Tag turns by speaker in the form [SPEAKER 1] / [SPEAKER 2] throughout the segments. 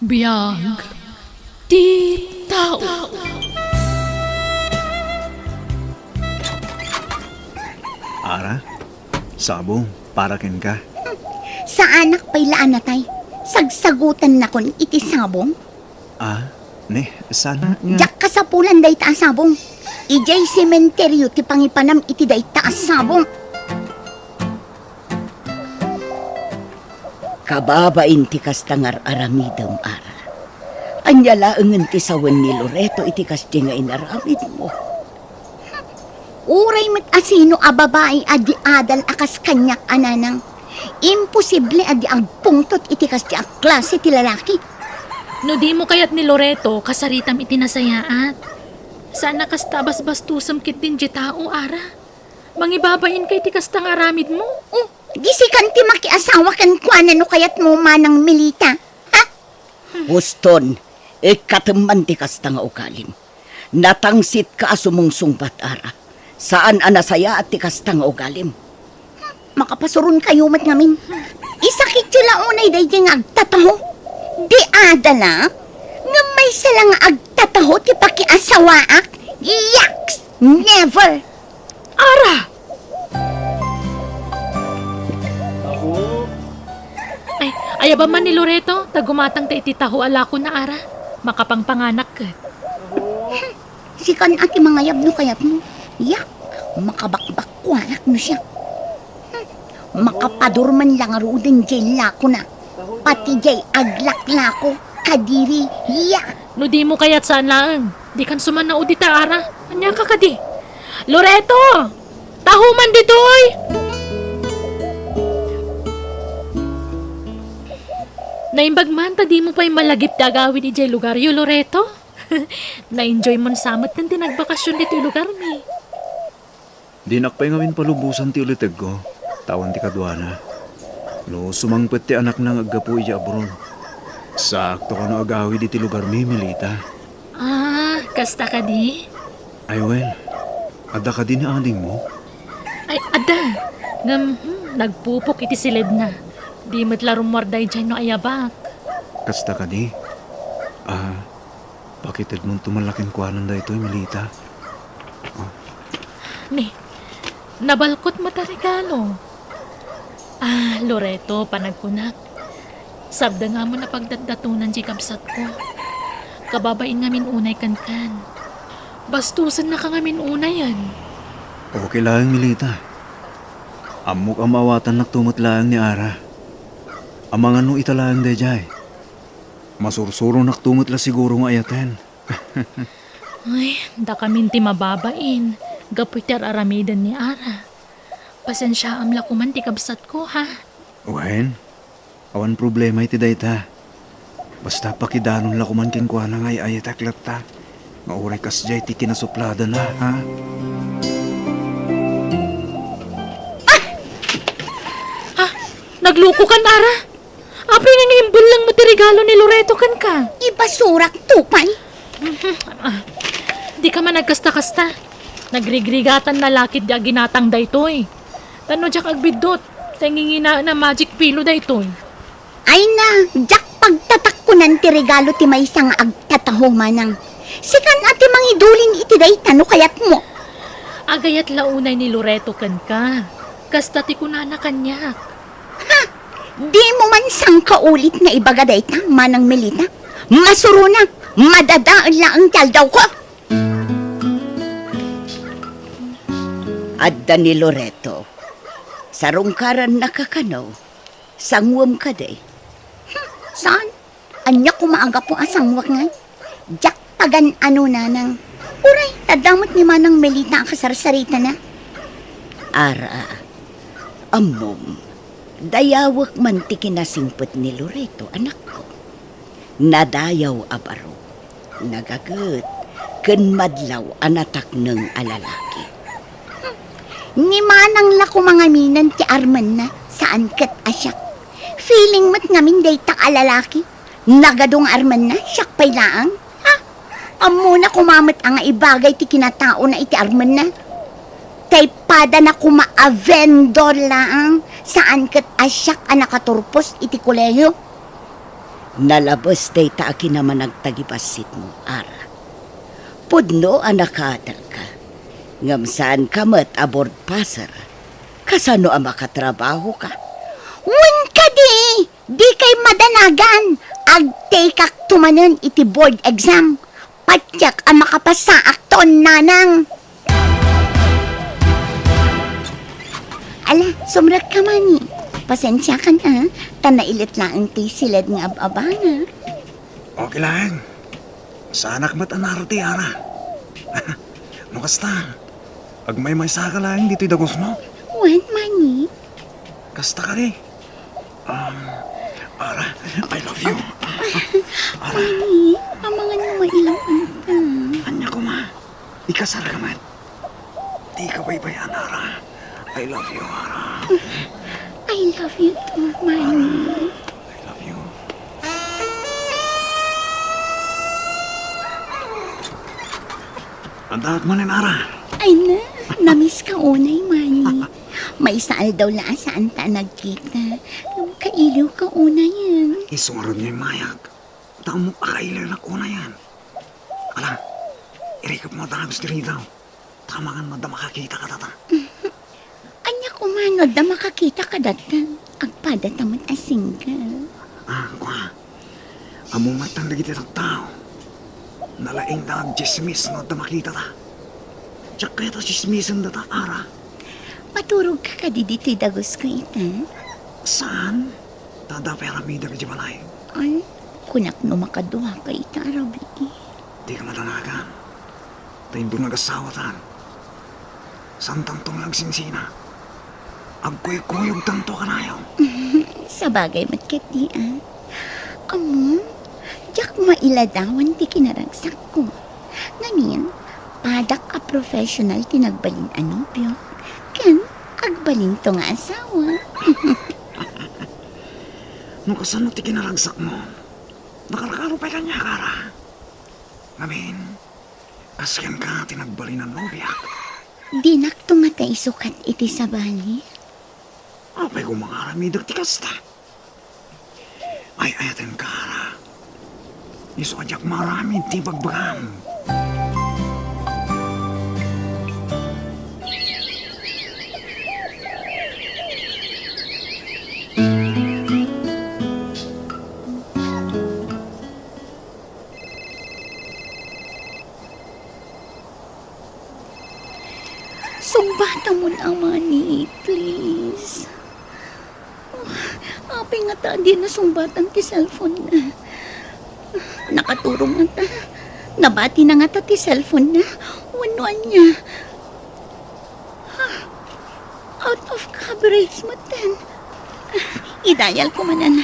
[SPEAKER 1] Biyag ti tao.
[SPEAKER 2] Ara, sabong, para ken ka.
[SPEAKER 3] Sa anak pa'y laan na tay. Sagsagutan na kon iti sabong.
[SPEAKER 2] Sana nga.
[SPEAKER 3] Diyak ka sa pulan day taas sabong. Ijay sementeryo ti pangipanam iti day taas sabong.
[SPEAKER 4] Kababain ti kastangar aramidem ara. Anyala ang ti sawan ni Loreto iti kasti nga inaramid mo.
[SPEAKER 3] Uray met asino a babae adi adal akas kanyak ananang. Imposible adi agpungtot iti kasti a klase ti lalaki.
[SPEAKER 1] No di mo kayat ni Loreto kasaritam iti nasayaat. Sana kas tabas-bastusam kit din di tao, Ara. Mangibabain kay ti kastang aramid mo.
[SPEAKER 3] Oh, gisikan ti makiasawa kan kuana no kayat mo manang milita. Ha?
[SPEAKER 4] Huston, ikateman ti kasta nga ukalim. Natangsit ka asumong sungbat ara. Saan anasaya at ti kasta nga ukalim?
[SPEAKER 3] Makapasurun kayo mat ngamin. Isakit sila unay day nga agtataho. Di adala, nga may sila nga agtataho ti pakiasawaak. Yaks! Never!
[SPEAKER 1] Ara! Ay, ayaba man ni Loreto, tagumatang ta iti taho ala ko na Ara. Makapangpanganak ka.
[SPEAKER 3] Sikan ati mga yabno kayat mo. Yak! Makabakbak kwanak mo siya. Makapadurman lang arudin jay lako na. Pati jay aglak-lako. Kadiri. Yak!
[SPEAKER 1] No di mo kayat saan lang. Di kan sumanao di ta, Ara. Anya ka kadi? Loreto! Taho man ditoy! Naimbag man, ta di mo pa'y malagip dagawin di jay lugar yu, Loreto. Na-enjoy mon samat ng tinagbakasyon dito yung lugar mi.
[SPEAKER 2] Di nakpay ngawin palubusan ti uliteg ko. Tawan ti kadwana. No, sumangpet ti anak nang aggapu iya abron. Sakto ka no agawi di ti lugar mi, Milita.
[SPEAKER 1] Ah, kasta ka di?
[SPEAKER 2] Ay, well, ada ka din ni ading mo.
[SPEAKER 1] Ay, ada. Nagpupok iti silid na. Di matla rumwarday dyan no ayabak.
[SPEAKER 2] Kasta ka di. Pakited mong tumalaking kuanan da ito, Milita.
[SPEAKER 1] Ni, nabalkot mata regalo. Loreto, panagkunak. Sabda nga mo na pagdadatunan di kapsat ko. Kababain ngamin unay kankan. Bastusan na ka ngamin unay yan.
[SPEAKER 2] Okay lang, Milita. Amok ang mawatan nagtumot lang ni Ara. Amang ano italang da jay. Masursuro nagtumot la siguro nga ayaten.
[SPEAKER 1] Ay, da kamin ti mababain. Gapoy ti aramidan ni Ara. Pasensya amla ko man ti kabsat ko, ha?
[SPEAKER 2] Wen, awan problema iti dayta. Basta pakidanon la kuman king kuana nga ayataklat ta. Nga uray kas jay ti kinasuplada na, ha?
[SPEAKER 1] Nagluko kan, Ara? Apay nga imbul lang mo ti regalo ni Loreto kan ka.
[SPEAKER 3] Ibasurak tupay.
[SPEAKER 1] Di ka man nagkasta-kasta. Nagrigrigatan na lakit di ginatang daytoy. Tano jak agbidot. Tangingina na magic pillow daytoy.
[SPEAKER 3] Ay na, jak pagtatak ko nan ti regalo ti may isang agtataho manang. Sikan ati mangidulin iti day tano kayat mo.
[SPEAKER 1] Agayat launay ni Loreto kan ka. Kasta ti kunana kanyak.
[SPEAKER 3] Di mo man sang kaulit na ibaga day ta, manang Milita. Masuro na, madadaan lang ang taldaw ko.
[SPEAKER 4] Adda ni Loreto. Sarungkaran nakakanaw. Sangwam ka day.
[SPEAKER 3] Saan? Anya kumaaga po asangwak nga. Jak pagan ano nanang. Uray, tadamot ni manang Milita ang kasarsarita na.
[SPEAKER 4] Ara, amom. Dayawak man ti kinasingpet ni Loreto, anak ko. Nadayaw abaro. Nagagut. Ken madlaw anatak ng alalaki.
[SPEAKER 3] Ni manang lako mga minan ti Arman na saan kat asyak. Feeling mat ngamin day ta alalaki. Nagadong Arman na, syak pay laang. Ha? Amo na kumamat ang ibagay ti kinatao na iti Arman na. Tay pada na kuma-vendor laang saan kat asyak ang nakaturpos iti koleyo.
[SPEAKER 4] Nalabas day ta aki naman nagtagibasit mo, Ara. Pudno anakadal ka. Ngamsaan ka mat aboard passer. Kasano ang makatrabaho ka?
[SPEAKER 3] Wen ka di! Di kay madanagan! Agtay kak tumanan iti board exam. Patyak ang makapasa akton nanang. Ala, sumrat ka man eh. Pasensya ka na. Tanailit lang ang tisilad ng ababana.
[SPEAKER 2] Okay lang. Sana ka matanarati, Ara. No kasta. Agmay-may saka lang dito'y dagos mo.
[SPEAKER 3] Wen mani?
[SPEAKER 2] Kasta ka rin. Ara, I love you. Ara,
[SPEAKER 3] Mani, amangan mo mailang anta.
[SPEAKER 2] anya ko ma. Ikasar ka man. Di ka baybayan, Ara. I love you, Ara.
[SPEAKER 3] I love you too, Mani.
[SPEAKER 2] I love you. Andahat mo nin, Ara.
[SPEAKER 3] Ay na, namiss ka unay, Mani. May saal daw la saan ta nagkita. Kailiw ka una yan.
[SPEAKER 2] Isungarod niyo yung mayak. Taong mo pakailan na una yan. Ala, irikap mo dagos diri daw. Tamangan mo da makakita ka tata.
[SPEAKER 3] Anya kumanod na makakita ka datan. Agpada tamad asing ka.
[SPEAKER 2] Kwa. Amumat ang lagi titang tao. Nalaing dag chismis no da makita ta. Tsak kaya ta chismisan da ta, Ara.
[SPEAKER 3] Paturog ka dito'y dagos ko ita.
[SPEAKER 2] Saan? Tada peramida ka di balay.
[SPEAKER 3] Ay, kunak no makaduha ka ita, Arabi.
[SPEAKER 2] Di ka madanagan. Taimbong nagasawatan. San tantong nagsinsina. Agkuy-kuyog tanto ka na yun.
[SPEAKER 3] Sa bagay matkati, ah. Amo, jak mailadawan ti kinaragsak ko. Ngamin, padak a professional tinagbalin anobyo. Kan, agbalin to nga asawa.
[SPEAKER 2] Nung kasano ti kinaragsak mo, nakarakaro pa kanya, Kara. Ngamin, kasyan ka tinagbali ng nobya.
[SPEAKER 3] Di nakto nga tayo sukat iti sa bali.
[SPEAKER 2] Apay ko mga aramidag ti kasta. Ay ayaten, Kara. Iso ajak marami ti bagbagam.
[SPEAKER 3] Sumbata mo na, Mani, please. Apay nga ta, di na sumbatan ti cellphone na. Nakaturong nga ta. Nabati na nga ta ti cellphone na. Wanuan niya. Out of coverage mo, ten. Idayal ko manan.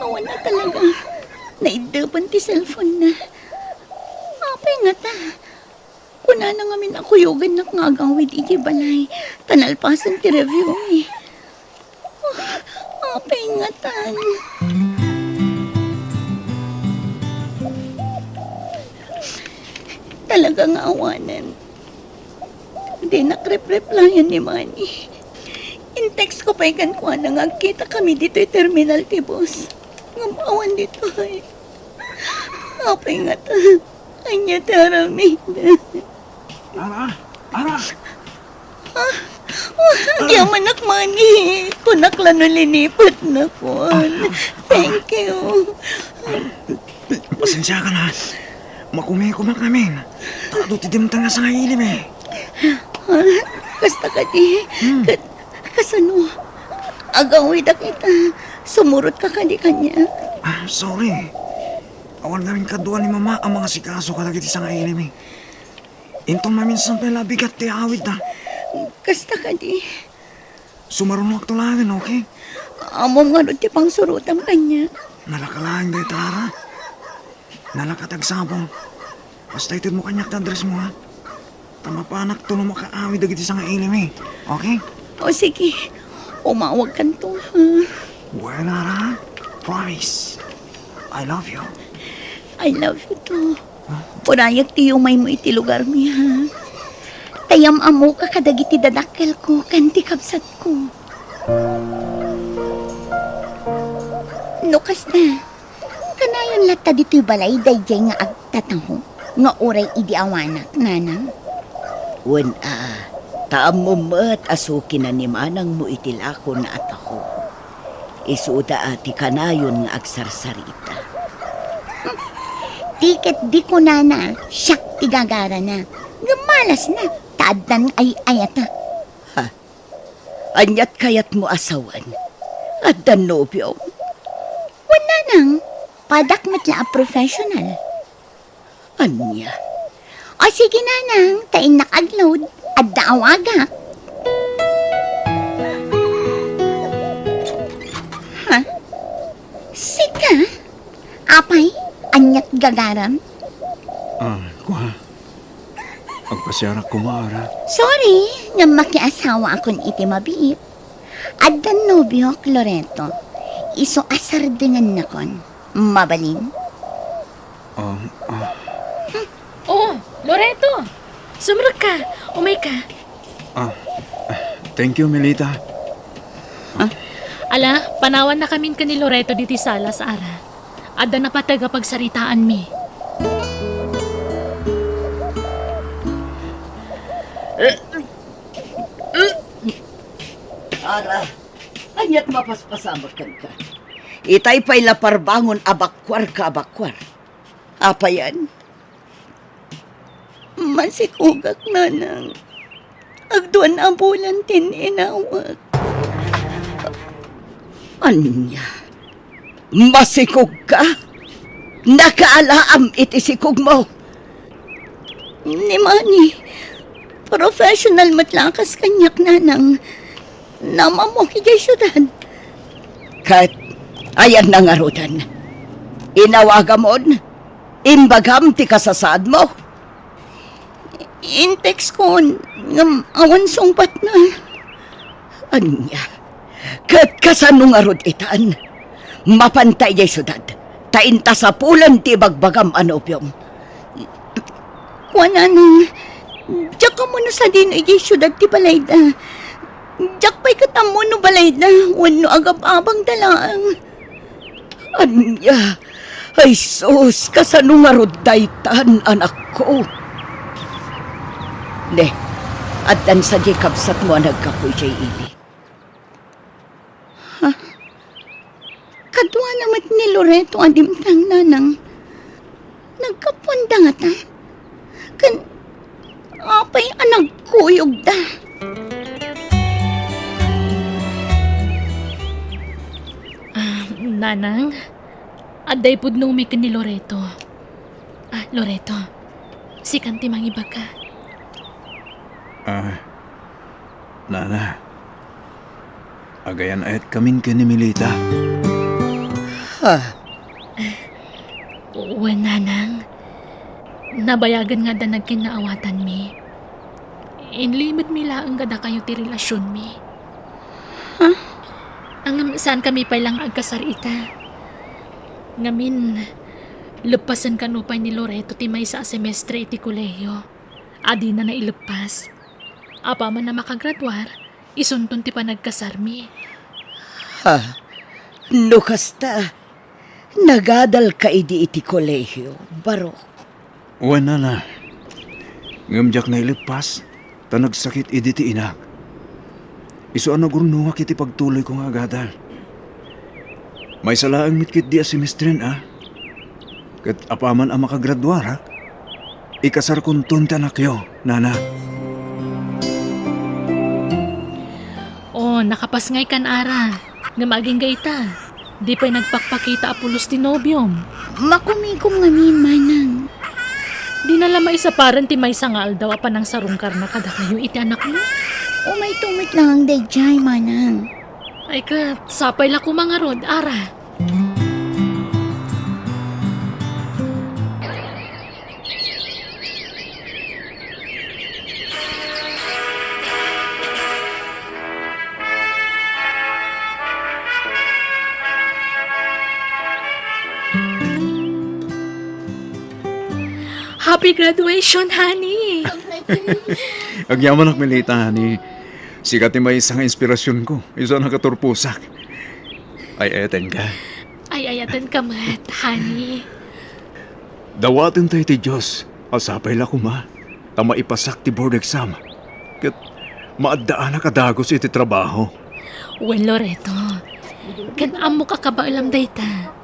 [SPEAKER 3] Awan na talaga. Naidapan ti cellphone na. Apay nga ta. Kuna na nga min ako yogan na ngagawid iti balay. Tanalpasan ti review eh. Apay nga ta. Talaga nga awanan. Di nakrep-replyan ni Manny. In-text ko pa ikan ko na ngagkita kami dito terminal ti boss. Ngamawan dito ay. Apay nga ta. Anya taramida.
[SPEAKER 2] Ara! Ara!
[SPEAKER 3] Di man nakmani. Kunak lang nalinipat na po. Thank you.
[SPEAKER 2] Pasensya ka na. Makumikumak namin. Tado ti dimtang nga sa ilim eh.
[SPEAKER 3] Kasta ka di. Kasano? Agawid na kita. Sumurot ka di kanya.
[SPEAKER 2] Sorry. Awan namin kaduan ni Mama ang mga sikaso ka lagi ti sa ilim eh. Intong maminsan pala bigat ti awid na.
[SPEAKER 3] Kasta ka di.
[SPEAKER 2] Sumarunok tulangan, okay?
[SPEAKER 3] Amom nga ti pang surutan kanya.
[SPEAKER 2] Nalakalang day tara. Nalakatag sabong. Basta itid mo kanyak na address mo ha. Tamapanak to na makaawid agad isang ilim eh. Okay?
[SPEAKER 3] O sige. Umawag kan to.
[SPEAKER 2] Well, Ara. Promise. I love you.
[SPEAKER 3] I love you too. Purayak ti umay mo iti lugar mi ha. Tayam amo ka kadagiti dadakkel ko kanti kapsat ko. Nukas na. Kanayon lata dito'y balay dayjay nga agtataho. Nga oray idi awanak, nanang.
[SPEAKER 4] Wen taam mo mat asukin na ni manang mo itilako na at ako. Isuda ati kanayon nga agsarsarita.
[SPEAKER 3] Tiket di ko nana, siyak tigagara na. Gamalas na, taadan ay ayata.
[SPEAKER 4] Anyat kayat mo asawan. At danobyo.
[SPEAKER 3] Wala nang, padak matla a professional.
[SPEAKER 4] Anya.
[SPEAKER 3] O sige nanang, tain nakagload, at daawagak. Ha? Sika? Apay, anyat gagaram?
[SPEAKER 2] Kuha. Agpasyarak ko maara.
[SPEAKER 3] Sorry, nga makiasawa akong iti mabiip. At dan nobyo, Loreto, iso asar dengan na kon. Mabalin?
[SPEAKER 1] Oh, Loreto! Sumrag ka! Umay ka!
[SPEAKER 2] Thank you, Melita.
[SPEAKER 1] Ala, panawan na kamin ka ni Loreto diti salas, Ara. Ada na pataga pagsaritaan mi.
[SPEAKER 4] Ara, anyat mapaspasamak ka. Itay pa'y laparbangon abakwar ka abakwar. Apa yan?
[SPEAKER 3] Masikugak nanang. Agduan ambulan tin inawag.
[SPEAKER 4] Anya? Masikog ka? Nakaalaam itisikog mo.
[SPEAKER 3] Ni Manny, professional matlakas kanyak nanang. Namamo kijay syudad.
[SPEAKER 4] Kat, ayan na nga rudan. Inawagamon, imbagam ti kasasad mo.
[SPEAKER 3] Intex ko, ngam awan sungpat na.
[SPEAKER 4] Anya, kat kasano nga rod itaan. Mapantay jay syudad. Tainta sa pulan ti bagbagam anopyom.
[SPEAKER 3] Kuan anong, diyak ka muna sa dino ijay syudad ti balayda. Diyak pa'y katamo no balayda, wano agab-abang dalaang.
[SPEAKER 4] Anya, ay sus, kasano nga rod daytan, anak ko. Ne, at dan sa di kapsat mo nagkapoy jay ili.
[SPEAKER 3] Kadwa namat ni Loreto adimtang nanang. Nagkapuanda nga ta. Kan, apay anag kuyog da.
[SPEAKER 1] Nanang, aday pudno mi ka ni Loreto. Loreto, si kanti mangibag ka.
[SPEAKER 2] Nana. Agayan ayat kamin ka ni Melita.
[SPEAKER 1] Uwan, nanang. Nabayagan nga da nagkinaawatan mi. Inlimit mi laang gada kayo ti relasyon mi. Ang saan kami pa lang agkasarita. Ngamin, lepasan ka no pa ni Loreto ti may sa semestre iti kolehiyo. Adi na nailepas. Apa man na makagradwar, isuntun ti pa nagkasarmi.
[SPEAKER 4] Nukasta, nagadal ka idi iti kolehyo, baro.
[SPEAKER 2] Uwan, Nana. Ngamjak na ilipas, ta nagsakit idi ti inak. Iso ang nagurununga kiti pagtuloy ko nga agadal. May salaang mitkit di a semestren, Kat apaman ang makagradwara, ikasar kong tunti anak yo, Nana.
[SPEAKER 1] Nakapasngay kan Ara. Nga maging gayta. Di pa'y nagpakpakita apulos ti nobyom.
[SPEAKER 3] Makumigom ngamin manang.
[SPEAKER 1] Di na lamay sa paran ti may sangal daw pa ng sarungkar na kada kayo iti anak mo.
[SPEAKER 3] May tumit lang ang dayjay manang.
[SPEAKER 1] Ay kat, sapay la ko mga rod, Ara. Happy graduation, honey!
[SPEAKER 2] Agyaman ak Melita, ni. Sikat ni may isang inspirasyon ko. Isa nakaturpusak. Ay, eten ka.
[SPEAKER 1] Ay, ayatan ka mat, honey.
[SPEAKER 2] Dawatin tayo ti Diyos. Asapay la kuma. Tama ipasak ti board exam. Kat maadaan na kadagos iti trabaho.
[SPEAKER 1] Well, Loreto, kan amo ka kabailam dayta.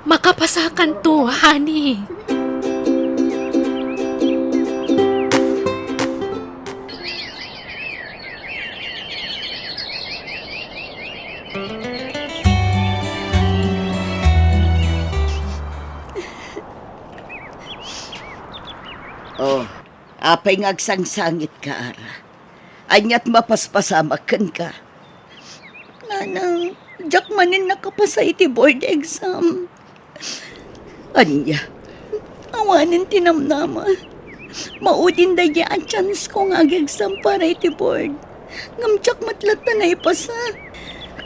[SPEAKER 1] Makapasakan to, honey.
[SPEAKER 4] Oh, apay ngagsangsangit ka, Ara. Anyat mapaspasamakan ka.
[SPEAKER 3] Nanang, jak manin nakapasa iti board exam.
[SPEAKER 4] Anya,
[SPEAKER 3] Awanin tinamnama. Maudin da ya ang chance ko nga exam para iti board. Ngamtsak matlat na ipasa.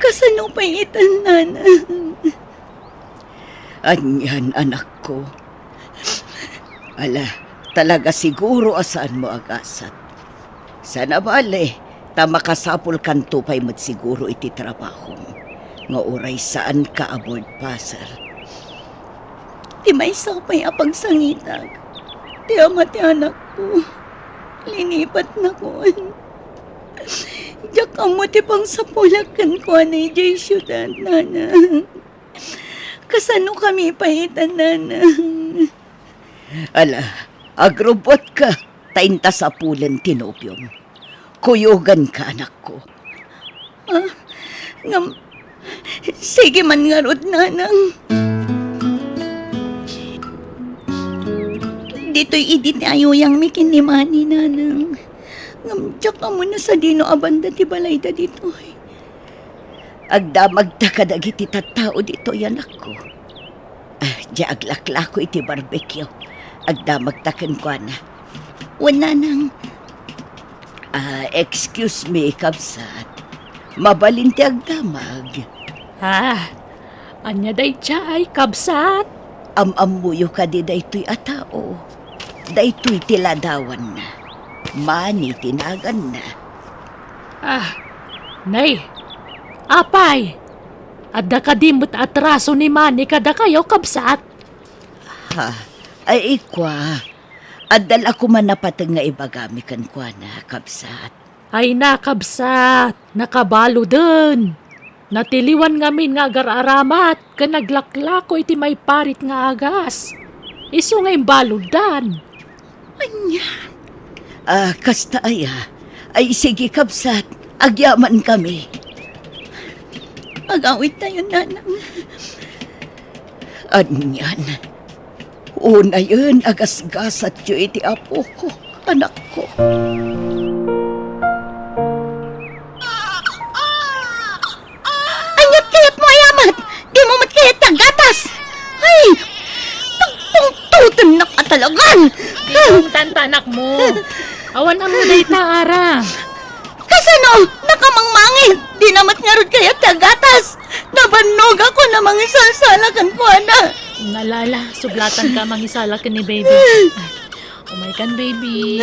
[SPEAKER 3] Kasano pa itan, nanang.
[SPEAKER 4] anyan anak ko. Ala, talaga siguro asaan mo agasat. Sana bale, tamakasapol kan tupay mo't siguro iti trabaho. Nga oray saan ka aboard passer.
[SPEAKER 3] Ti may sapay apagsangitag. Ti ama ti anak ko. Linipat na ko. Diyak amo ti pang sapulakan ko anay jay syudad, nanang. Kasano kami paitan, nanang.
[SPEAKER 4] Ala, agrobot ka, tainta sa pulen tinopium. Kuyugan ka, anak ko.
[SPEAKER 3] Sige man nga rod, nanang. Dito'y idit ayuyang mikin ni Manny, nanang. Ngamtsak ka mo na sa dino abanda ti balay da dito'y.
[SPEAKER 4] Agdamag ta kadag iti tattao dito, anak ko. Di aglakla ko iti barbecue. Agdamag taken ko na.
[SPEAKER 3] Wala nang.
[SPEAKER 4] Excuse me, kabsat. Mabalinti agdamag.
[SPEAKER 1] Anya day ay kabsat.
[SPEAKER 4] Amamuyo ka di daytoy atao. Daytoy tiladawan na. Mani tinagan na.
[SPEAKER 1] Nay, apay. Adda kadimot atraso ni Manny kada kayo kabsat.
[SPEAKER 4] Ay ikwa. Adal ako man napatag nga ibagami kan kwa na, kabsat.
[SPEAKER 1] Ay nakabsat, nakabalo dun. Natiliwan ngamin nga agar-aramat, ka naglaklako iti may parit nga agas. Isu nga imbaludan.
[SPEAKER 4] Kasta ay sige kabsat, agyaman kami.
[SPEAKER 3] Agawit tayo, nanang.
[SPEAKER 4] Anyan, una yun agasgasat yu iti apo ko, anak ko.
[SPEAKER 3] Anyat kayat mo ayamat! Di mo mat kayat tagatas! Ay! Tugtong-tutan na katalagan!
[SPEAKER 1] Yung tantanak mo. Awan ang muday ta, Ara.
[SPEAKER 3] Kasano? Nakamangmangit! Di namat nga rod kayat tagatas! Nabanog ako na mga salsalakan ko, ana!
[SPEAKER 1] Nalala, sublatan ka mangisala ka ni baby. Oh my God, baby.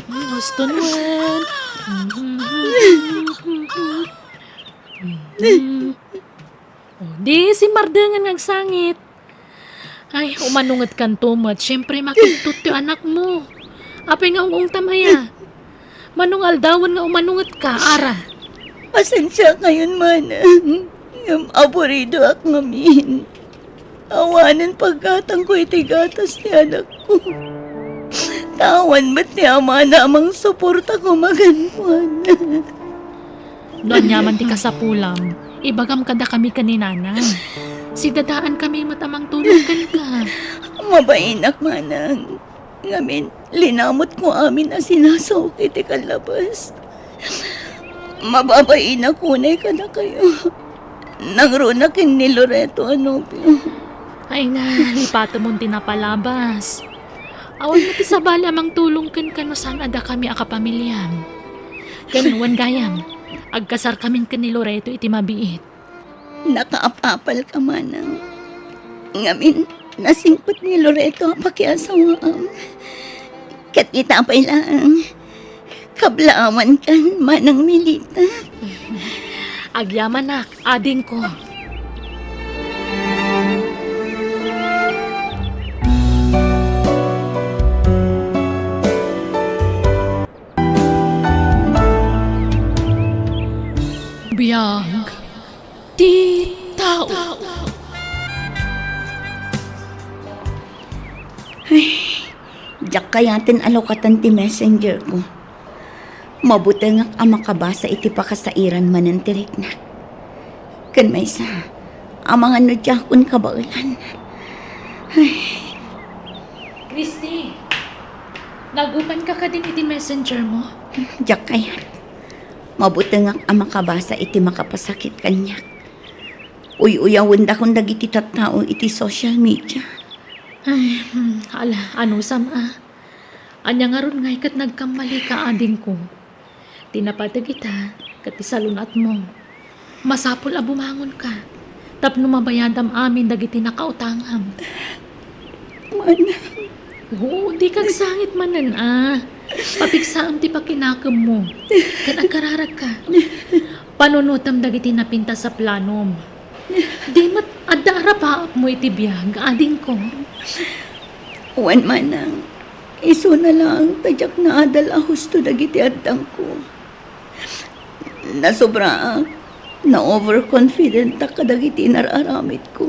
[SPEAKER 1] Gusto naman. Di si Mardangan ang sangit. Ay, umanungat kan tumat. Siyempre, makitut yung anak mo. Apay nga ung tamaya. Manungal dawan nga umanungat ka, Ara.
[SPEAKER 3] Pasensya ngayon, manang. Ngam aborido ak ngamin. Awanan pagkatang ko iti gatas ni anak ko. Tawan ba't ni ama namang suporta ko maganpuan.
[SPEAKER 1] Doon yaman ti kasapulam. Ibagam kada kami kaninanang. Si dadaan kami matamang tulog ka.
[SPEAKER 3] Mabainak, manang. Ngamin, linamot ko amin na sinasawak iti kalabas. Mababainak kunay ka na kayo. Nangrunakin ni Loreto Anopio.
[SPEAKER 1] Ay na, lipato mong tinapalabas. Awan na ti sabali amang tulong kan kano saan ada kami akapamilyam. Kanuan gayam, agkasar kamin kan ni Loreto iti mabiit.
[SPEAKER 3] Nakaapapal ka, manang. Ngamin, nasingpot ni Loreto ang pakiasawaan. Kat kita pa ilang. Kablaawan kan, manang Milita.
[SPEAKER 1] Agyaman nak, ading ko. Biyag di tao.
[SPEAKER 3] Diyak kayatin alokatan ti messenger ko. Mabuti nga ang makabasa iti pakasairan manan tirik na. Kan may sa, ang mga nudyakon kabaulan.
[SPEAKER 1] Christy, nagupan ka din iti messenger mo?
[SPEAKER 3] Diyak kayat. Mabuti nga ang makabasa iti makapasakit kanya. Uy-uyawin da kung dagiti tattao iti social media.
[SPEAKER 1] Ay, ala, ano sama? Anya nga ron nga ikat nagkamali ka ading ko. Tinapatag kita, kati salunat mo. Masapol a bumangon ka. Tapno mabayadam amin dagiti nakautangam.
[SPEAKER 3] Mana,
[SPEAKER 1] Oo, di kag sangit manan Papiksaam ti pakinakam mo. Kan agkararag ka. Panunutam dagiti napinta sa planom. Di mat adara pa mo iti biyag, ading ko.
[SPEAKER 3] uwan manang. Iso na lang, tadyak na adal husto dagiti addang ko. Nasobra, na overconfident ta kadagiti nararamit ko.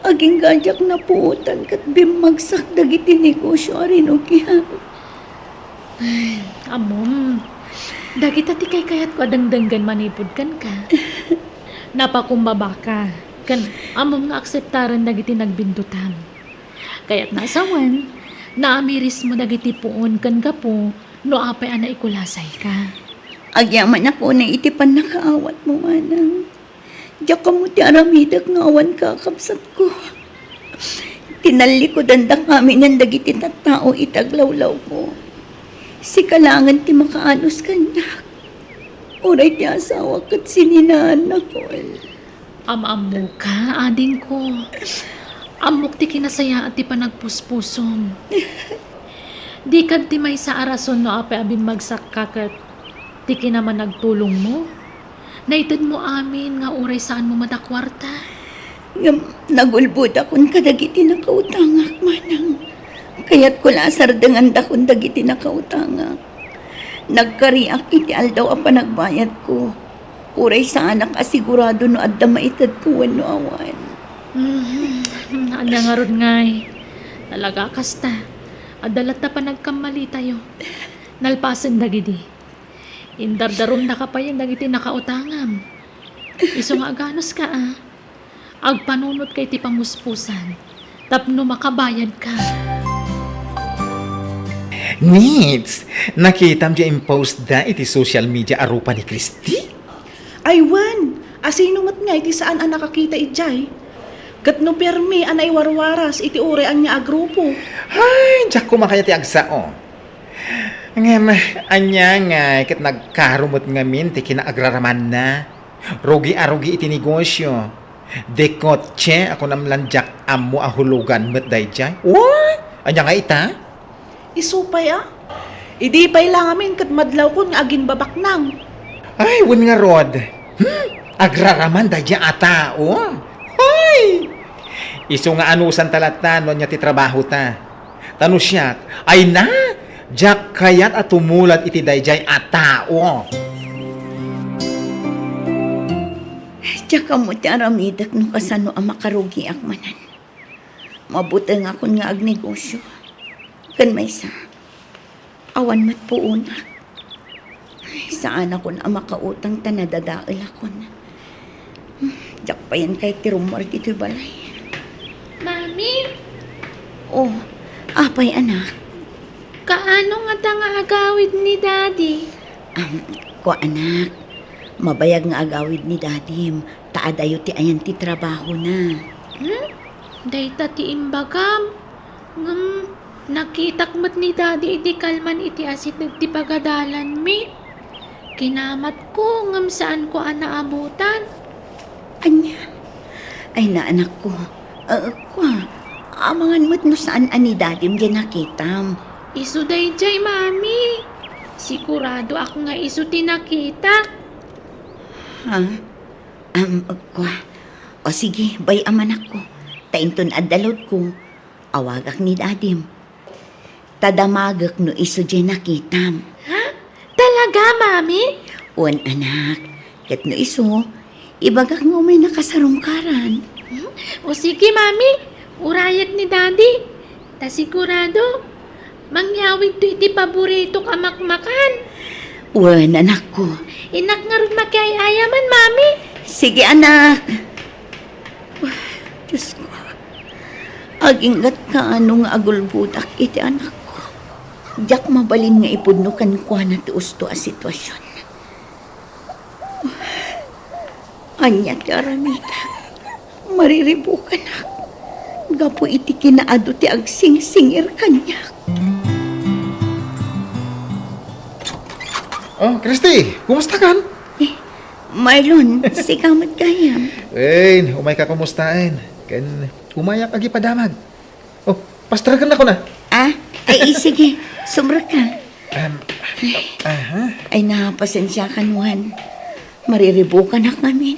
[SPEAKER 3] Aging gadyak na puutan kat bimagsak dagiti negosyo arinugyan.
[SPEAKER 1] Amom, dagita ti kay kayat ko adangdanggan manipod kan ka. Napakumbaba ka. Kan amom nga akseptaran dagiti nagbindutan. Kaya't nasawan, naamiris mo dagiti puon kan gapo, no apay ana ikulasay ka.
[SPEAKER 3] Agyaman ako na itipan nakaawat mo manang. Diyak ka mo ti aramidak nga awan kakapsat ko. Tinalikodan da kami ng dagiti tattao itaglawlaw ko. Si kalangan ti makaanos kanyak. Uray ti asawa kat sininaan ako.
[SPEAKER 1] Am-amo ka, ading ko. Amok ti kinasaya at ti panagpuspusom. Di kag ti may sa arason no apay abin magsak kakat. Ti kinaman nagtulong mo. Naitad mo amin nga uray saan mo madakwarta.
[SPEAKER 3] Nagulbud akong kadagiti nakautangak manang. Kaya't ko lasar dengan dakon dagiti nakautangak. Nagkariak iti aldaw ang panagbayad ko. Uray sa anak asigurado no adda maitad ko wano awan.
[SPEAKER 1] Anya nga ron ngay. Talaga kasta. Adalat na pa nagkamali tayo. Nalpasan dagidi. Indardarom na kapayan dagiti nakautangam. Iso nga aganos ka Agpanunot kay ti pamuspusan. Tapno makabayad ka.
[SPEAKER 5] Needs, nakitam di impost da iti social media arupa ni Christy?
[SPEAKER 6] Ay, Wan! Asinungat nga iti saan ang nakakita ijay. Kat no permi anay warwaras iti ure ang niya agrupo.
[SPEAKER 5] Ay, diyak ko makaya ti agsao. Ngem, anya nga, kat nagkarumot ngamin ti kinaagraraman na. Rugi-arugi iti negosyo. De kotse, ako namlandyak amo ahulugan met day jay. What? Anya nga ita?
[SPEAKER 6] Isupay Idi pay lang amin kat madlaw ko nga agin babaknang.
[SPEAKER 5] Ay, wun nga rod. Agraraman day jay ata, Ay! Iso nga anusan talata no niya ti trabaho ta. Tano siya, ay na, jak kayat at tumulat iti dayjay at tao.
[SPEAKER 3] Tsaka mo ti aramidak no kasano ang makarugi akmanan. Mabuti nga akong nga agnegosyo. Kan may sa, awan mat po una. Saan ako na makautang tanadadaal ako na. Diyak pa yan kay tirumor dito'y balay.
[SPEAKER 1] Mami,
[SPEAKER 3] Oh, apay anak.
[SPEAKER 1] kaano nga ta nga agawid ni Daddy?
[SPEAKER 3] Ko anak, mabayag nga agawid ni dadim. Taadayo ti ayan ti trabaho na.
[SPEAKER 1] Dayta ti imbagam. Nakitak mat ni Daddy iti kalman iti asit nagti pagadalan mi. Kinamat ko ngam saan ko anaabutan.
[SPEAKER 3] Anya? Ay na anak ko. Amangan mo't no saan ani dadim di nakitam.
[SPEAKER 1] Isu dayjay, Mami. Sigurado ako nga iso tinakita.
[SPEAKER 3] Ha? Kwa. O sige, bay aman ako. Tainton adalot ko. Awagak ni dadim. Tadamagak no iso dyan nakitam.
[SPEAKER 1] Talaga, Mami?
[SPEAKER 3] Uwan anak, ket no iso, ibagak nga may nakasarungkaran.
[SPEAKER 1] O sige, Mami. Urayag ni Daddy. Ta sigurado, mangyawid to iti paborito ka makmakan.
[SPEAKER 3] Uwan anak ko.
[SPEAKER 1] Inak nga rin makiayaman, Mami.
[SPEAKER 3] Sige anak. Wah, Diyos ko. Agingat ka anong agulbudak iti anak ko. Diyak mabalin nga ipudnukan ko na tiusto a sitwasyon. Anyat ka Aramita. Mariribukan ako. Gapo iti kinaado ti agsing-singir kanyak.
[SPEAKER 5] Oh, Christy, kumusta kan?
[SPEAKER 3] Marlon, si kamat kayam.
[SPEAKER 5] Umay ka kumustain. Ken, umayak agi padamag. Oh, pastragan ako na.
[SPEAKER 3] Ay sige, sumra ka.
[SPEAKER 5] Aha.
[SPEAKER 3] Ay napasensya ka nuhan. Mariribukan na kami.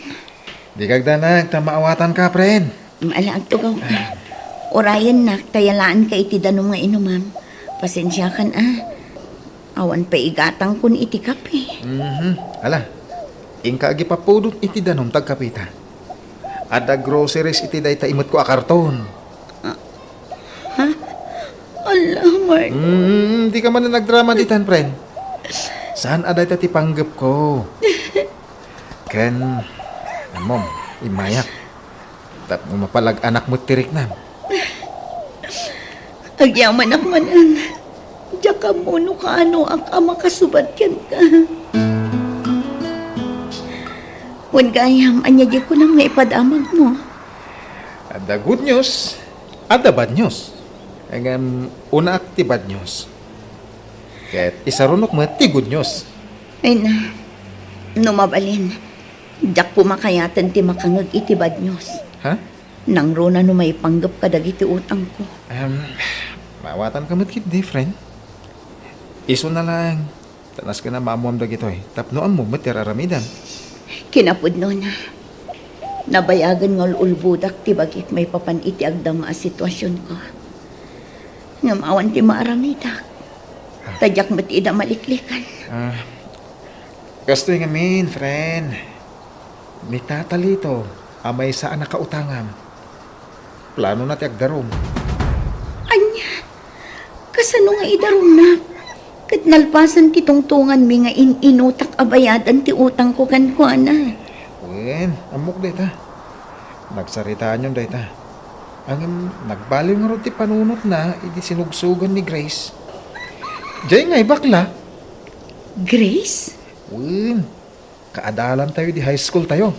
[SPEAKER 5] Di kagdanag, tamaawatan ka, friend.
[SPEAKER 3] Maalaag tugaw ka. Orayan nak, tayalaan ka iti danom nga inumam. Pasensya kan Awan pa igatang kun iti kape.
[SPEAKER 5] Ala, ingka agi papudot iti danom tagkapita. Ada groceries iti day taimot ko a karton.
[SPEAKER 3] Allah, Mark.
[SPEAKER 5] Di ka man na nagdrama ditan, friend. Saan aday ta ti panggap ko? Ken, mom, imayak. Tap mo mapalag anak mo tirik na.
[SPEAKER 3] Agyaman ako manan. Diya ka mono ka ano ang makasubat yan ka. Wan gayam, anya di ko nang maipadamag mo.
[SPEAKER 5] Ada good news, ada bad news. Ang una ti bad news. Ket isarunok mo ti good news.
[SPEAKER 3] Ay na, numabalin. Diyak pumakayatan ti makangag iti bad news.
[SPEAKER 5] Ha?
[SPEAKER 3] Nang rona no may panggap ka dagiti utang ko.
[SPEAKER 5] Mawatan ka matkit di, friend. Iso na lang. Tanas ka na mamuam dagitoy. Tapnoan mo matiraramidan.
[SPEAKER 3] Kinapod no na. Nabayagan ng ulbudak ti bagik may papan iti agdama a sitwasyon ko. Ngamawan ti maaramidak. Tadyak mat ida maliklikan.
[SPEAKER 5] Gasto yung amin, friend. May tatalito. Amay saan nakautangam. Plano na ti agdarom.
[SPEAKER 3] Anya, kasano nga idarom na? Kat nalpasan kitungtungan mi nga inutak abayadan ti utang ko kan ko ana.
[SPEAKER 5] Wen, amok data. Nagsaritaan yung data. Ang nagbaliw nga rin ti panunot na, idi sinugsugan ni Grace. Diyan nga'y bakla.
[SPEAKER 3] Grace?
[SPEAKER 5] Wen, kaadalan tayo di high school tayo.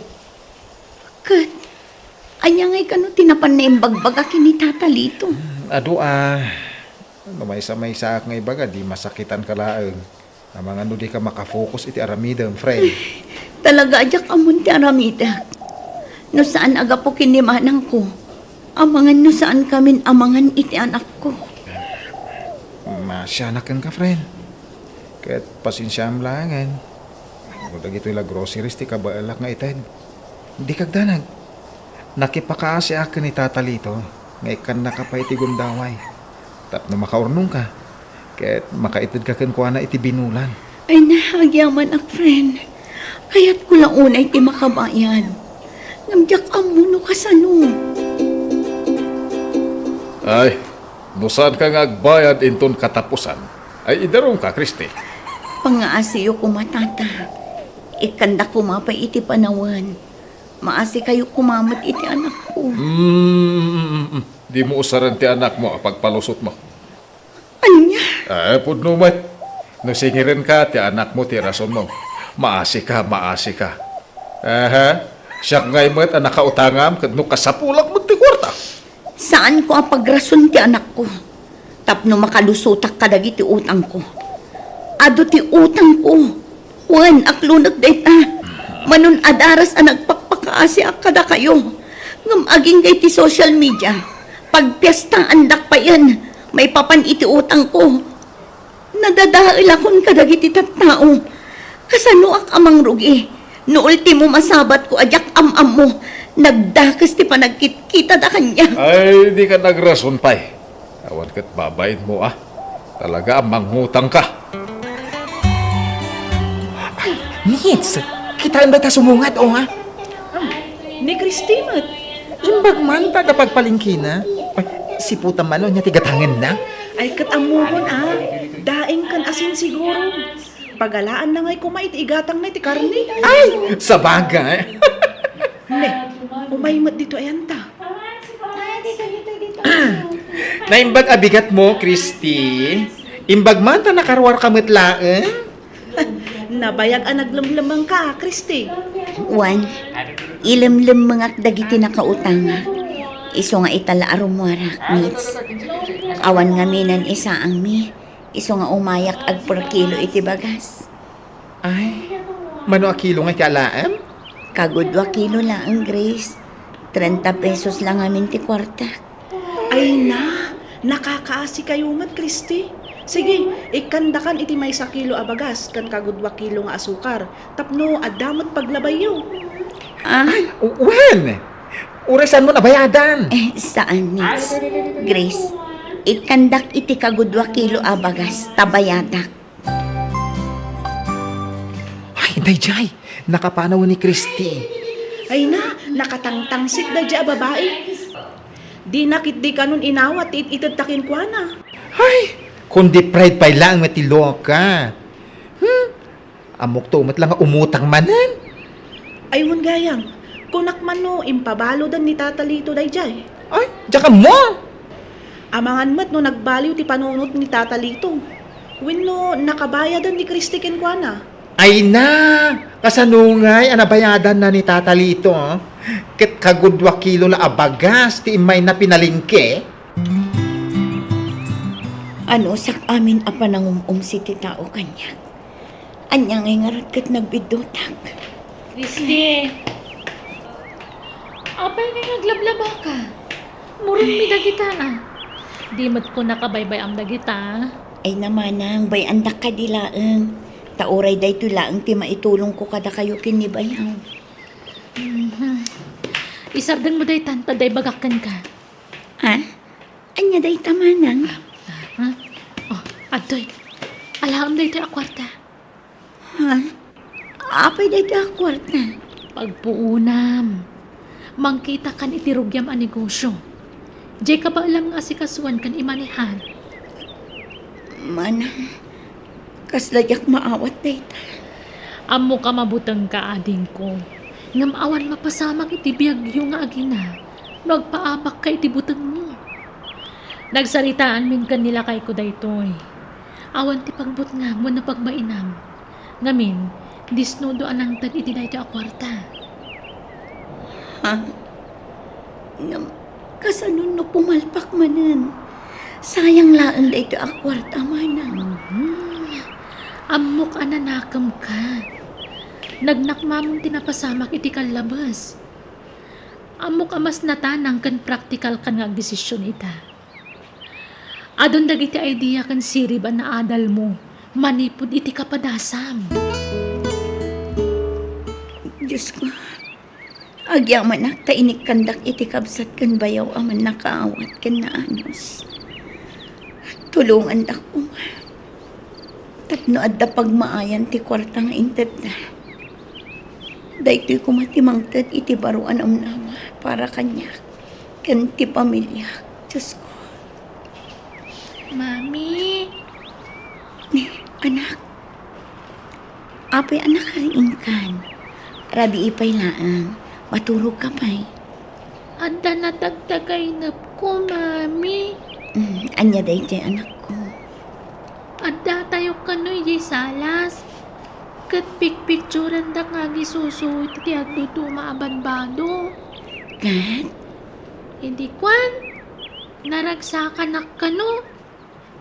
[SPEAKER 3] Kat, anya nga'y kano tinapan na imbagbag ni tatalito.
[SPEAKER 5] Ado Namaysa-maysa ak ngay baga, di masakitan ka laang. Na mga no di ka makafocus iti aramidang, friend.
[SPEAKER 3] Talaga ajak amon ti aramida. No saan aga po kinimanang ko. Amangan no saan kamin amangan iti anak ko.
[SPEAKER 5] Masyanakan ka, friend. Kahit pasinsyam langan. Kung dagito ila groceries, ti kabaalak nga itad. Hindi kagdanag. Nakipakaasi akin ni tatalito. Ngay kan nakapay ti gundaway. Tap na makaurnong ka. Kahit makaitid ka kuana iti binulan.
[SPEAKER 3] Ay nahagyaman ak friend. Kaya't ko lang unay ti makabayan. Ngamdyak amuno kasano.
[SPEAKER 7] Ay, nusan ka nga agbayad inton katapusan. Ay idarong ka, Christy.
[SPEAKER 3] Pangaasiyo ko matata. Ikanda ko mapay iti panawan. Maasi kayo kumamat iti anak ko.
[SPEAKER 7] Di mo usaran ti anak mo pagpalusot mo.
[SPEAKER 3] Anya?
[SPEAKER 7] Ay, pudno mo. Nusingirin ka ti anak mo ti rason mo. Maasi ka. Siya ngay mo at nakautangam kadno kasapulak mo ti kwarta.
[SPEAKER 3] Saan ko apagrason ti anak ko? Tapno makalusutak kadagi ti utang ko. Ado ti utang ko. Wan, aklunag dayta. Manun adaras ang nagpapakaasi akada kayo. Ngam aging kay ti social media. Pagpiyasta andak pa yan. May papan iti utang ko. Nadadail akon kadagiti tattao. Kasano ak amang rugi. No ultimo masabat ko ajak am mo. Nagdakas ti panagkit-kita da kanya.
[SPEAKER 7] Ay, di ka nagrason pay. Awan kat babayin mo Talaga mangutang ka.
[SPEAKER 5] Nits, kitaan ba ta sumungat ha?
[SPEAKER 6] Ni Christy mat.
[SPEAKER 5] Imbag man pa da pagpalingkina. Ay, si puta man niya tigatangan na.
[SPEAKER 6] Ay kat amuhon daing kan asin siguro. Pagalaan na ngay kumait igatang na ti karni.
[SPEAKER 5] Ay, sa bagay.
[SPEAKER 6] Ne, umaymat dito ayanta.
[SPEAKER 5] Naimbag abigat mo, Christy. Imbag man ta nakarwar kamit laeng.
[SPEAKER 6] Nabayag ang naglamlamang ka, Christy.
[SPEAKER 3] Wan, ilimlim mga dagiti nakautanga. Iso nga itala arumwarak, Nits. Awan nga minan isa ang mi. Iso nga umayak ag per kilo iti bagas.
[SPEAKER 5] Ay, mano a kilo nga ti alaem?
[SPEAKER 3] Kagudwa kilo lang ang Grace. 30 pesos lang amin ti kwarta.
[SPEAKER 6] Ay na, nakakaasi kayo mat, Christy. Sige, ikandakan iti may sa kilo abagas, kan kagudwa kilo nga asukar. Tapno, adamot paglabayo.
[SPEAKER 3] Ah,
[SPEAKER 5] When? Urasan mo na bayadan.
[SPEAKER 3] saan, Nits? Grace, ikandak iti kagudwa kilo abagas, tabayadak.
[SPEAKER 5] Ay, dayjay. Nakapanaw ni Christy.
[SPEAKER 6] Ay na, nakatangtangsik da dya babae. Di nakit di kanon inawat, itatakin kwa na.
[SPEAKER 5] Ay, kundi pride pa lang matilo ka. Amok to umat lang nga umutang manan.
[SPEAKER 6] Ayun gayang, kunak man no, impabalo dan ni tatalito day jay.
[SPEAKER 5] Ay, tsaka mo.
[SPEAKER 6] Amangan mat no nagbaliw ti panunot ni tatalito. Wenno nakabayadan ni Christy kwa na.
[SPEAKER 5] Ay na, kasanungay, anabayadan na ni Tata Lito. Kit kagudwa kilo la abagas, ti imay na pinalingke.
[SPEAKER 3] Ano, sak amin apa nangumum si ti tao kanya. Anya ngay ngarat kat nagbidotag.
[SPEAKER 1] Christy! Apay nga naglablaba ka. Murong mi dagita Di mat ko nakabaybay am dagita.
[SPEAKER 3] Ay naman ang bayandak ka dilaeng. Tauray day tulaang ti maitulong ko kada kayo kinibayaw.
[SPEAKER 1] Isardang mo day tanta day bagakan ka.
[SPEAKER 3] Ha? Anya day tamanang?
[SPEAKER 1] Ha? Oh, adoy. Alaam day tayo akwarta.
[SPEAKER 3] Ha? Apay day ta kwarta.
[SPEAKER 1] Pagpuunam. Mangkita kan itirugyam a negosyo. Di ka ba alam nga asikasuan kan imanihan?
[SPEAKER 3] Mana, kasladyak maawat day ta.
[SPEAKER 1] Amo ka mabutang ka ading ko. Ngam awan mapasamang iti biyagyo nga agina. Nagpaabak ka iti butang mo. Nagsaritaan min kanila kay ko daytoy. Awan ti pagbut nga mo na pagmainam. Ngamin, disnudo anang tad iti dayto akwarta.
[SPEAKER 3] Ha? Ngam, kasanun no pumalpak manan. Sayang laan day ta akwarta manang.
[SPEAKER 1] Amok ananakam ka. Nagnakmamong tinapasamak iti kalabas. Amok amas natanang kan praktikal kan nga desisyon ita. Adon dagiti idea kan sirib na adal mo. Manipod iti kapadasam.
[SPEAKER 3] Diyos ko. Agyaman ak ta inikandak iti kabsat kan bayaw aman nakaawat kan naanos. Tulungan ako. Tapno adda pagmaayan ti kwarta nga inted na. Daytoy kumatimangtad iti baruan am nama para kanya. Kan ti pamilya. Diyos ko.
[SPEAKER 1] Mami,
[SPEAKER 3] Anak. Apay anak kariing kan. Rabi ipay laang. Matulog ka pa'y.
[SPEAKER 1] adda na dagdagay nap ko, mami.
[SPEAKER 3] Anya day jay anak ko.
[SPEAKER 1] Adda tayo kanoy di salas. Kat picturean da nga gisusuot ti adto to maabanbado.
[SPEAKER 3] Kat?
[SPEAKER 1] Hindi kwan. Naragsakan nak kano.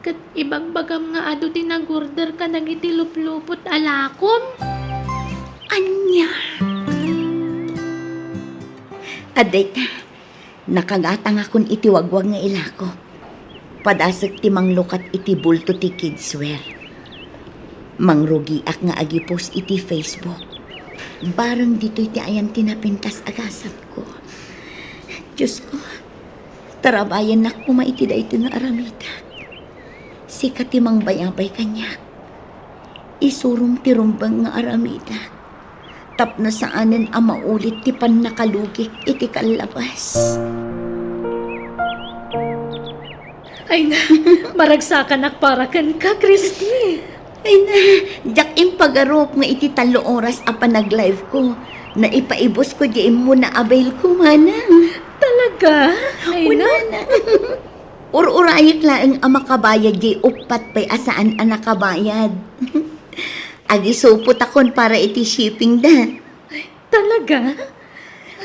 [SPEAKER 1] Kat ibagbagam nga ado tinagorder ka nagiti luplupot alakom.
[SPEAKER 3] Anya? Aday ta. Nakagatang akon iti wagwag nga ilako. Padasag ti manglukat iti bulto ti kidswear. Mangrugiak nga agi post iti Facebook. Barang dito iti ayan tinapintas agasat ko. Diyos ko, tarabayan na kumaiti da ito nga aramida. Si katimang bayabay kanyak. Isurum tirumbang nga aramida. Tap na saanin ang maulit ti pan nakalugik iti kalabas.
[SPEAKER 1] Ay na, maragsakan akparakan ka, Christy.
[SPEAKER 3] Ay na, jak impagarop nga iti 3 oras apa nag-live ko. Na ipaibos ko di mo na avail ko, manang.
[SPEAKER 1] Talaga? Ay na.
[SPEAKER 3] Ururayik laeng ang makabayad di upat pa'y asaan ang nakabayad. Agi supot akon para iti shipping da.
[SPEAKER 1] Talaga?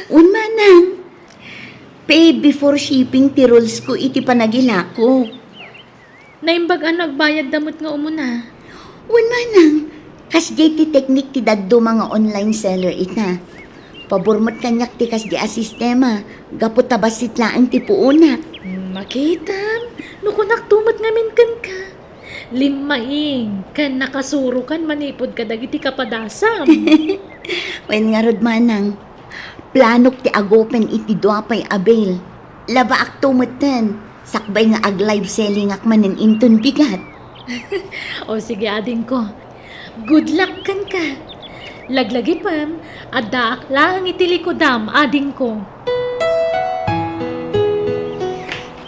[SPEAKER 3] Manang. Pay before shipping ti rules ko iti panagila ko.
[SPEAKER 1] Naimbag ang nagbayad damot nga umuna.
[SPEAKER 3] Manang. Kas di ti teknik ti daddo mga online seller ita. Paburmot kanyak ti kas di asistema. Gapot tabasit laeng ti puuna.
[SPEAKER 1] Makita, nukunak tumat ngamin kan ka. Limaing, kan nakasuro kan manipod ka dagiti kapadasam.
[SPEAKER 3] Wen nga rod manang. Planok ti agopen iti duapay abel. Laba ak tumatan. Sakbay nga ag live selling ak manen inton bigat.
[SPEAKER 1] O sige ading ko, good luck kan ka. Laglagi pam, adak lang itilikodam ading ko.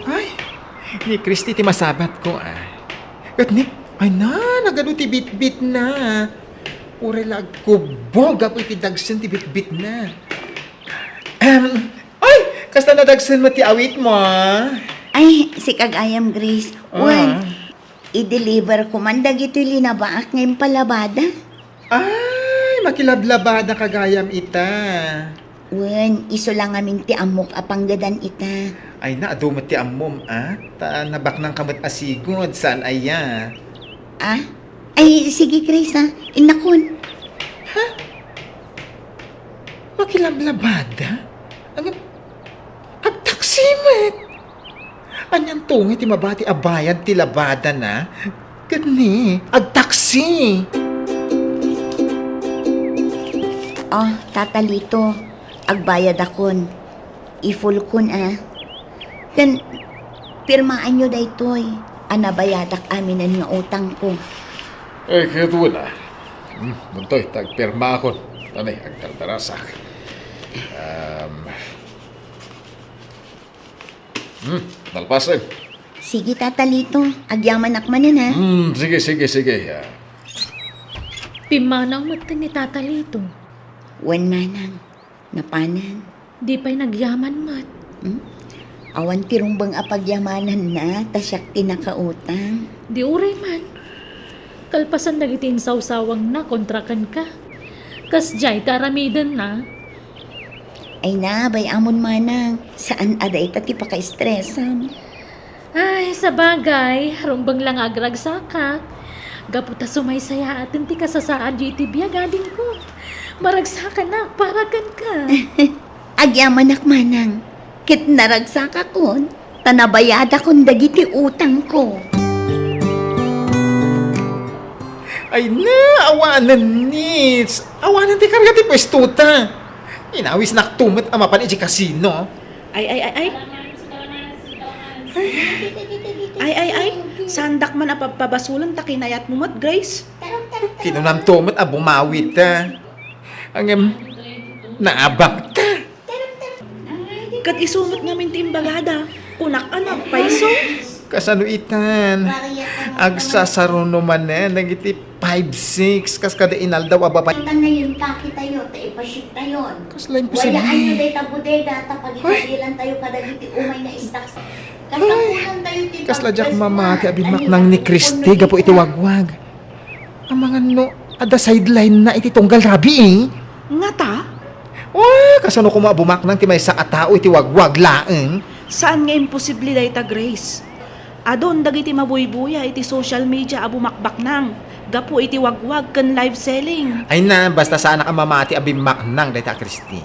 [SPEAKER 5] Ay, ni Christy ti masabat ko At ni, ay na, nagano ti bit-bit na. Urelag kubog apo iti dagsen ti bit-bit na. Ay, kasta na dagsen mo ti awit mo
[SPEAKER 3] Ay, si Kagayam Grace. Wen, i-deliver ko man dagito linabaak ngayon palabada.
[SPEAKER 5] Ay, makilablabada kagayam ita.
[SPEAKER 3] Wen, iso lang amin ti amok apanggadan ita.
[SPEAKER 5] Ay na, adumot ti ammom, Ta nabak ng kamot asigod, saan aya?
[SPEAKER 3] Ah? Ay, sige Grace Inakon.
[SPEAKER 5] Makilablabada? Agtaksimet! Anyang tungi ti mabati abayad ti labada na? Gani, agtaksi!
[SPEAKER 3] Oh, tatalito. Agbayad akon. I-full kun Kan, pirmaan nyo daytoy. Anabayadak aminan nga utang ko.
[SPEAKER 7] Kaya na. Buntoy, tagpirma ako. Tanay, agtartarasak. Nalpasan.
[SPEAKER 3] Sige tatalito. Agyaman akmanan
[SPEAKER 7] Sige.
[SPEAKER 1] Pimanaw mata ni Tata Lito.
[SPEAKER 3] Wen manang. Napanan.
[SPEAKER 1] Di pa'y nagyaman mat.
[SPEAKER 3] Awan tirumbang apagyamanan na. Tasyak tinakautang.
[SPEAKER 1] Di uray man. Kalpasan nagitin sawsawang na kontrakan ka. Kas jay taramidan na.
[SPEAKER 3] Ay na, bay amon manang. Saan aday ta ti paka-stressam?
[SPEAKER 1] Ay, sa bagay, rumbang lang agragsaka. Gaputa sumaysaya atin ti kasasaan di iti biyagadin ko. Maragsaka na, paragan ka.
[SPEAKER 3] Agyaman manang. Kit naragsaka kon. Tanabayada kon dagiti utang ko.
[SPEAKER 5] Ay na, awanan nits! Awanan ti karga ti pwestuta! Inawis naktumot amapan iti kasino.
[SPEAKER 6] Ay. Sandak man apapabasulan ta kinayat mo mat, Grace.
[SPEAKER 5] Kinunam tumot abumawit Ang naabang ta.
[SPEAKER 6] Kat isumot namin ti imbagada. Kunak anak, paiso.
[SPEAKER 5] Kasano itan? Agsasaruno man nagiti 5-6 kas kada inal daw ababa.
[SPEAKER 3] Ita na yung taki tayo, taipaship tayo.
[SPEAKER 5] Kasla
[SPEAKER 3] Wala
[SPEAKER 5] imposible.
[SPEAKER 3] anyo day tabudega, tapagitabilan tayo kadagiti umay na stocks. Kasapulan tayo ti
[SPEAKER 5] Kasla jak mamati abinmak nang ni Christy gapo iti wagwag. Ang mga no, ada sideline na iti tunggal rabi
[SPEAKER 6] Nga ta?
[SPEAKER 5] Kasano ko maabumak nang ti may sa katao iti wagwag laeng.
[SPEAKER 6] Saan nga imposible day ta, Grace? Adon dagiti mabuy-buya iti social media abumakbak nang. Gapo iti wagwag kan live selling.
[SPEAKER 5] Ay na, basta sana ka mamati abinmak nang dayta Christy.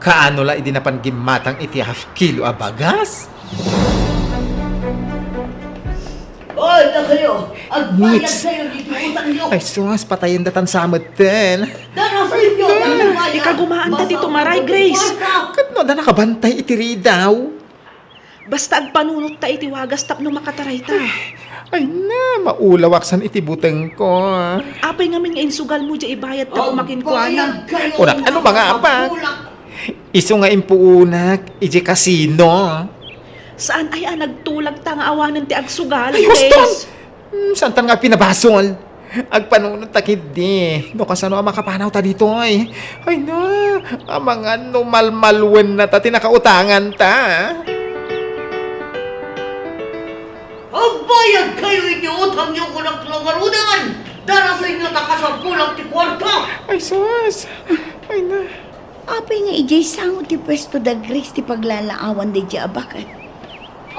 [SPEAKER 5] Kaano la idi napan gimatang iti half kilo abagas?
[SPEAKER 4] Oy,
[SPEAKER 8] Agbayad na kayo! Agbayad
[SPEAKER 5] Nits.
[SPEAKER 8] kayo dito utang nyo!
[SPEAKER 5] Ay, sus, patayin datan sa amaten.
[SPEAKER 8] Darasin nyo!
[SPEAKER 6] Ika gumaan ta dito maray, Grace.
[SPEAKER 5] Kat no, da nakabantay itiri daw.
[SPEAKER 6] Basta agpanunot ta iti wagas tapno makataray ta.
[SPEAKER 5] Ay na, maulawaksan itibuteng ko.
[SPEAKER 6] Apay ngamin nga insugal mo dya ibayad ta kumakin ko ana.
[SPEAKER 5] Unak, ano ba nga apa? Iso nga impuunak, iji kasino.
[SPEAKER 6] Saan ay nagtulag ta nga awanan ti agsugal,
[SPEAKER 5] Ay, huston!
[SPEAKER 6] Grace?
[SPEAKER 5] Santan nga pinabasol. Agpanunod takid di. No kasano ang makapanaw ta dito ay. Ay na, ang mga numalmalwen na ta tinakautangan ta.
[SPEAKER 8] Agbayad kayo inyo utang nyo ko ng klongarudangan! Darasin nyo takasampulang ti kwarta!
[SPEAKER 5] Ay sus. Ay na.
[SPEAKER 3] Apay nga ijay sango ti pwesto da Grace ti paglalaawan di di abakat.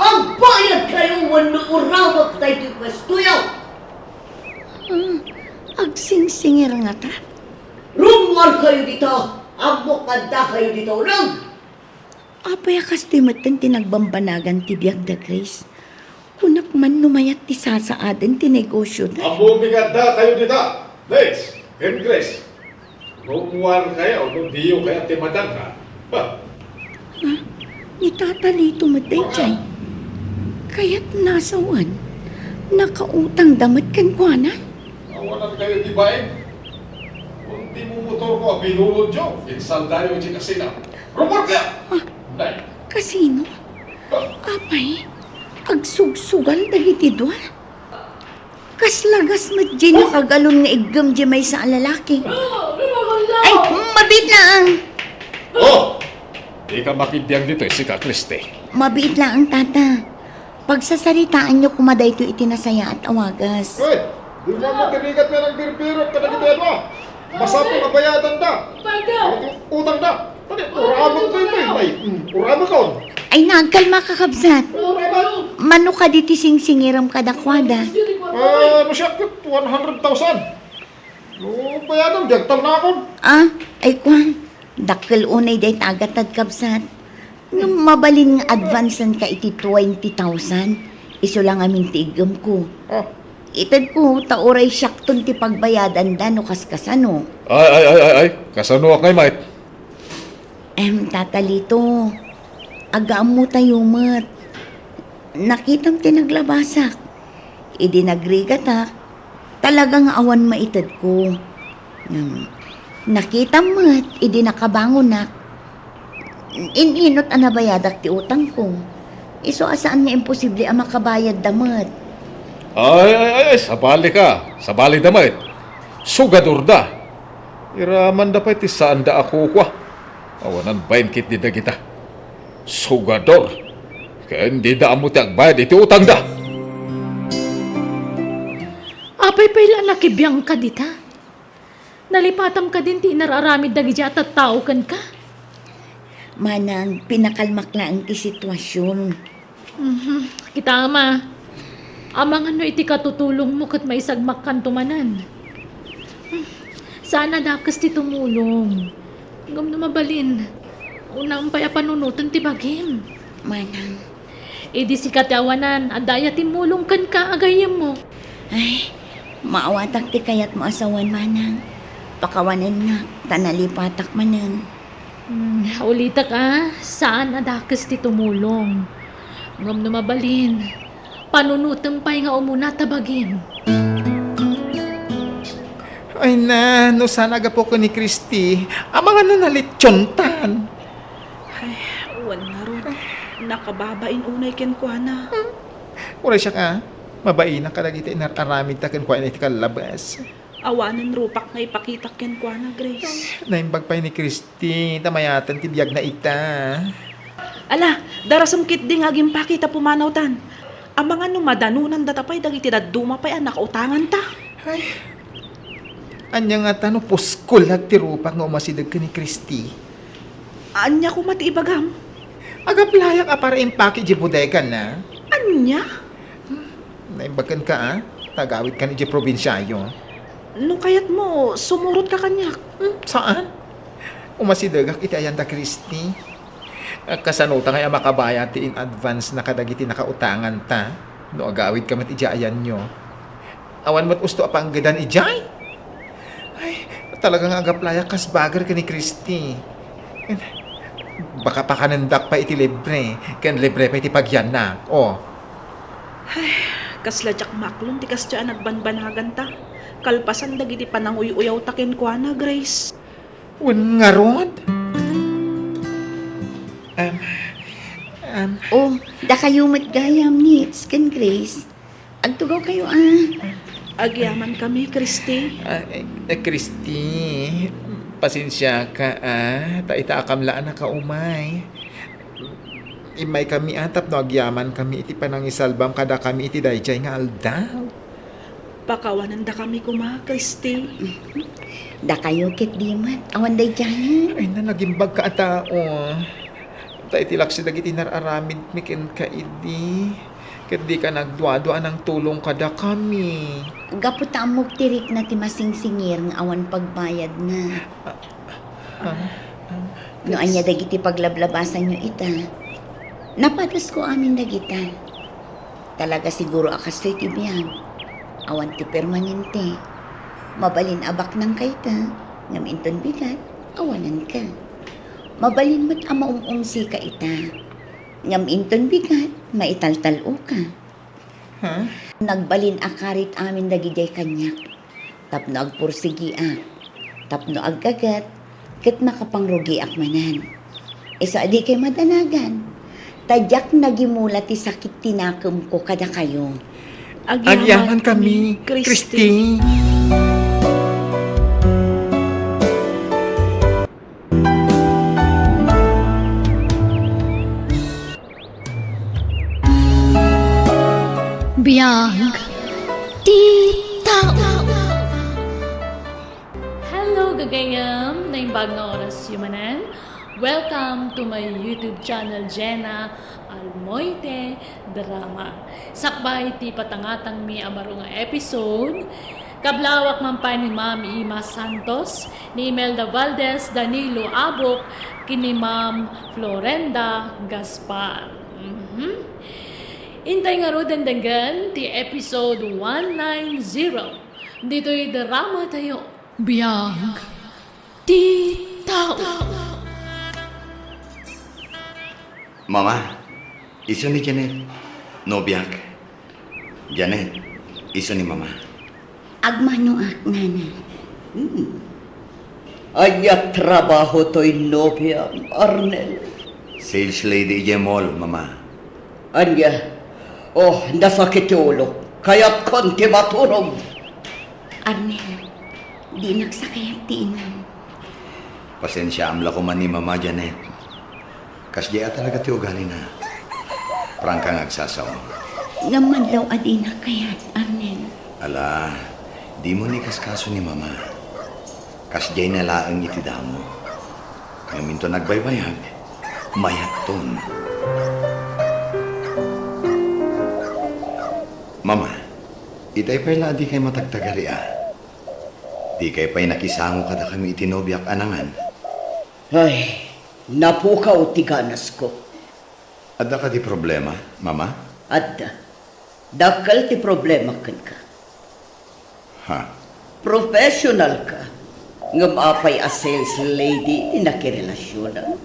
[SPEAKER 8] Agbayad kayo wano urawak tayo ti pwestuyo!
[SPEAKER 3] Agsingsingir nga ta.
[SPEAKER 8] Rumwar kayo dito! Abukada kayo dito lang!
[SPEAKER 3] Apay akas ti matan tinagbambanagan ti biyag da Grace. Kunak man numayat ti sasaaden ti negosyo na.
[SPEAKER 7] Amo bigada kayo dito. Grace, and Grace. Rumuwar kayo, kung diyo kaya timadang ka. Ha?
[SPEAKER 3] Ni tata lito matay chay. Kaya't nasawan. Nakautang damat kan kwa na.
[SPEAKER 7] Awalan kayo di bain. Kung di mo motor ko, binulod nyo. Insal tayo di kasina. Rumor ka! Nay.
[SPEAKER 3] Kasino?
[SPEAKER 7] Ha?
[SPEAKER 3] Apay, agsugsugal dahiti doon. Kaslagas mat di nakagalon nga igam di may sa lalaki. Ay, mabit lang.
[SPEAKER 7] Oh! Di ka makidiyang dito, si Ka Christie.
[SPEAKER 3] Mabit lang ang tata. Pagsasaritaan niyo kumaday ito itinasaya at awagas.
[SPEAKER 7] Hoy! Di mo mo tinigat mo ng birbirot ka na gityan mo. Masapo nga bayadan da. Utang da. Tadi, uramag ko yun may. Uramag ko.
[SPEAKER 3] Ay, nagkalma ka kabsat.
[SPEAKER 7] Uramag.
[SPEAKER 3] Mano ka di tising-singiram kadakwada.
[SPEAKER 7] Ano siya? 100,000. No, bayadan. Diyagtal na ako.
[SPEAKER 3] Ah, ay kwan. Dakkel unay day tagatad kabsat. Nung mabalin nga advancean ka iti 20,000, iso lang amin tigam ko.
[SPEAKER 7] Ah.
[SPEAKER 3] Itad ko, tauray syakton ti pagbayadan da no kaskasano.
[SPEAKER 7] Ay. Kasano ako kay mate?
[SPEAKER 3] Tatalito, agaam mo tayo mat. Nakitam tinaglabasak. Idi nagrigatak, talagang awan maitad ko. Nakitam mat, idi nakabangonak. Ininot ang nabayadak ti utang ko. Iso asaan nga imposible ang makabayad damat.
[SPEAKER 7] Ay, sabali ka. Sabali damay. Sugador da. Iraman da pa iti saan da ako kwa. Awanan bayin kit di da kita. Sugador. Kaya hindi da amo ti agbayad iti utang da.
[SPEAKER 1] Apay pala nakibiyang ka dita. Nalipatam ka din ti nararamid da gijat at tao kan ka.
[SPEAKER 3] Manang pinakalmak lang ti sitwasyon.
[SPEAKER 1] Kita ama. Amang ano iti katutulong mo kat may sagmak kan tumanan. Sana dakas ti tumulong. Ngam na mabalin. Unang paya panunutan ti bagim.
[SPEAKER 3] Manang,
[SPEAKER 1] Idi si katawanan, adaya ti mulong kan ka agayam mo.
[SPEAKER 3] ay, maawatak ti kayat mo asawan manang. Pakawanan na, tanalipatak manan.
[SPEAKER 1] Ulitak saan adakas ti tumulong? Ngam na mabalin. Panunutan pa'y nga umuna tabagin.
[SPEAKER 5] Ay na, no sana agapo ko ni Christy. Ang mga nanalitsyontan.
[SPEAKER 6] Ay, wala ron. Nakababain unay ken ko ana.
[SPEAKER 5] Ura siya ka. Mabain na kalagiti inararamid ta ken kuha na iti kalabas.
[SPEAKER 6] Awanan rupak nga ipakita ken ko ana, Grace.
[SPEAKER 5] Naimbag pa ni Christy. Tamayatan ti biyag na ita.
[SPEAKER 6] Ala, darasam kit di nga gimpakita pumanaw tan. Ang mga numadanunan datapay dagiti daduma pa'y nakautangan ta.
[SPEAKER 5] Ay. Anya nga tano puskol ti rupak nga umasidag ka ni Christy.
[SPEAKER 6] Anya ko mati ibagam.
[SPEAKER 5] Agaplayak para impake di bodega na.
[SPEAKER 6] Anya?
[SPEAKER 5] Naimbagan ka Tagawit ka ni di probinsyayyo.
[SPEAKER 6] No kayat mo, sumurot ka kanyak.
[SPEAKER 5] Saan? Umasidagak iti ayanta Christy. Kasanuta kaya makabaya ti in advance na kadagiti nakautangan ta. No agawid ka mat ijayan nyo. Awan mat usto apang gadan ijay. Ay, talagang agaplaya kas bagar ka ni Christy. Baka pakanandak pa iti libre. Ken libre pa iti pagyan na. Oh.
[SPEAKER 6] Kasla jak maklon ti kasya nagbanbanagan ta. Kalpasan dagiti pananguy-uyaw takin kwa na, Grace.
[SPEAKER 5] Wan nga rod?
[SPEAKER 3] Oh, da kayo matgayam nits, kan Grace. Agtugaw kayo
[SPEAKER 6] Agyaman kami, Christy.
[SPEAKER 5] Christy, pasensya ka Taita akamlaan na kaumay. Imay kami atap no agyaman kami iti panangisalbam kada kami iti dayjay nga aldaw.
[SPEAKER 6] Pakawanan da kami kuma, Christy.
[SPEAKER 3] Da kayo kit dimat, awan day dyan.
[SPEAKER 5] Ay na nagimbag ka atao. Taiti laksi dagiti nararamid mikin ka idi. Ket di ka nagduadua ng tulong kada kami.
[SPEAKER 3] Gaputa amok tirik na ti masingsingir nga awan pagbayad na. No anya dagiti paglablabasan nyo ita. Napatas ko amin dagita. Talaga siguro akas to'y tibiyang. Awan ti permanente. Mabalin abak ng kaita. Ngam inton bigat, awanan ka. Mabalin mat amaumumsi ka ita. Ngam inton bigat, maitaltalo ka. Nagbalin akarit amin dagijay kanyak. Tapno agpursigi Tapno aggagat, ket makapangrugi akmanan. Isa di kay madanagan. Tadyak nagimula ti sakit tinakem ko kada kayo.
[SPEAKER 5] Agyaman kami, Christy.
[SPEAKER 1] Biyag Tita. Hello gagayam, naimbag nga oras yumanan. Welcome to my YouTube channel, Jenna Almoite Drama. Sakbay ti patangatang mi amaro nga episode. Kablawak man pa ni Ma'am Ima Santos, ni Imelda Valdez, Danilo Abok, kini Ma'am Florenda Gaspar. Intay nga ro dandagan ti episode 190. Dito'y drama tayo. Biyag Tita.
[SPEAKER 9] Mama, iso ni Janet. No biyak. Janet, iso ni Mama.
[SPEAKER 3] Agmano nana.
[SPEAKER 4] Anya trabaho to'y nobya, Arnel.
[SPEAKER 9] Sales lady Jemol, Mama.
[SPEAKER 4] Anya, nasakit yung ulo. Kaya't konti matulog.
[SPEAKER 3] Arnel, di nagsakay ang tiinan.
[SPEAKER 9] Pasensya amla ko man ni Mama Janet. Kasya talaga ti ugali na. Prangka ngagsasaw.
[SPEAKER 3] Ngamanlaw adina kayat, Arnel.
[SPEAKER 9] Ala, di mo ni kaskaso ni Mama. Kasjay na laang iti damo. Ngaminto nagbaybayag. Mayat ton. Mama, itay pa'y di kay matagtagari Di kay pa'y nakisango kada kami itinobyak anangan.
[SPEAKER 4] Ay, napukaw ti ganas ko.
[SPEAKER 9] Adda ka di problema, Mama?
[SPEAKER 4] Adda, dakal ti problema kan ka.
[SPEAKER 9] Ha?
[SPEAKER 4] Professional ka. Ngam apay a sales lady ti nakirelasyonan.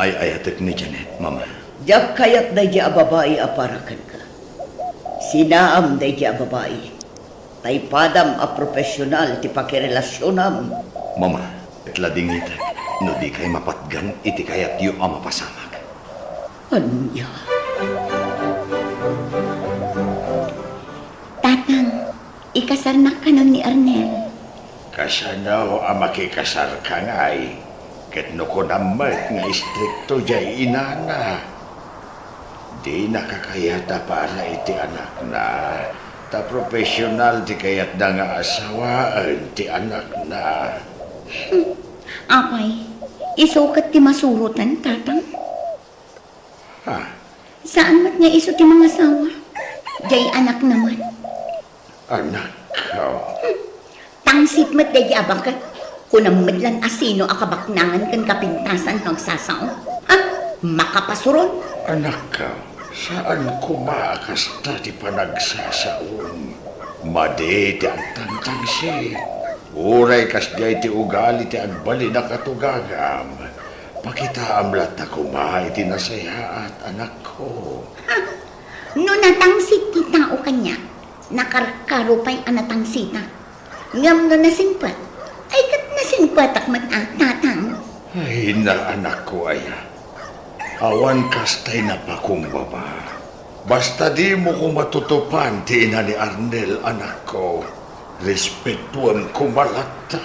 [SPEAKER 9] Ay ayatek ni Janet, Mama.
[SPEAKER 4] Diyak kayat na diya babae aparakan ka. Sinaam na diya babae. Taypadam a professional ti pakirelasyonan.
[SPEAKER 9] Mama, itlading itak. No di kay mapatgan, iti kayat yu ang mapasamag.
[SPEAKER 4] Anya?
[SPEAKER 3] Tatang, ikasar na ka nun ni Arnel.
[SPEAKER 10] Kasanaw ang makikasar ka nga'y. Ket no ko namat nga istrikto jay inana. Di nakakayata para iti anak na. Ta profesional ti kayat na nga asawaan ti anak na.
[SPEAKER 3] Apay, isukat ti masurutan, tatang.
[SPEAKER 10] Ha?
[SPEAKER 3] Saan mat nga iso ti mga sawa? Jay anak naman.
[SPEAKER 10] Anak ko.
[SPEAKER 3] Tangsit mat day abakat. Kunang madlan asino akabaknangan kan kapintasan ng sasao. Ha? Makapasuron?
[SPEAKER 10] Anak ko. Saan kumaakas ta di panagsasaon? Madi ti ang tantang si. Uray kas di ti ugali ti agbali na katugagam. Pakita amlat na kumahay ti nasaya at anak ko.
[SPEAKER 3] No natangsit ti tao kanya, nakarkaro pa'y anatangsita. Ngam no nasingpat, ay kat nasingpatak man tatang.
[SPEAKER 10] Ay na anak ko aya. Awan kastay na pakumbaba. Basta di mo ko matutupan ti ina ni Arnel anak ko. Respetuan ko malata.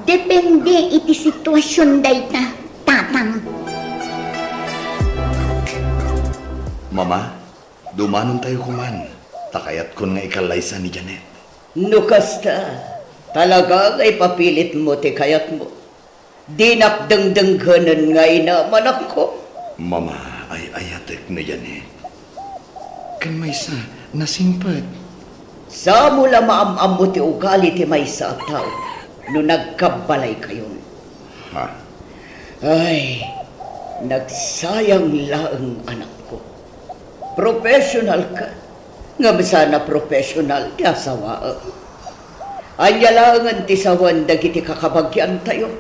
[SPEAKER 3] Depende iti sitwasyon dayta, tatang.
[SPEAKER 9] Mama, dumanon tayo kuman. Takayat kun nga ikalaysa ni Janet.
[SPEAKER 4] Nukasta, talaga ay papilit mo ti kayat mo. Dinakdangdangganan nga inaman ako.
[SPEAKER 9] Mama, ay ayatek ni Janet. Kan may sa nasimpat.
[SPEAKER 4] Sa mula maamam mo ti ugali ti may sa tao no nagkabalay kayon.
[SPEAKER 9] Ha?
[SPEAKER 4] Ay, nagsayang laang anak ko. Professional ka. Nga sana professional ti asawa. Anya lang ti sawan dagiti kakabagyan tayo.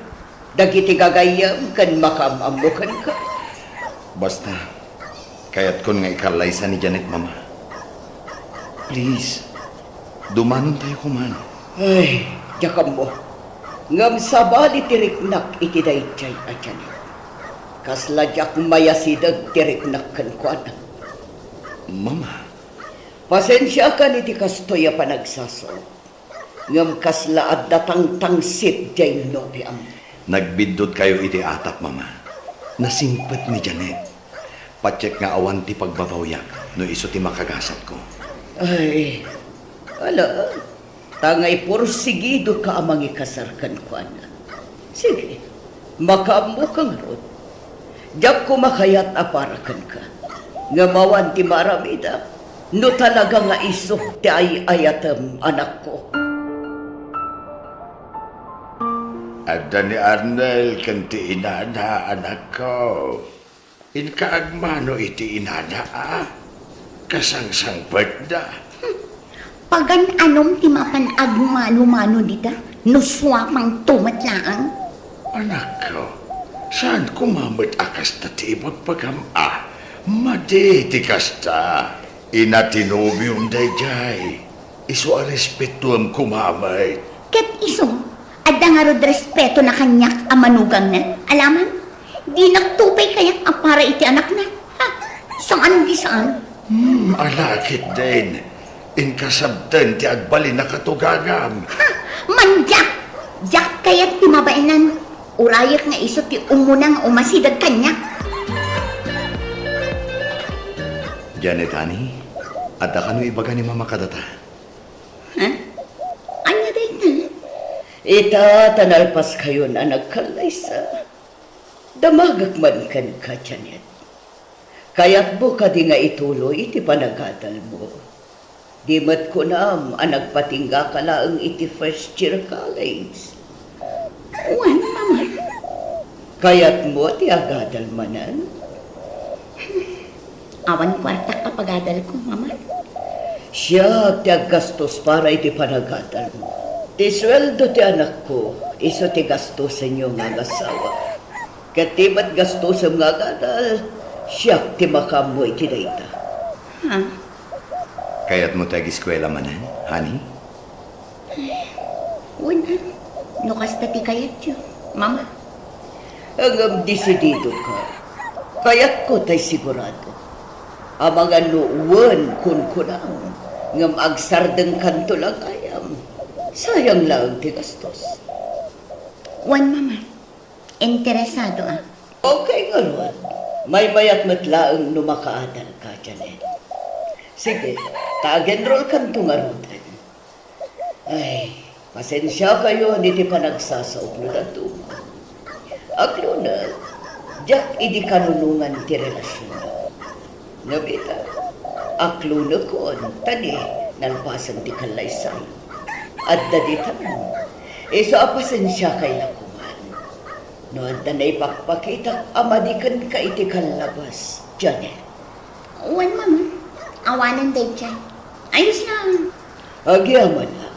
[SPEAKER 4] Dagiti gagayam kan makamamukan ka.
[SPEAKER 9] Basta, kayat kun nga ikalaysa ni Janet, Mama. Please, dumanon tayo kuman.
[SPEAKER 4] Ay, yakam mo. Ngam sabali tiriknak iti dayjay a Janet. Kasladyak mayasidag tiriknak kan kuana.
[SPEAKER 9] Mama,
[SPEAKER 4] Pasensya ka ni ti kastoya panagsaso. Ngam kaslaad datang tangsit jay nobiam.
[SPEAKER 9] nagbidot kayo iti atap, Mama. Nasimpet ni Janet. Patsek nga awan ti pagbabawyak no iso ti makagasat ko.
[SPEAKER 4] Ay, ala, tangay porsigido ka amang ikasarkan kuana. Sige, makaambo kang rod. Diyak ko makayat aparakan ka. Nga mawan ti maramida, no talaga nga iso ti ay ayatem anak ko.
[SPEAKER 10] Ada ni Arnel kanti inana anak ko. Inkaagmano iti inana kasangsang da.
[SPEAKER 3] Pagan anom ti mapan agmano-mano dita, no swapang tumatlaang.
[SPEAKER 10] Anak ko, saan kumamit akas ta ti magpagama? Madi ti kasta. Inatinubium dayjay. Iso a respetuam kumamit.
[SPEAKER 3] Ket iso, adda nga rod respeto na kanyak amanugang na. Alaman, di nagtupay kayak apara iti anak na. Ha? Saan di saan?
[SPEAKER 10] Alakit din. Inkasabdan ti agbali na katugagam.
[SPEAKER 3] Ha? Manjak! Jak kaya't ti mabainan. Urayak nga iso ti umunang umasidag kanyak.
[SPEAKER 9] Janet, honey, adda ka no ibaga ni Mama kadata.
[SPEAKER 3] Ha? Anya day na?
[SPEAKER 4] Ita tanalpas kayo na nagkalaysa. Damagak man kan ka, Janet. Kaya't mo ka di nga ituloy iti panagadal mo. Di mat ko na nagpatingga ka lang iti first year college.
[SPEAKER 3] Uwan, mama.
[SPEAKER 4] Kaya't mo ti agadal manan.
[SPEAKER 3] Awan kwarta kapagadal ko, mama.
[SPEAKER 4] Siya ti aggastos para iti panagadal mo. Ti sweldo ti anak ko, iso ti gastos inyo nga asawa. Katibat gastos ang nga gadal, siya ti makamoy ti dayta.
[SPEAKER 3] Ha?
[SPEAKER 9] Kaya't mo tag eskwela manan, honey?
[SPEAKER 3] Una, nukas na ti kayat yun, mama.
[SPEAKER 4] Hanggang desidido ka, kaya't ko tay sigurado. Ang mga nuwan kun kunang, ngam agsardeng kanto lang ayam. Sayang lang ti gastos.
[SPEAKER 3] Uwan, mama. Interesado ah.
[SPEAKER 4] Okay nga naman. May mayat matlaang numakaadal ka, Janet. Sige, tag-enroll kan tungarutan. Ay, pasensya kayo, hindi pa nagsasauplo na tuma. Aklo na, diyak idi kanunungan ti relasyon na. Nabita, aklo na ko, tani, nalpasan ti kalaysay. At daditan mo, iso pasensya kay lakuman. No, at na ipakpakita, amadikan ka iti kalabas, Janet.
[SPEAKER 3] Uwan, mama. Awanan day chay. Ayos lang.
[SPEAKER 4] Agyaman na.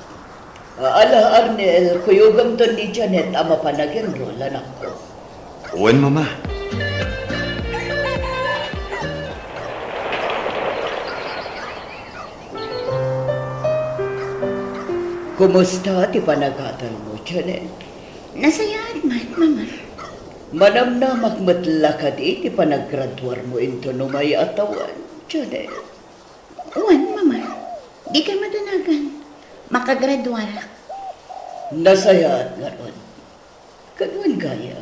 [SPEAKER 4] Ala Arnel, kuyugam to ni Janet ama panagin rol, anak ko.
[SPEAKER 9] Uwan, mama.
[SPEAKER 4] Kumusta ti panagatan mo, Janet?
[SPEAKER 3] Nasayaan, mama.
[SPEAKER 4] Manam na makmatla ka di, ti panaggraduar mo into no may atawan, Janet.
[SPEAKER 3] Uwan, mama. Di ka madanagan. Makagraduara.
[SPEAKER 4] Nasayat nga ron. Kanuan gaya.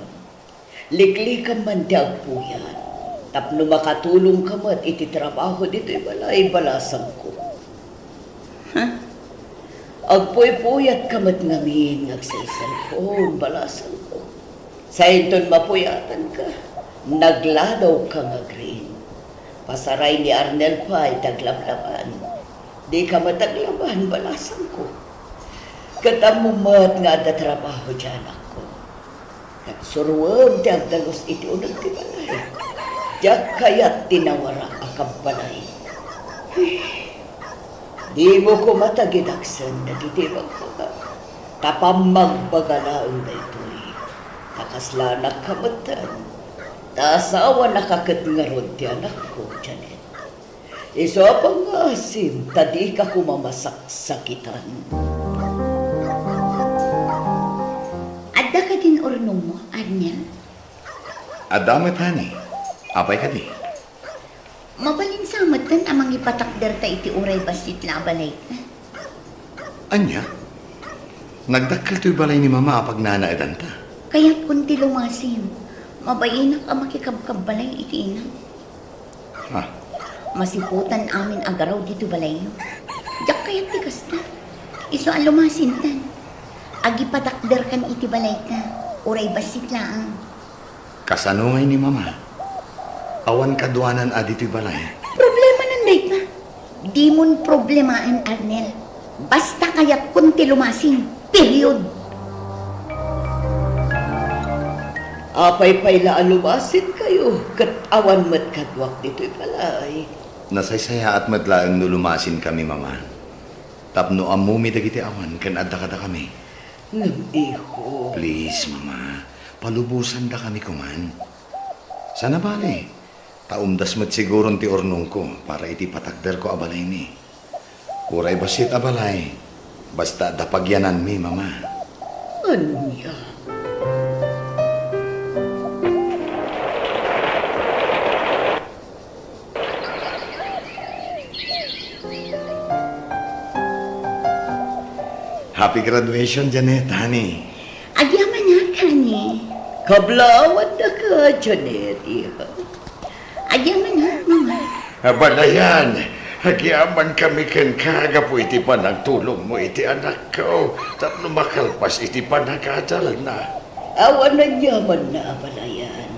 [SPEAKER 4] Liklikan man di agpuyan. Tapno makatulong ka mat iti trabaho dito balay balasang ko. Agpuy-puyat ka mat ngamin cellphone balasang ko. Sa inton mapuyatan ka. Nagladaw ka nga green. Pasaray ni Arnel pa taglablaban. Di ka mataglaban balasang ko. Katamumat nga da trabaho dyan ako. Nagsuruwag dagdagos iti unag ti balay. Diyak kaya't tinawara akang balay. Di mo ko matagidaksan na ditibag ka. Tapang magbagalaon na ito'y. Nakaslanak kamatan. Tasawa nakakit nga ron ti anak ko, Janet. Iso pang asim, tadi ka kumamasak-sakitan.
[SPEAKER 3] Adda ka din ornong mo, Arnel.
[SPEAKER 9] Adamet, honey. Apay ka di.
[SPEAKER 3] Mabalin sa amatan amang ipatakder ta iti uray basit labalay ka.
[SPEAKER 9] Anya? Nagdakkel to'y balay ni mama apag nanaidan ta.
[SPEAKER 3] Kaya't kunti lumasim, mabayinak ang makikabkabbalay iti inang.
[SPEAKER 9] Ha?
[SPEAKER 3] Masiputan amin agaraw dito balayo. Diyak kaya't tikas na. Iso ang lumasintan. Agipatakder kan iti balay ka. Uray basit laang.
[SPEAKER 9] Kasanungay ni mama. Awan kaduanan adito'y balay.
[SPEAKER 3] Problema nanday ka. Di mon problemain, Arnel. Basta kaya't kunti lumasin. Period.
[SPEAKER 4] Apay-pay laan lumasin kayo. Kat awan mat kadwak dito'y balay.
[SPEAKER 9] Nasaysaya at madlaang nulumasin kami, mama. Tapno amumi dagiti awan, kan adda kada kami.
[SPEAKER 4] Ngam iho.
[SPEAKER 9] Please, mama. Palubusan da kami kuman. Sana bali. Taumdas mat siguron ti ornong ko para iti patakder ko abalay ni. Uray basit abalay. Basta dapagyanan mi, mama.
[SPEAKER 4] Anya?
[SPEAKER 9] Happy graduation, Janet, honey.
[SPEAKER 3] Agyaman na ka ni.
[SPEAKER 4] Kablawan na ka, Janet, iha.
[SPEAKER 3] Agyaman na, mama.
[SPEAKER 10] Abalayan, hagyaman kami ken kaga po iti panagtulong mo iti anak ko. Tapno makalpas iti panagkadal na.
[SPEAKER 4] Awan na yaman na abalayan.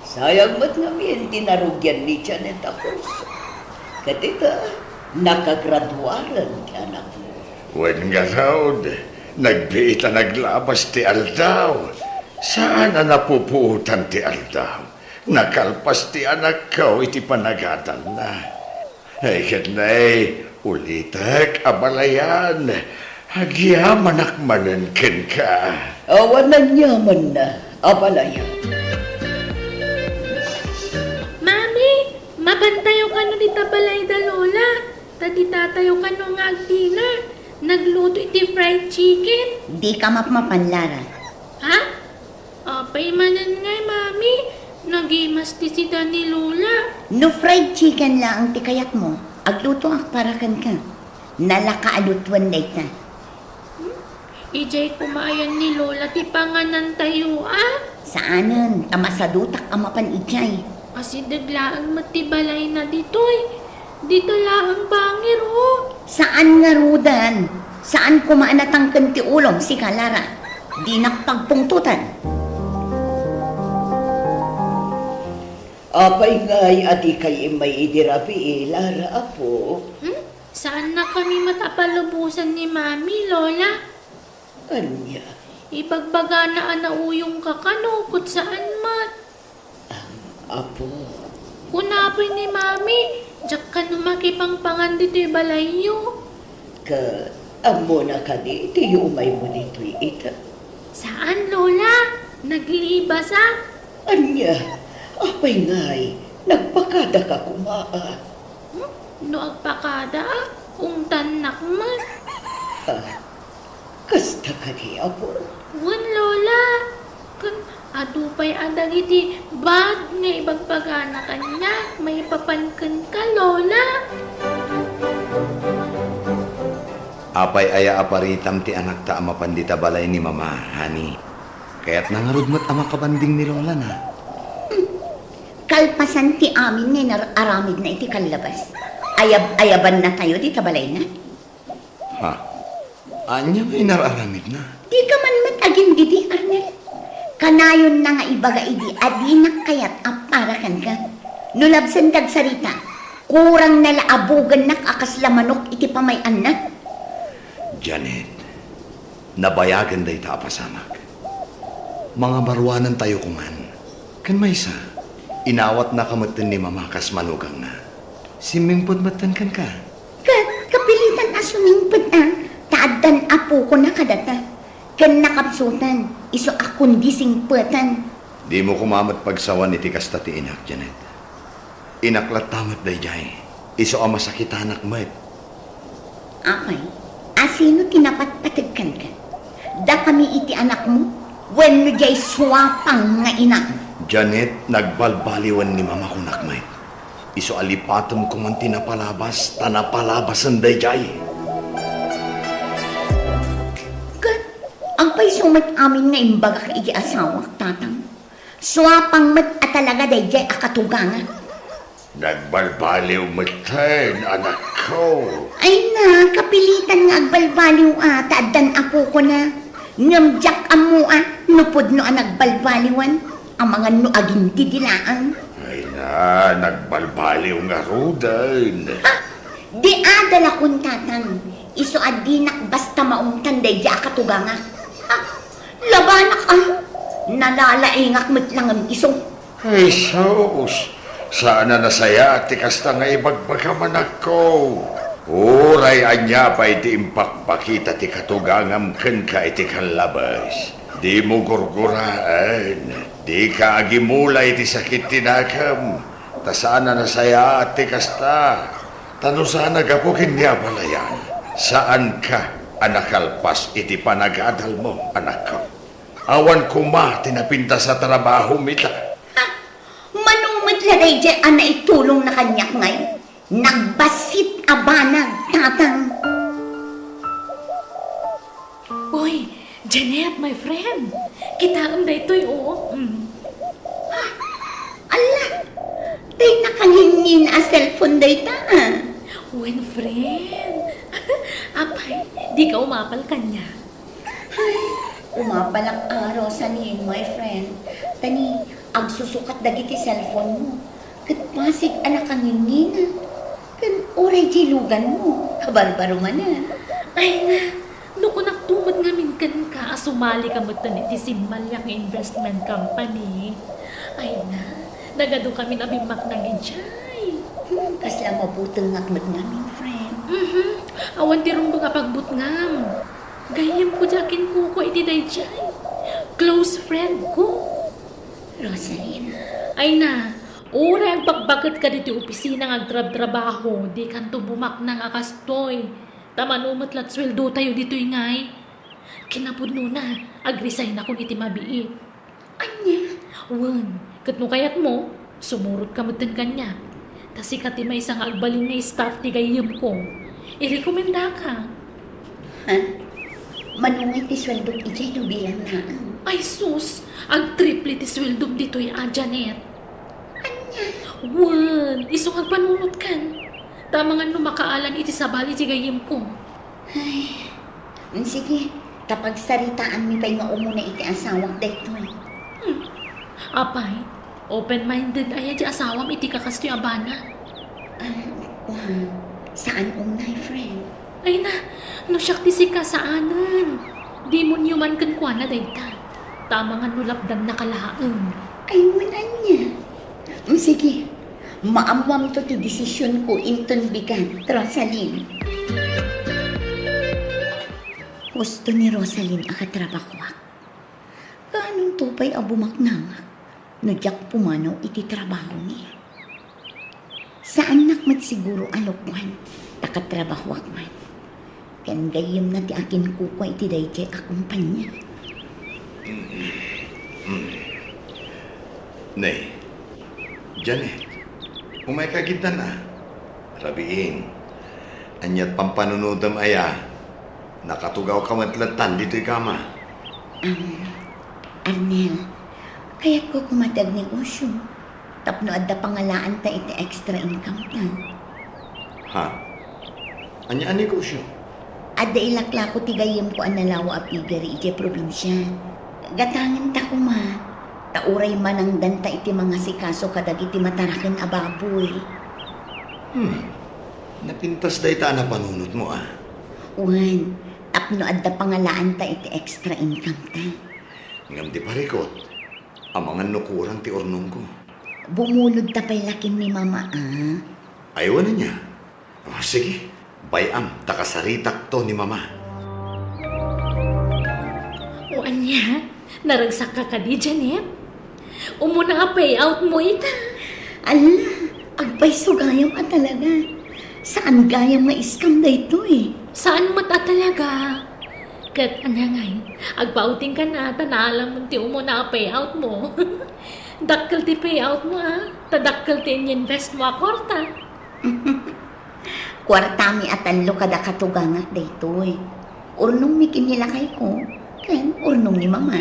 [SPEAKER 4] Sayang mat ngamin tinarugyan ni Janet ako. Katika, nakagraduaran ti anak mo.
[SPEAKER 10] Wen nga raod, nagbiita naglabas ti aldaw. Saan na napupuutan ti aldaw? Nakalpas ti anak ko iti panagadan na. Ay kanay, ulitak abalayan. Hagyaman akmanan ken ka.
[SPEAKER 4] Awan na yaman na abalayan.
[SPEAKER 1] Mami, mabantayo ka no di tabalay da lola. Tadi tatayo ka no nga agdina. Nagluto iti fried chicken.
[SPEAKER 3] Di ka mapmapanlara.
[SPEAKER 1] Ha? Apay manan ngay, mami. Nagimas ti si Dani Lola.
[SPEAKER 3] No fried chicken lang ang tikayat mo. Agluto ang parakan ka. Nalakaalutuan day ka.
[SPEAKER 1] Ijay kumayan ni Lola ti panganan tayo,
[SPEAKER 3] Saanan, tamasadutak ang mapan ijay.
[SPEAKER 1] Kasi daglaang matibalay na ditoy. Dito lang bangir,
[SPEAKER 3] Saan nga rudan? Saan kumaanatang kanti ulong si Kalara? Di nakpagpungtutan.
[SPEAKER 4] Apay ngay ati kay may idirapi Lara apo.
[SPEAKER 1] Saan na kami matapalubusan ni Mami, Lola?
[SPEAKER 4] Anya?
[SPEAKER 1] Ibagbaga na anauyong ka kanukot saan mat.
[SPEAKER 4] Apo,
[SPEAKER 1] Kunapoy ni Mami, jak ka numakipangpangan dito'y balayo.
[SPEAKER 4] Amo na ka di, iti umay mo nito'y ita.
[SPEAKER 1] Saan, Lola? Naglibas
[SPEAKER 4] Anya, apay ngay, nagpakada ka kumaa.
[SPEAKER 1] No agpakada ungtan nakman.
[SPEAKER 4] Kasta ka di, Apor.
[SPEAKER 1] Wan, Lola. Kun adupay adag iti bag nga ibagpagana kanya. May papankan ka, Lola.
[SPEAKER 9] Apay aya aparitam ti anak ta ama pandita balay ni mama, hani. Kaya't nangarudmat ama kabanding ni Lola na.
[SPEAKER 3] Kalpasan ti amin nga aramid na iti kalabas. Ayaban na tayo di tabalay na.
[SPEAKER 9] Ha? Anya may nararamid na.
[SPEAKER 3] Di ka man matagin gidi, Arnel. Kanayon na nga ibaga idi, adinak kayat aparakan ka. Nulabsan kag sarita, kurang nalaabugan nak akas lamanok iti pamayan na.
[SPEAKER 9] Janet, nabayagan day ta apasamak. Mga barwanan tayo kuman. Kan may isa, inawat na kamatan ni mama kas manugang na. Simingpod matan kan ka.
[SPEAKER 3] Kapilitan asumingpad na, taaddan apo ko na kadata. Kan nakapsutan, iso akon dising putan.
[SPEAKER 9] Di mo kumamat pagsawan iti kasta ti inak, Janet. Inaklat tamat day jay. Iso ang masakitanak met.
[SPEAKER 3] Apay, asino tinapatpatagkan ka? Da kami iti anak mo, when no jay swapang nga ina.
[SPEAKER 9] Janet, nagbalbaliwan ni mama ko nakmet. Iso alipatom ko man tinapalabas, tanapalabasan day jay.
[SPEAKER 3] Ang pay sumat amin nga imbaga ka iti asawa, tatang. Swapang mat at talaga day jay akatugangan.
[SPEAKER 10] Nagbalbaliw matan, anak ko.
[SPEAKER 3] Ay na, kapilitan nga agbalbaliw taaddan apo ko na. Ngamjak amu nupod no nagbalbaliwan. Ang mga no aging didilaan.
[SPEAKER 10] Ay na, nagbalbaliw nga rudan.
[SPEAKER 3] Di adala kun tatang. Iso adinak basta maungtan day jay akatuganga. Labanak nalalaingak mo't lang ang iso.
[SPEAKER 10] Ay, sus. Saan na nasaya at tikasta nga ibagbagaman ako. Uray anya pa iti impakpakita ti katugangam ken ka iti kanlabas. Di mo gurguraan. Di ka agimulay iti sakit tinakam. Ta saan na nasaya at tikasta. Tano saan nagapukin niya balayan. Saan ka anakalpas iti panagadal mo, anak ko. Awan kuma tinapinta sa trabaho mita.
[SPEAKER 3] Manumit laday dyan ang naitulong na kanyak ngayon. Nagbasit abanag, tatang.
[SPEAKER 1] Uy, Janet, my friend. Kitaan da ito'y
[SPEAKER 3] Ala, day nakangingin a cellphone day ta.
[SPEAKER 1] When friend. Apay, di ka umapal kanya.
[SPEAKER 3] Umapalang araw sa niyo, my friend. Tani, agsusukat dagiti cellphone mo. Kat pasig anak kangingin. Kan oray jilugan mo. Kabarbaro man na.
[SPEAKER 1] Ay na, nuko nagtumad ngamin kan ka, sumali ka mo iti Simalyang Investment Company. Ay na, nagado kami na bimak ng ijay.
[SPEAKER 3] Kasla mabutang ngakmat namin, friend.
[SPEAKER 1] Awan tirong mga pagbutngam. Gayam ko jakin ko iti dayjay. Close friend ko.
[SPEAKER 3] Rosalyn.
[SPEAKER 1] Ay na, ora ang pagbagat ka dito opisina ng agtrab-trabaho, di kanto bumak ng akastoy. Tamanumat lat sweldo tayo dito ingay. Kinapudno na, agresign ako iti mabiit.
[SPEAKER 3] Anya?
[SPEAKER 1] Wan, katno kayat mo, sumurot ka matan kanya. Tasi kati may isang agbaling na staff ti gayam ko. I-rekomenda ka.
[SPEAKER 3] Ha? Manungay ti sweldo ijay no bilang na.
[SPEAKER 1] Ay sus, ag-triple ti sweldo dito'y Janet. Wan, isong agpanunot kan. Tama nga makaalan iti sabali ti gayam ko.
[SPEAKER 3] Ay, sige. Kapag saritaan mi pa'y nga umuna iti asawang dito.
[SPEAKER 1] Apay, open-minded ay di asawam iti kakastoy abana.
[SPEAKER 3] Saan unay, friend?
[SPEAKER 1] Ay na, no siyak ti si kasaanan. Di mo niyo man kan kwa na dayta. Tama nga nulapdan na kalaang.
[SPEAKER 3] Ay, wala niya. Sige, Maamwam to desisyon ko inton bigan, Rosalyn. Gusto ni Rosalyn akatrabakwak. Kaanong tupay abumaknangak, nadyak pumanaw iti trabaho niya. Saan nakmat siguro alokwan, takatrabakwak man. Kan gayem na ti akin kukwa iti dayjay akumpanya.
[SPEAKER 9] Nay, Janet, umay kagitan na. Rabiin, anyat pampanunodam aya, nakatugaw ka matlatan dito'y kama.
[SPEAKER 3] Arnel, kaya't ko kumatag negosyo. Tapno adda pangalaan ta iti extra income ta.
[SPEAKER 9] Ha? Anya ang negosyo?
[SPEAKER 3] Adda ilakla ko tigayem ko ang nalawa apigari iti probinsya. Gatangan ta kuma. Tauray manang danta iti mga sikaso kadag iti matarakan a baboy.
[SPEAKER 9] Napintas day ta na panunot mo ah.
[SPEAKER 3] Uwan, tapno adda pangalaan ta iti extra income ta.
[SPEAKER 9] Ngam di parikot, ang mga nukurang ti ornong ko.
[SPEAKER 3] Bumulod ta pa'y lakim ni mama ah.
[SPEAKER 9] Ayaw na niya. Oh, sige, bayam, takasaritak to ni mama.
[SPEAKER 1] O anya, naragsak ka di, Janet? Umuna nga payout mo ita.
[SPEAKER 3] Ala, agpay so gayam at talaga. Saan gayam nga iskam na ito eh?
[SPEAKER 1] Saan mo ta talaga? Kat anangay, agpauting ka na, tanaalam mo ti umuna nga payout mo. Dakkel ti payout mo ah. Tadakkel ti invest mo akorta.
[SPEAKER 3] Kwartami at anlo kada katugangat da ito eh. Urnong mi kinilakay ko, kan urnong ni mama.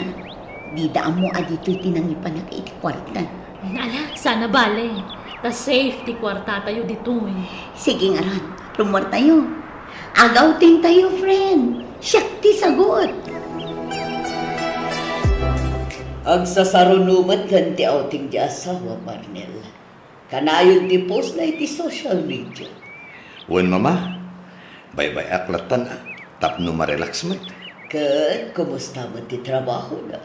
[SPEAKER 3] Di daan mo adito'y tinangipan na iti kwarta.
[SPEAKER 1] Ala, sana bale. Ta safe ti kwarta tayo dito eh.
[SPEAKER 3] Sige nga ron, rumor tayo. Agawting tayo, friend. Siyak ti sagot.
[SPEAKER 4] Agsasarunumat kan ti outing di asawa, Marnel. Kanayon ti post na iti social media.
[SPEAKER 9] Wan mama, bye-bye aklatan ah. Tapno marelax mo.
[SPEAKER 4] Kat, kumusta mo ti trabaho na?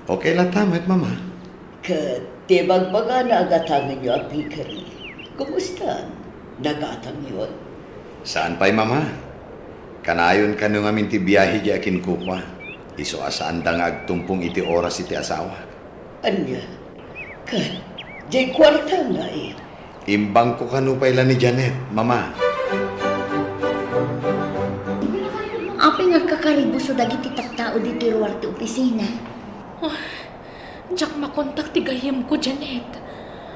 [SPEAKER 9] Okay lang tamat mama.
[SPEAKER 4] Kat, ti bagbaga na agatangan nyo apikari. Kumusta? Nagatang yun?
[SPEAKER 9] Saan pa'y mama? Kanayon ka nung amin ti biyahe di akin kukwa. Iso asaan da nga agtumpong iti oras iti asawa.
[SPEAKER 4] Anya? Kat, di kwarta nga eh.
[SPEAKER 9] Imbang ko kanupay ni Janet, mama.
[SPEAKER 3] Aping agkakaribuso dagiti taktao di tiruar ti opisina.
[SPEAKER 1] Diyak makontak ti gayem ko, Janet.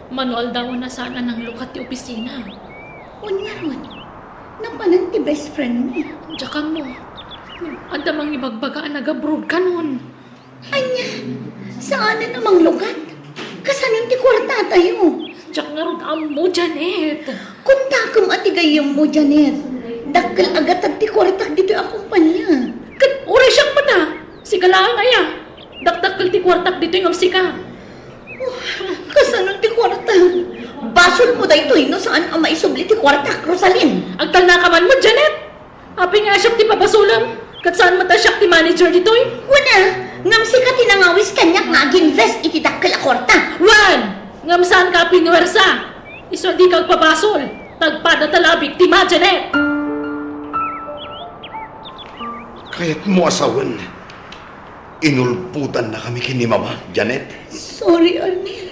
[SPEAKER 1] Manual daw na sana ng lukat ti opisina.
[SPEAKER 3] Unya ron, napanan ti best friend mo.
[SPEAKER 1] Diyakan mo. Adamang ibagbagaan nag-abroad ka nun.
[SPEAKER 3] Anya, saan na namang lukat? Kasanin ti kwarta tayo.
[SPEAKER 1] Diyak nga ron mo, Janet.
[SPEAKER 3] Kuntakam atigayam mo, Janet. Dakkel agatag ti kwarta dito akumpanya.
[SPEAKER 1] Kat uray siyang mata. Sigalaan nga ya. Dakdakkel ti kwartak dito yung amsika.
[SPEAKER 3] Kasanin ti kwarta? Basol mo dahito no saan ang maisubli ti kwarta, Rosalyn?
[SPEAKER 1] Agtal na kaman mo, Janet. Happy nga siyak ti papasulam. Kat saan mata siyak ti manager dito eh?
[SPEAKER 3] Wala, ngamsi ka tinangawis kanyak nga aginvest iti dakkel a kwarta.
[SPEAKER 1] Juan! Ngam saan ka pinuwersa? Iso di kag papasol. Tagpada talabik ti ma, Janet.
[SPEAKER 9] Kaya't mo asawan. Inulputan na kami kini mama, Janet.
[SPEAKER 3] Sorry, Arnel.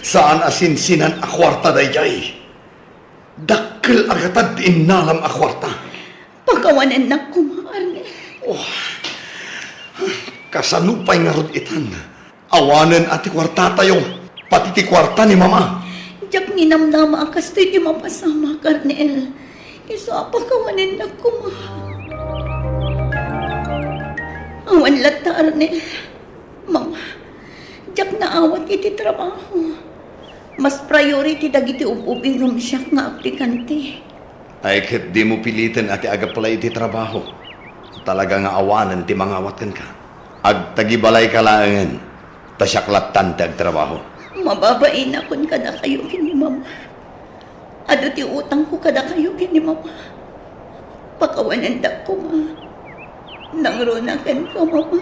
[SPEAKER 9] Saan asinsinan a kwarta dayjay? Dakkel agatad inalam a kwarta.
[SPEAKER 3] Pagawanan na ko, Arnel.
[SPEAKER 9] Kasanupay nga rod itan. Awanan ati kwarta tayo. Pati ti kwarta ni mama.
[SPEAKER 3] Diyak ninamnama akas to'y di mapasama, Arnel. Isa pagawanan na ko, Awan lata, Arnel. Mama, diyak naawat iti trabaho. Mas priority dagiti upuping rumsyak nga aplikante.
[SPEAKER 9] Ay ket di mo pilitin ati agapalay iti trabaho. Talaga nga awanan ti mangawat kan ka. Agtagibalay ka laangan. Tasyaklatan ti agtrabaho.
[SPEAKER 3] Mababain akon kada kayo kini mama. Ado ti utang ko kada kayo kini mama. Pakawanan da ko, ma. Nangrunakan ko, mama.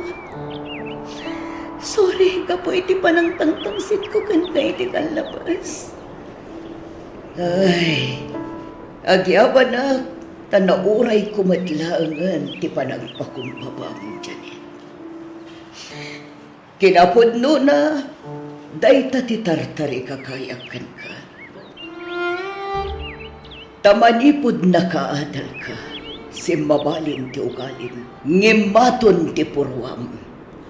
[SPEAKER 3] Sorry, kapo iti panang tangtangsit ko kanta iti kalabas.
[SPEAKER 4] Ay, agyaban na, tanauray kumadlaangan ti panagpakumbaba mo, Janet. Kinapudno na, dayta ti tartari kakayakan ka. Tamanipod na kaadal ka, si mabalin ti ugalin, ngimaton ti purwam.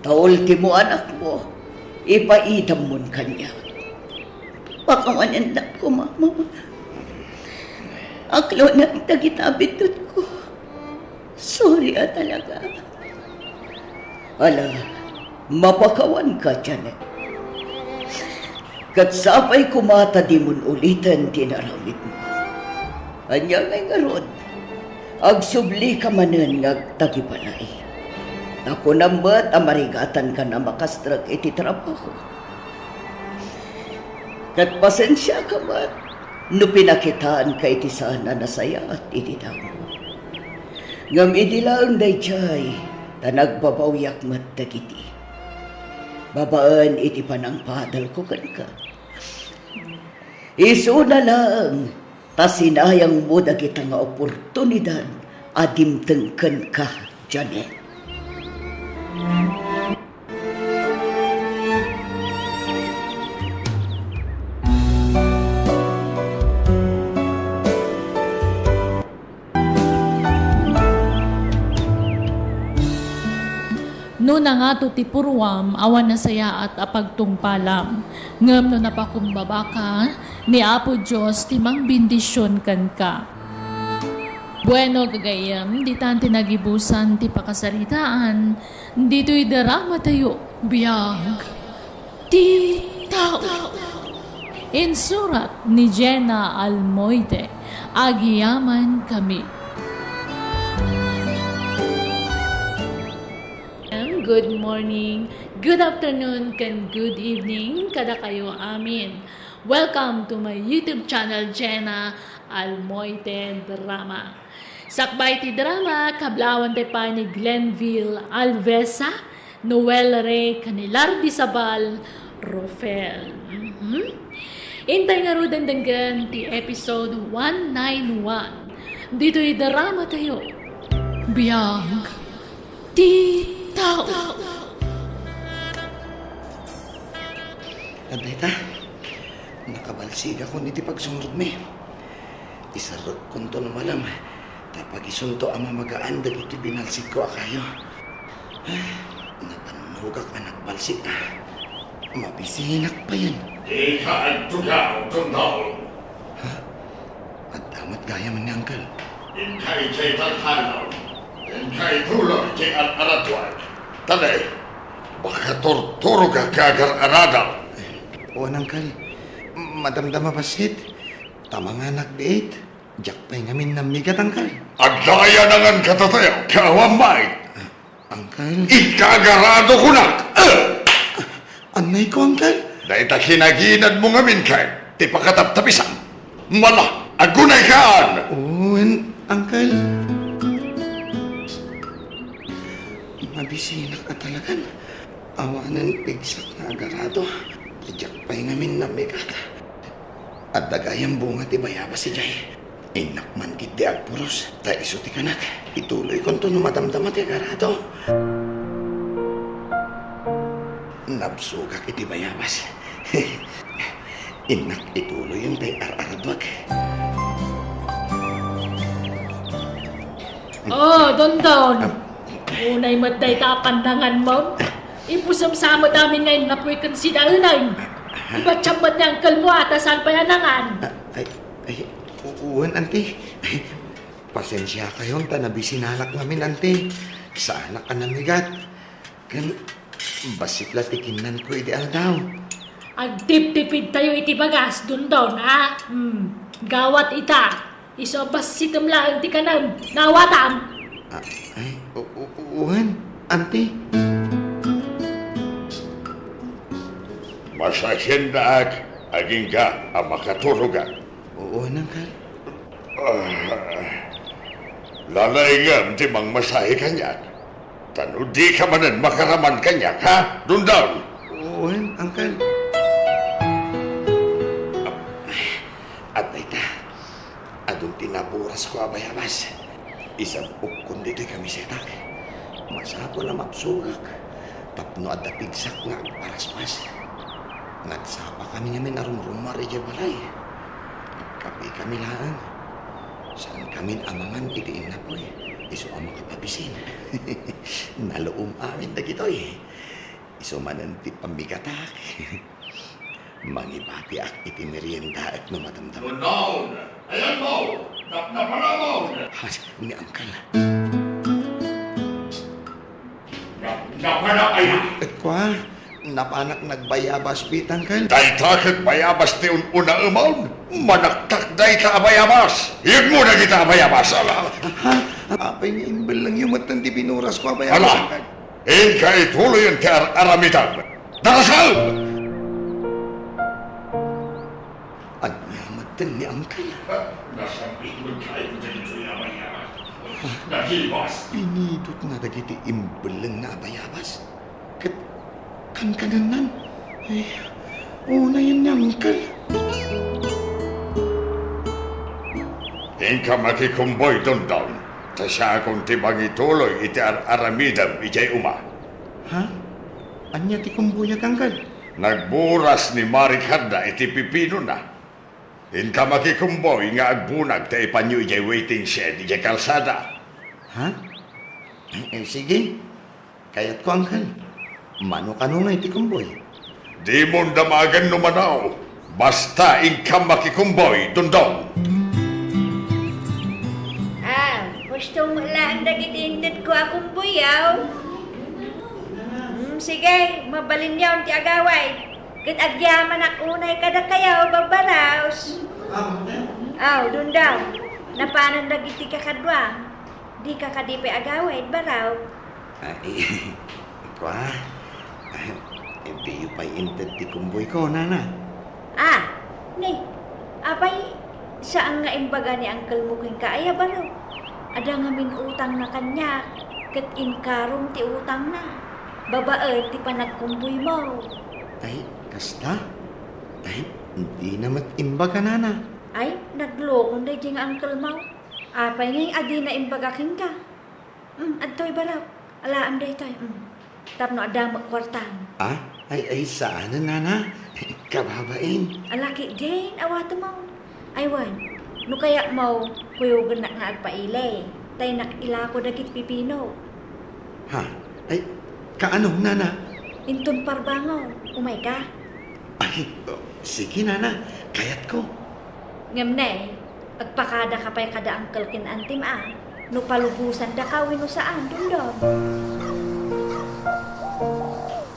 [SPEAKER 4] Taol ti mo anak mo, ipaidam mon kanya. Pakamanandak ko, mama. Aklo na tagitabitut ko. Sorry talaga. Ala, mapakawan ka, Janet. Katsapay kumata di mon ulitan tinarawit mo. Anya ngay ngarod, agsubli ka manan ngagtagipanay. Ako namat amarigatan ka na makastrak iti trabaho. Kat pasensya ka mat, no pinakitaan ka iti sana nasaya at iti damo. Ngam iti lang day jay, ta nagbabawyak mat dagiti. Babaan iti panangpadal ko kan ka. Isu na lang, ta sinayang mo dagiti nga oportunidad adimtengken ka, Janet.
[SPEAKER 1] No na nga to ti purwam, awan na saya at apagtungpalam. Ngam no napakumbaba ka, ni Apo Diyos timang bindisyon kan ka. Bueno gagayam, di tan tinagibusan ti pakasaritaan, dito'y darama tayo, biyag, ti tao. Insurat ni Jenna Almoite, agiyaman kami. Good morning, good afternoon, and good evening kada kayo amin. Welcome to my YouTube channel, Jenna Almoite Drama. Sakbay ti drama, kablawan tayo pa ni Glenville Alvesa, Noel Ray Canilar Di Sabal, Rofel. Intay nga rudan danggan ti episode 191. Dito'y drama tayo. Biyag. Ti tao.
[SPEAKER 9] Andayta, nakabalsig ako niti pagsunod mi. Isarot kong to na malam. Tapag isunto ang mamagaan dagiti binalsig ko akayo. Napanugak anak balsig na. Mabisinak pa yan.
[SPEAKER 10] Di ka agtugaw, tundol.
[SPEAKER 9] At damat gaya man ni Uncle.
[SPEAKER 10] Inkay kay talhanaw. Inkay tuloy kay al-aradwag. Tanay, baka torturo ka kagar aradal.
[SPEAKER 9] O Uncle, madamdama basit. Tama nga nagdiit. Diyak pa'y ngamin na migat, Uncle.
[SPEAKER 10] Agdaya na ngan katatayo, kawamay.
[SPEAKER 9] Uncle?
[SPEAKER 10] Ikagarado ko na.
[SPEAKER 9] Anay ko, Uncle?
[SPEAKER 10] Dahil ta kinaginad mo ngamin kay, ti pakataptapisan. Mala, agunay kaan.
[SPEAKER 9] Oo, Uncle. Mabisinak ka talagan. Awanan pigsak na agarado. Diyak pa'y ngamin na migat. At dagayang bunga ti bayaba si Jay. Inakman kit di agpuros. Ta isuti ka na. Ituloy kon to no madamdama ti agarado. Nabsuga kiti bayabas. Inak ituloy yung tay ar-aradwag.
[SPEAKER 1] Oh, Dondon. Unay matday ta pandangan mo. Ipusam-samot namin ngayon na puwi kan sinaunan. Iba't siyambat niyang kalmo at asan pa yanangan.
[SPEAKER 9] Ay, uuwan, ante. Pasensya kayo, tanabisinalak namin, ante. Sa anak ka namigat. Kan, basit latikinan ko ideal daw.
[SPEAKER 1] Agtip-tipid tayo iti bagas, Dondon, ha? Gawat ita. Isobas sitam lang ti kanam. Nawatam.
[SPEAKER 9] Ay, uuwan, ante.
[SPEAKER 10] Masasindaak, aging ka ang makaturugan.
[SPEAKER 9] Uuwan, Uncle.
[SPEAKER 10] Lalaingam di mang masahe kanyak. Tano di ka manan makaraman kanyak, ha? Dundaw.
[SPEAKER 9] Uuwan, Uncle. At ita, ko abayabas. Isang ukon dito'y kamisetak. Masapo na mapsugak. Tapno at pigsak nga paraspas. Nagsapa kami ngamin arumrumar iya balay. Kapi kami laan. Saan kami amangan itiin na po Iso ang makapabisin. Naluom amin na gito'y. Iso mananti pambigatak. Mangibati ak iti merienda at numatamdam.
[SPEAKER 10] Down! Ayan mo! Napalamon!
[SPEAKER 9] Ni angkal.
[SPEAKER 10] Napanakaya!
[SPEAKER 9] Kwa, napanak nagbayabas bitang kan.
[SPEAKER 10] Dahil takot bayabas ti una umon, manaktak dahi ka abayabas. Hiyag mo na kita abayabas, ala.
[SPEAKER 9] Ha? Apay ni imbel lang yung matan di binuras ko abayabas.
[SPEAKER 10] Ala, in ka ituloy ang aramitan. Darasal!
[SPEAKER 9] Anya matan ni angkal.
[SPEAKER 10] Nasambit mo kayo dito yung abayabas. Nahibas.
[SPEAKER 9] Pinidot na dagiti imbel lang na abayabas. Kan kananan. Ay, una yan ni angkal.
[SPEAKER 10] In ka makikumboy doon down. Tasya akong tibang ituloy iti aramidam ijay uma.
[SPEAKER 9] Ha? Anya ti kumbuyag angkal.
[SPEAKER 10] Nagburas ni Maricarda iti pipino na. In ka makikumboy nga agbunag ta ipanyo ijay waiting shed ijay kalsada.
[SPEAKER 9] Ha? Sige. Kayat ko angkal. Mano ka nga iti kumboy.
[SPEAKER 10] Di mo damagan numanaw. Basta in ka makikumboy doon doon.
[SPEAKER 11] Gusto mo lang nagitindid ko akong buyaw. Sige, mabalin yaw ti agaway. Kat agyaman ak unay kada kayaw babaraos. Dun daw. Napanan nagiti kakadwa. Di ka kadipe agaway baraw.
[SPEAKER 9] Kwa, hindi pa inted ti kumboy ko, nana.
[SPEAKER 11] Abay, saan nga imbaga ni Uncle Muking kaaya baraw? Ada nga utang na kanya, kat inkarong ti utang na. Babaer ti panagkumboy mo.
[SPEAKER 9] Ay, kasta? Ay, hindi naman imbaga, nana.
[SPEAKER 11] Ay, naglokon na diyang Uncle mo. Apay ngay adi na imbagaking ka. Adtoy baraw. Alaan day toy. Tapno ada magkwartang.
[SPEAKER 9] Ay, saan na, nana? Kababain.
[SPEAKER 11] Alaki din, awato mo. Aywan, no kaya mo, kuyugan na nga agpailay. Tay nakila ko dagit pipino.
[SPEAKER 9] Ha? Ay, kaano, nana?
[SPEAKER 11] Intun parbango, umay ka.
[SPEAKER 9] Ay, sige, nana. Kayat ko.
[SPEAKER 11] Ngamnay, agpakada ka pa'y kada angkel kin antim no palubusan da kawin no saan, dundom.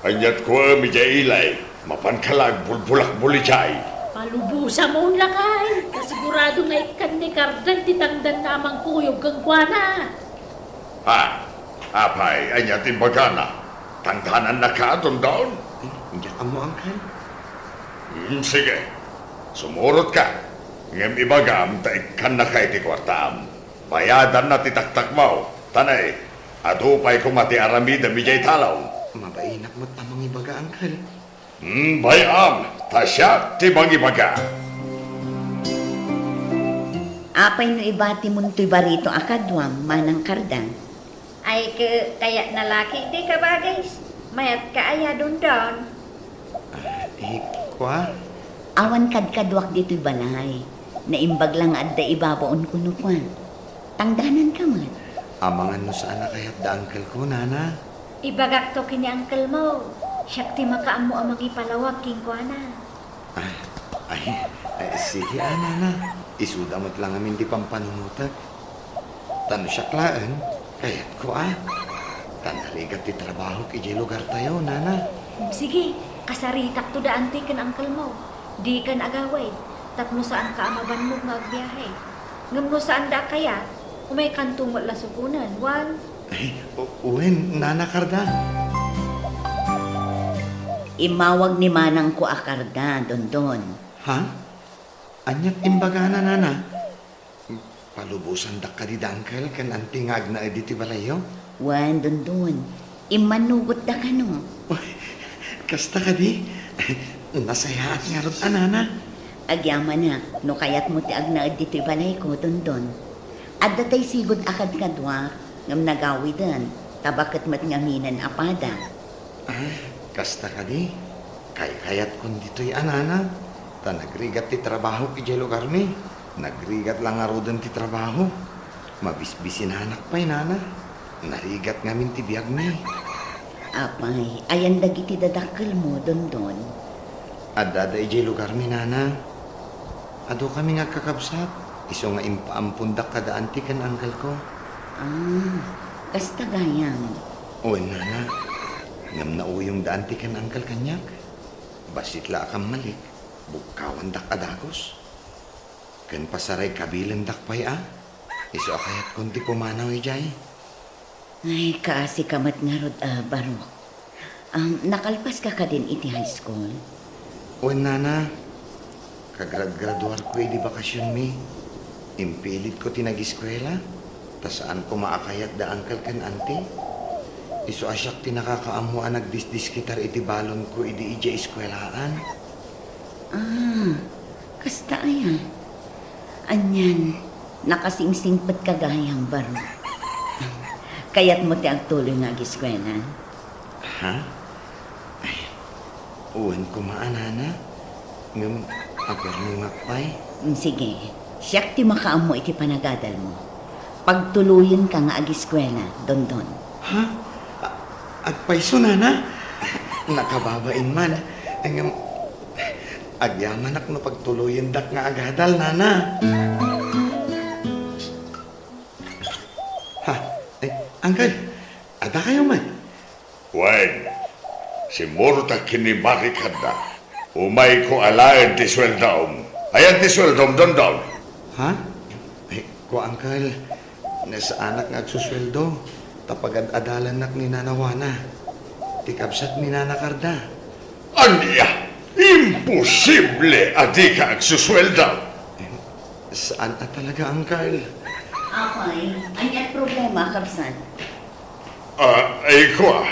[SPEAKER 10] Anyat ko mijay ilay. Mapankalag bulbulak bulichay.
[SPEAKER 1] Palubusa mo ang lakay. Kasigurado nga ikan ni Cardan titangdan namang kuyog kang kuwana.
[SPEAKER 10] Apay, anyat imbagana. Tangtanan na ka doon doon.
[SPEAKER 9] Hindi ka mo, angkal.
[SPEAKER 10] Sige, sumurot ka. Ngem ibagam, taikan na kay ti kwartaam. Bayadan na titaktak mo. Tanay, adupay ko mati aramida mijay talaw.
[SPEAKER 9] Mabainak mo tamang ibaga, angkal.
[SPEAKER 10] Bayam, tasya ti bang ibaga.
[SPEAKER 3] Apay no ibati mo nito'y barito akadwam, manang Cardan.
[SPEAKER 11] Ay, kaya nalaki di ka ba guys? Mayat ka aya dundon.
[SPEAKER 9] Kwa?
[SPEAKER 3] Awan kadkadwak dito'y balay. Naimbag lang adda ibabaon ko no kwa. Tangdanan ka man.
[SPEAKER 9] Amangan mo sana kayat da angkal ko, nana.
[SPEAKER 11] Ibagak to kini uncle mo. Siyak ti makaam mo amang ipalawag king kwa na.
[SPEAKER 9] Ay, sige, nana. Isuda mo't lang amin di pampanunutak. Tano siya klaan, kayat ko Tanaligat ti trabaho kiji lugar tayo, nana.
[SPEAKER 11] Sige, kasaritak to da antiken uncle mo. Di kan agaway. Tapno saan ka amaban mo nga agbiyahe. Ngam no saan da kaya, umay kantong wala sukunan. Wan.
[SPEAKER 9] Ay, uwen, nana Cardan.
[SPEAKER 3] Imawag ni manang ko akarda, dondon.
[SPEAKER 9] Ha? Anyat imbaga na, nana. Palubusan da ka di dangkal kan antingag na editi balayo?
[SPEAKER 3] Wan, dondon. Imanugot da ka no.
[SPEAKER 9] Kasta ka di? Nasayaan nga ron, nana.
[SPEAKER 3] Agyaman na, no kayat mo ti agnaad dito'y balay ko, dondon.
[SPEAKER 4] At datay sigod akad kadwa, ngam nagawi dan, tabakat mat ngaminan apada.
[SPEAKER 9] Kasta ka di. Kayat kun dito'y anana. Ta nagrigat ti trabaho ki lugar mi. Nagrigat lang arudan ti trabaho. Mabisbisin anak pa'y nana. Narigat ngamin ti biyag mi.
[SPEAKER 4] Apay, ayan dagiti dadakkel mo, Dondon.
[SPEAKER 9] Adada ijay lugar mi nana. Ado kami nga kakabsat. Iso nga impaampundak kada anti kan anggal ko.
[SPEAKER 4] Kasta gayang.
[SPEAKER 9] Uwan nana. Ngam na uyong da anti kan anggal kanyak. Basit la akam malik. Bukawan dak adagos. Kan pasaray kabilan dak pay Iso akayat kundi pumanaw ijay.
[SPEAKER 4] Ay, kaasi kamat nga rod, Barok. Nakalpas ka ka din iti high school?
[SPEAKER 9] Uwan nana. Kagrad-graduar ko di bakasyon mi. Impilit ko tinag-eskwela. Ta saan ko maakayat da angkal kan anti. Iso asyak tinakakaamuan nagdisdis-kitar iti balon ko idi ija eskwelaan.
[SPEAKER 4] Kasta ayan. Anyan, nakasingsingpat kagayang, Barok. Kaya't mo ti agtuloy nga giskwela.
[SPEAKER 9] Ha? Ay, uwan ko maanana. Ngam, agar may makpay.
[SPEAKER 4] Sige, siyak ti makaamo iti panagadal mo. Pagtuluyin ka nga agiskwela, Dondon.
[SPEAKER 9] Ha? Agpaiso nana? Nakababain man. Ngam, agyaman ak no pagtuluyin dak nga agadal nana. Ha? Angkal, ada kayo man?
[SPEAKER 10] Wen, si Murta kinimari kada. Umay ko alayan ti sweldom. Ayan ti sweldom Dondon.
[SPEAKER 9] Ha? Ay, ko angkal, nasa anak nga agsusweldo. Tapagad adalan nak ni nanawana. Tikabsat ni nanakarda.
[SPEAKER 10] Anya, imposible adi ka agsusweldo.
[SPEAKER 9] Saan talaga angkal?
[SPEAKER 4] Apay, anyat problema, Kapsan.
[SPEAKER 10] Ay ko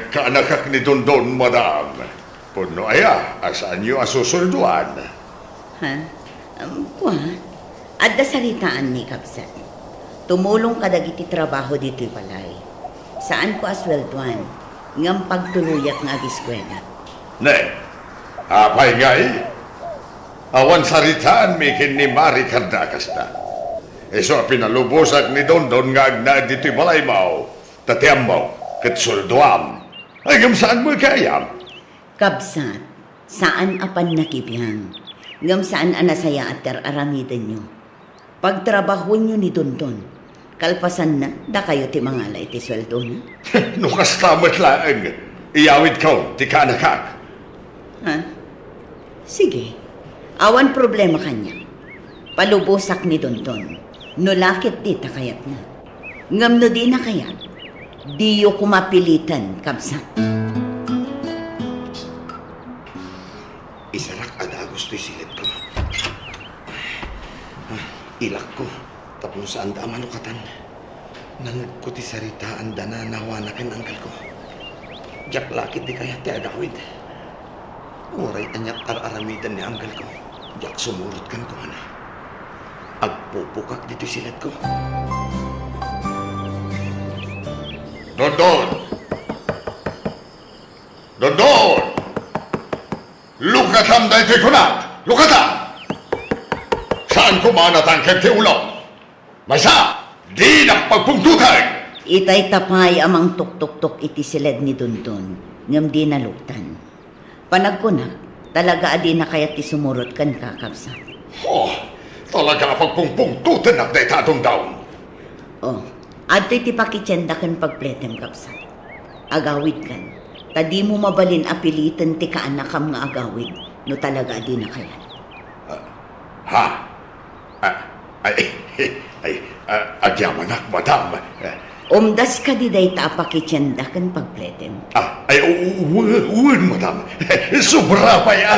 [SPEAKER 10] kaanakak ni Dondon, madam. Puno aya, asaan niyo asusulduan?
[SPEAKER 4] Ha? Adda saritaan ni Kapsan. Tumulong ka dagiti trabaho dito'y balay. Saan ko aswelduan? Ngam pagtuluyak nga agiskwela.
[SPEAKER 10] Ne, apay ngay? Awan saritaan mi kin ni Mari Kardakas na. Iso pinalubusak ni Dondon nga agna dito'y balay mo. Tatiam mo, katsulduam. Ay saan mo kayam?
[SPEAKER 4] Kabsat, saan apan nakibiyang? Ngam saan anasaya at kararamidan nyo? Pagtrabahon nyo ni Dondon, kalpasan na, da kayo ti mangala iti sweldo na.
[SPEAKER 10] Nukas tamat laeng, iyawid ko, ti kanakak.
[SPEAKER 4] Ha? Sige, awan problema kanya. Palubusak ni Dondon, no lakit di takayat na. Ngam no di na kayat, diyo kumapilitan, Kabsat.
[SPEAKER 9] Isarak ada gusto'y silid ko. Ilak ko, tapos saan da manukatan. Nangag ko ti saritaan da na nawanakan angkal ko. Jak lakit di kaya ti agawid. Uray anyat aramidan ni angkal ko. Jak sumurot kan ko ana. Agpupukak dito silid ko.
[SPEAKER 10] Dondon! Dondon! Lukatam da ito'y kunat! Lukatam! Saan kumanatang kati ulo? Masa, di na pagpungtutan!
[SPEAKER 4] Itay tapay amang tuk-tuk-tuk iti silid ni Dondon, ngam di naluktan. Panagkunak, talaga adi na kaya ti sumurot kan kakabsat.
[SPEAKER 10] Oh, talaga pagpungpungtutan at daytatong daon.
[SPEAKER 4] Oh, adto'y ti pakitsenda kan pagpletem kapsat. Agawid kan, tadi mo mabalin apilitan ti kaanakam nga agawid, no talaga adi na kaya.
[SPEAKER 10] Ha? Agyaman ak, madam.
[SPEAKER 4] Umdas ka di day ta pakitsenda kan pagpletem.
[SPEAKER 10] Uwan, madam. Sobra pa ya.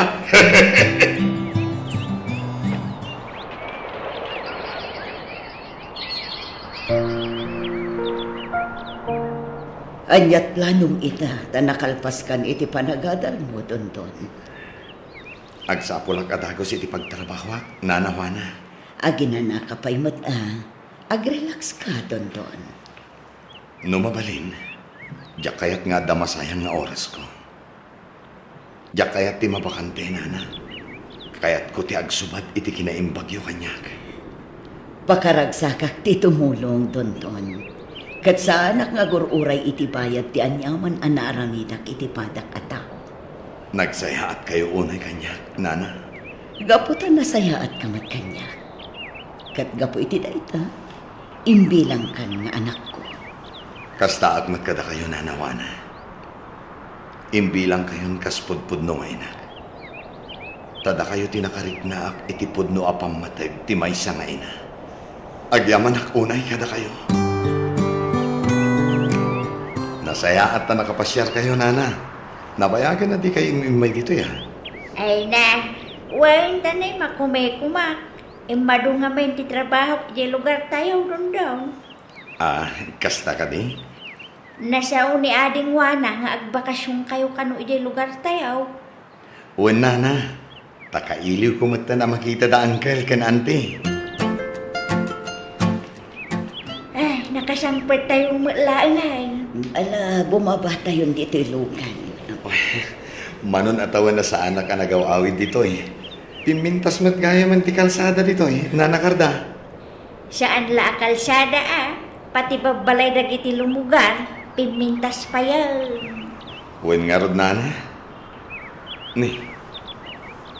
[SPEAKER 4] Anyat planong ita, tanakalpaskan iti panagadal mo, Dondon.
[SPEAKER 9] Agsapulak adagos iti pagtrabahwak, nanawana.
[SPEAKER 4] Aginana kapay mat Agrelax ka, Dondon.
[SPEAKER 9] No mabalin, diyak kayat nga damasayan nga oras ko. Diyak kayat ti mabakante, nana. Kayat ko ti agsubad iti kinaimbagyo kanyak.
[SPEAKER 4] Pakaragsakak ti tumulong, Dondon. Kat sa anak nga gururay iti bayad ti anyaman anaramidak iti padak ataw.
[SPEAKER 9] Nagsaya at kayo unay kanyak, nana.
[SPEAKER 4] Gaputan na saya at kamat kanya. Kat gapo iti dayta, imbilang kan nga anak ko.
[SPEAKER 9] Kasta agmat kada kayo, nanawana. Imbilang kayon kaspudpudno nga inak. Tada kayo tinakarik na ak iti pudno apang matag ti maysa nga ina. Agyaman ak unay kada kayo. Nasaya at na nakapasyar kayo, nana. Nabayagan na di kayo imay dito ya.
[SPEAKER 11] Ay na, wain tanay makumay-kumak. Madungamen ti trabaho di lugar tayo Dondon.
[SPEAKER 9] Kasta ka di?
[SPEAKER 11] Nasa ni ading wana nga agbakasyon kayo kano iti lugar tayo.
[SPEAKER 9] Uwan, nana. Takailiw ko mata na makita da uncle kan auntie.
[SPEAKER 11] Ay, nakasampert tayo malaanay.
[SPEAKER 4] Ala, bumabata yun dito ilugan.
[SPEAKER 9] Manon atawan na sa anak ka nagaw-awid dito eh. Pimintas mat gaya man ti kalsada dito eh, nanakarda.
[SPEAKER 11] Saan la kalsada pati babalay dagiti lumugar, pimintas pa yan.
[SPEAKER 9] Uwan nga rod, nana. Ni,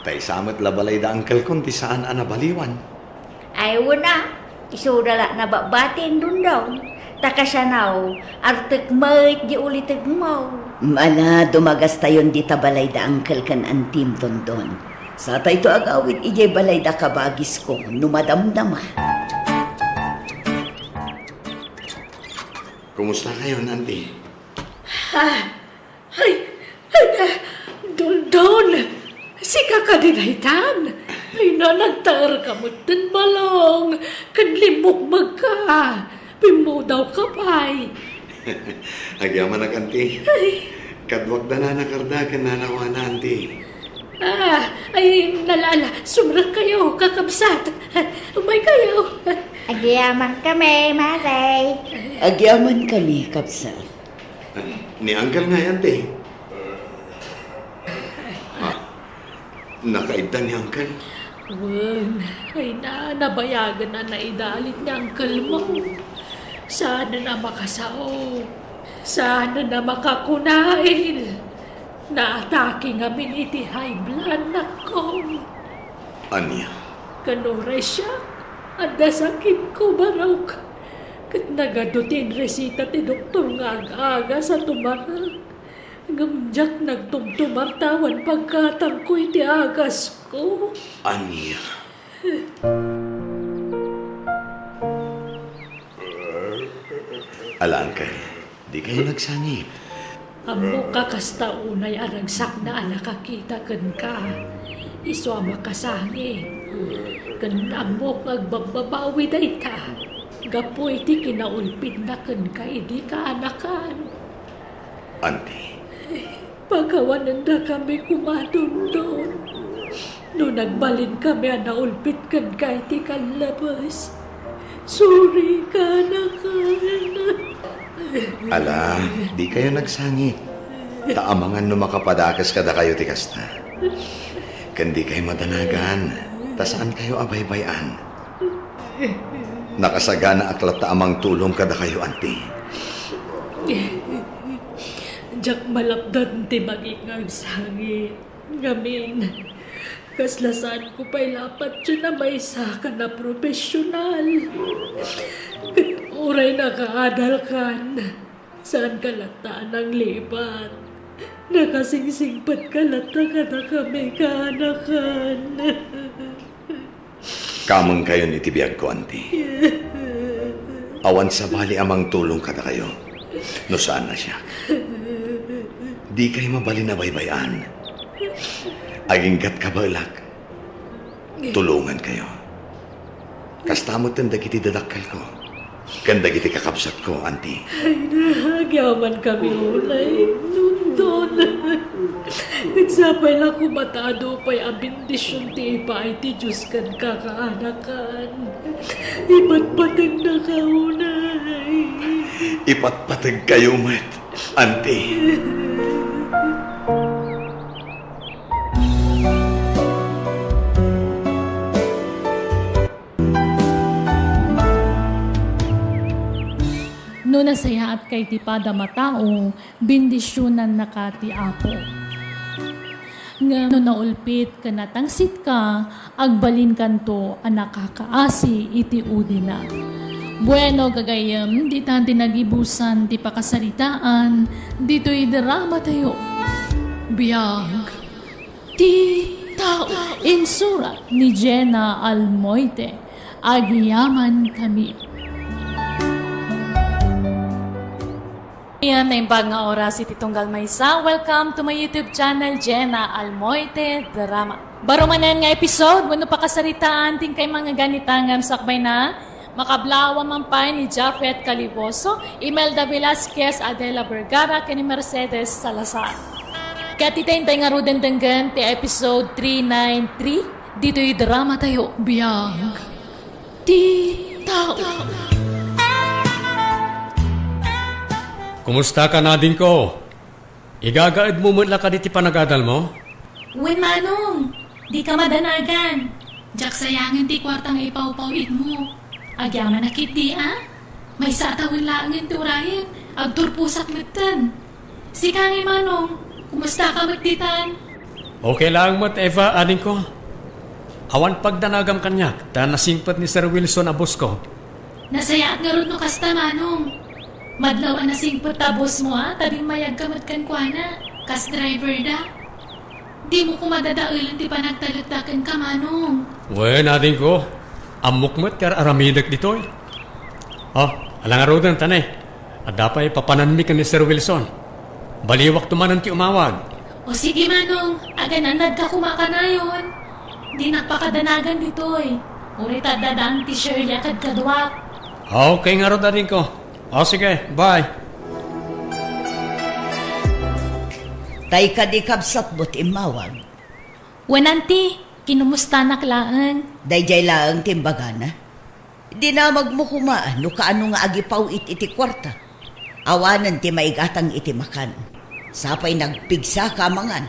[SPEAKER 9] tay samat labalay da uncle kun ti saan anabaliwan.
[SPEAKER 11] Ay wala, isudala na babatin Dondon. Takasanaw, artek mayt di ulitig mo.
[SPEAKER 4] Mana, dumagas tayon di tabalay da angkel kan antim, Dondon. Sa tayo agawit, ijay balay da kabagis ko, numadamdama.
[SPEAKER 9] Kumusta kayo, auntie?
[SPEAKER 1] Dondon, sika ka dinaytan. Ay na nagtar ka mo din balong. Kanlimok magka. Pimudaw ka pa'y.
[SPEAKER 9] Agyaman na, auntie. Kadwag da na nakarda ka nanawana, auntie.
[SPEAKER 1] Ay nalala, sumrak kayo, kakabsat. Umay kayo.
[SPEAKER 11] Agyaman kami, Maray.
[SPEAKER 4] Agyaman kami, kapsat.
[SPEAKER 9] Ni uncle nga, auntie. Nakaibda ni uncle.
[SPEAKER 1] Wen, ay nabayagan na naidalit ni uncle mo. Sana na makasao. Sana na makakunain. Naatake nga iti high blood na ko.
[SPEAKER 9] Anya?
[SPEAKER 1] Kanuray siya. Anda sakit ko baraw ka. Kat nagadutin resita ti doktor nga aga sa tumarag. Ngamjak nagtumtumartawan pagkatang ko iti agas ko.
[SPEAKER 9] Anya? Ala, uncle. Di kayo nagsangip.
[SPEAKER 1] Amo kakasta unay aragsak na alakakita ken ka. Iso makasangi. Ken amo agbababawi dayta. Gapo iti kinaulpid na ken ka idi ka anakan.
[SPEAKER 9] Auntie.
[SPEAKER 1] Pagawanan na kami kumadundon. No nagbalin kami naulpid ken ka iti kalabas. Sorry ka anakan.
[SPEAKER 9] Ala, di kayo nagsangit. Taamangan no makapadakas kada kayo ti kasta. Kandi kayo madanagan. Tasaan kayo abaybayan. Nakasagana aklat taamang tulong kada kayo, auntie.
[SPEAKER 1] Jak malapdan ti magingag sangit. Ngamin, kaslasaan ko pa'y lapat siya na may saka na profesional. Uray nakaadal kan. Saan kalataan ang lipat? Nakasingsingpat kalata ka na kami kaanakan.
[SPEAKER 9] Kamang kayo ni tibiyag ko, auntie. Awan sa bali amang tulong kada kayo. No saan na siya? Di kayo mabali na baybayan. Aginggat kabalak. Tulungan kayo. Kastamot ang dagiti dadakal ko. Kan dagiti kakabsat ko, auntie.
[SPEAKER 1] Ay, nagyaman kami ulay. Nundon. Nagsapay lang kumatado pa'y abindisyon ti ipa ay ti Diyos kan kakaanakan. Ipatpatag na kaunay.
[SPEAKER 9] Ipatpatag kayo, met, auntie.
[SPEAKER 1] No nasaya at kay tipada matao, bindisyonan na ka ti Apo. Nga no naulpit ka natangsit ka, agbalin kanto ang nakakaasi iti udi na. Bueno gagayem, di tanti nagibusan ti pakasaritaan, dito'y drama tayo. Biyag, ti tao, insurat ni Jenna Almoite, agyaman kami. Yan na yung nga oras iti tunggal maysa. Welcome to my YouTube channel, Jenna Almoite Drama. Baro manan nga episode, wano pakasaritaan ting kay mga ganitangam sakbay na makablawa man pa ni Jafet Caliboso, Imelda Velasquez, Adela Vergara, kani Mercedes Salazar. Kaya titayntay nga ruden denggan ti episode 393, dito'y drama tayo, biyag. Ti tao.
[SPEAKER 12] Kumusta ka na din ko? Igagaad mo mula ka diti panagadal mo?
[SPEAKER 1] Uy, Manong! Di ka madanagan. Jack sayangan ti kwartang ipaw-pawit mo. Agyaman na kiti, ah? May satawin laangan turayan. Agturpusak mitan. Si Kangi, Manong. Kumusta ka magtitan?
[SPEAKER 12] Okay lang mat, Eva, ading ko. Awan pagdanagam kanyak, ta nasingpat ni Sir Wilson abos ko.
[SPEAKER 1] Nasaya at nga ron no kasta, Manong. Madlaw na singpot tabos mo, ah? Tabing mayag kamat kan kuana. Kas driver da. Di mo kumadadaulan ti panagtalutakan ka, Manong.
[SPEAKER 12] Wen, ading ko. Amok mat kar aramidak ditoy. Oh, alang arodan tanay. At dapay papananmi ka ni Sir Wilson. Baliwak tumanan ti umawag.
[SPEAKER 1] O sige, Manong. Agananad ka kumaka na yun. Di nagpakadanagan ditoy. Urita dadaan ti Shirley akad kadwak.
[SPEAKER 12] Okay nga ro ading ko. O sige, bye.
[SPEAKER 4] Tay ka di kabsat mo't imawag.
[SPEAKER 1] Wananti, kinumusta naklaan.
[SPEAKER 4] Dayjay laang timbagana. Di na magmukumaan no kaano nga agipaw iti kwarta. Awanan ti maigatang iti makan. Sapay nagpigsa kamangan.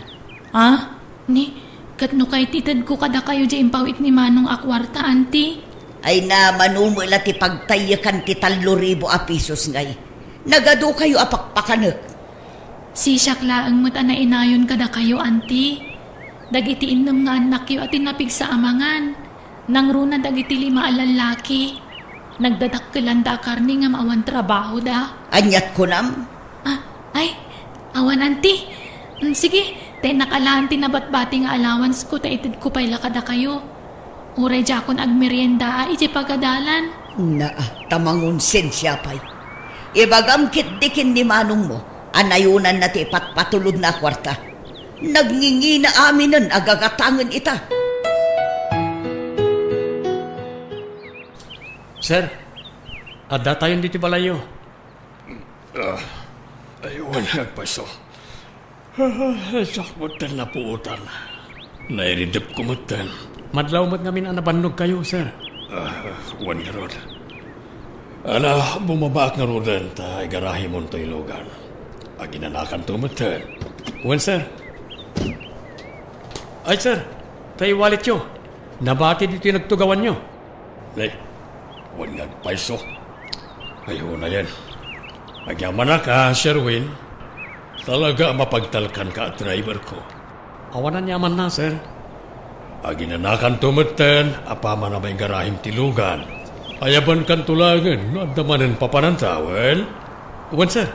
[SPEAKER 1] Ah? Ni, katno kay titad ko kada kayo di impawit ni Manong akwarta, auntie?
[SPEAKER 4] Ay na manumula ti pagtayakan ti 3,000 a pisos ngay. Nagado kayo apakpakanek.
[SPEAKER 1] Si Syakla ang mata na inayon kada kayo, auntie. Dagiti inom nga anak yo at tinapig sa amangan. Nang runa dagiti 5 alalaki. Nagdadakkelan da karni nga maawan trabaho da.
[SPEAKER 4] Anyat ko nam.
[SPEAKER 1] Ah, ay, awan auntie. Sige, tay nakalaan tinabat-bati nga allowance ko, taitid ko pa'y lakada kayo. Uray jakon agmerienda iti pagadalan.
[SPEAKER 4] Tamangon sensya pa'y. Ibagam kitdikin ni Manong mo, anayunan na ti patpatulod na kwarta. Nagngingi na aminan agagatangan ita.
[SPEAKER 12] Sir, adda tayon diti balayo.
[SPEAKER 7] Aywan nagpaso. Sakmutan na puutan. Nairidip kumutan.
[SPEAKER 12] Madlaw mat ngamin ang nabannog kayo, sir.
[SPEAKER 7] Wan nga rod. Ala, bumabak nga rodan ta igarahi mo to ilogan. Aginanakan tumutan.
[SPEAKER 12] Wan, sir. Ay, sir. Tayo wallet yo. Nabati dito yung nagtugawan nyo.
[SPEAKER 7] Nay, wan nga paiso. Ayaw na yan. Agyaman na ka, Sherwin. Talaga mapagtalkan ka at driver ko.
[SPEAKER 12] Awanan yaman na, sir.
[SPEAKER 7] Aginanakan tumutan, apama na may garahim tilugan. Ayaban kan tulangan, no adamanan papanantawan.
[SPEAKER 12] Wan, sir.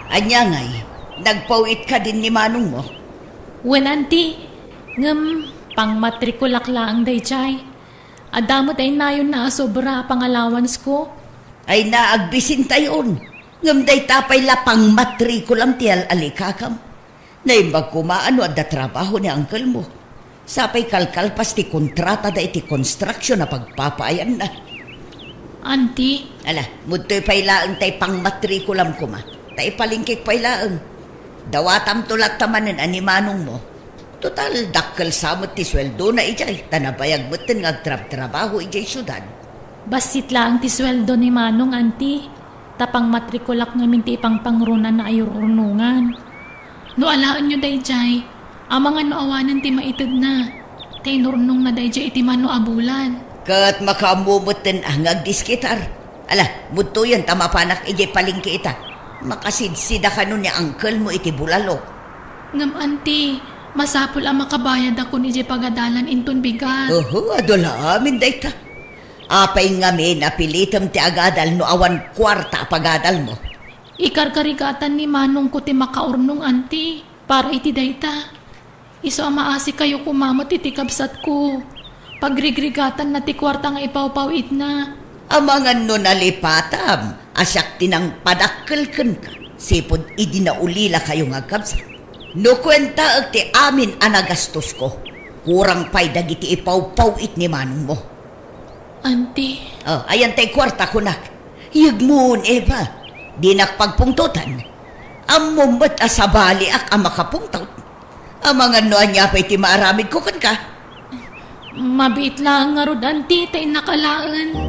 [SPEAKER 4] Anya ngay, nagpawit ka din ni Manong mo.
[SPEAKER 1] Wen, auntie. Pang matrikulak laang dayjay. Adamot ay nayon na sobra pang allowance ko.
[SPEAKER 4] Ay naagbisin tayon. Ngam day tapay lapang matrikulam ti alikakam. Naimbag kumaano at da trabaho ni uncle mo. Sapay kalkalpas ti kontrata da iti construction na pagpapayan na.
[SPEAKER 1] Auntie?
[SPEAKER 4] Ala, mutoy pay laang tay pang matrikulam ko ma. ta ipalingkik pailaang. Dawatam tulak tamanin animanong mo. Total, dakkel samot ti sweldo na ijay. Tanabayag moten nga trabaho ijay syudad.
[SPEAKER 1] Basit lang ti sweldo ni Manong, anti. Tapang matrikulak ngamin ti ipang pangrunan na ayururnungan. No alaan nyo dayjay, amang ano awanan ti maitid na. Tay nurnong na dayjay iti mano abulan.
[SPEAKER 4] Kat makamumutin ang agdiskitar. Ala, muto yan, tamapanak ijay palingki ita. Makasidsida ka nun ni uncle mo iti bulalo.
[SPEAKER 1] Ngam anti, masapul ang makabayad ako ni ijay pagadalan inton bigat.
[SPEAKER 4] Adola amin dayta. Apay ngamin napilitam ti agadal no awan kwarta pagadal mo.
[SPEAKER 1] Ikarkarigatan ni Manong ko ti makaurnong, anti, para iti dayta. Iso ang maasi kayo kumamot iti kabsat ko. Pagrigrigatan na ti kwarta nga ipawpawit na.
[SPEAKER 4] Amangan no nalipatam, asyak tinang padakkelken ka. Sipod idi na ulila kayo nga kabsat. No kwenta ag ti amin anagastos ko. Kurang pay dagiti ipawpawit ni Manong mo.
[SPEAKER 1] Auntie.
[SPEAKER 4] Ayan tay kwarta ko nak. Hiyagmoon, Eva. Di nakpagpungtutan. Amumot asabali ak ang makapungtot. Amangan no anya pa'y ti maaramid ko kan ka.
[SPEAKER 1] Mabit lang nga rod, auntie, tay nakalaan.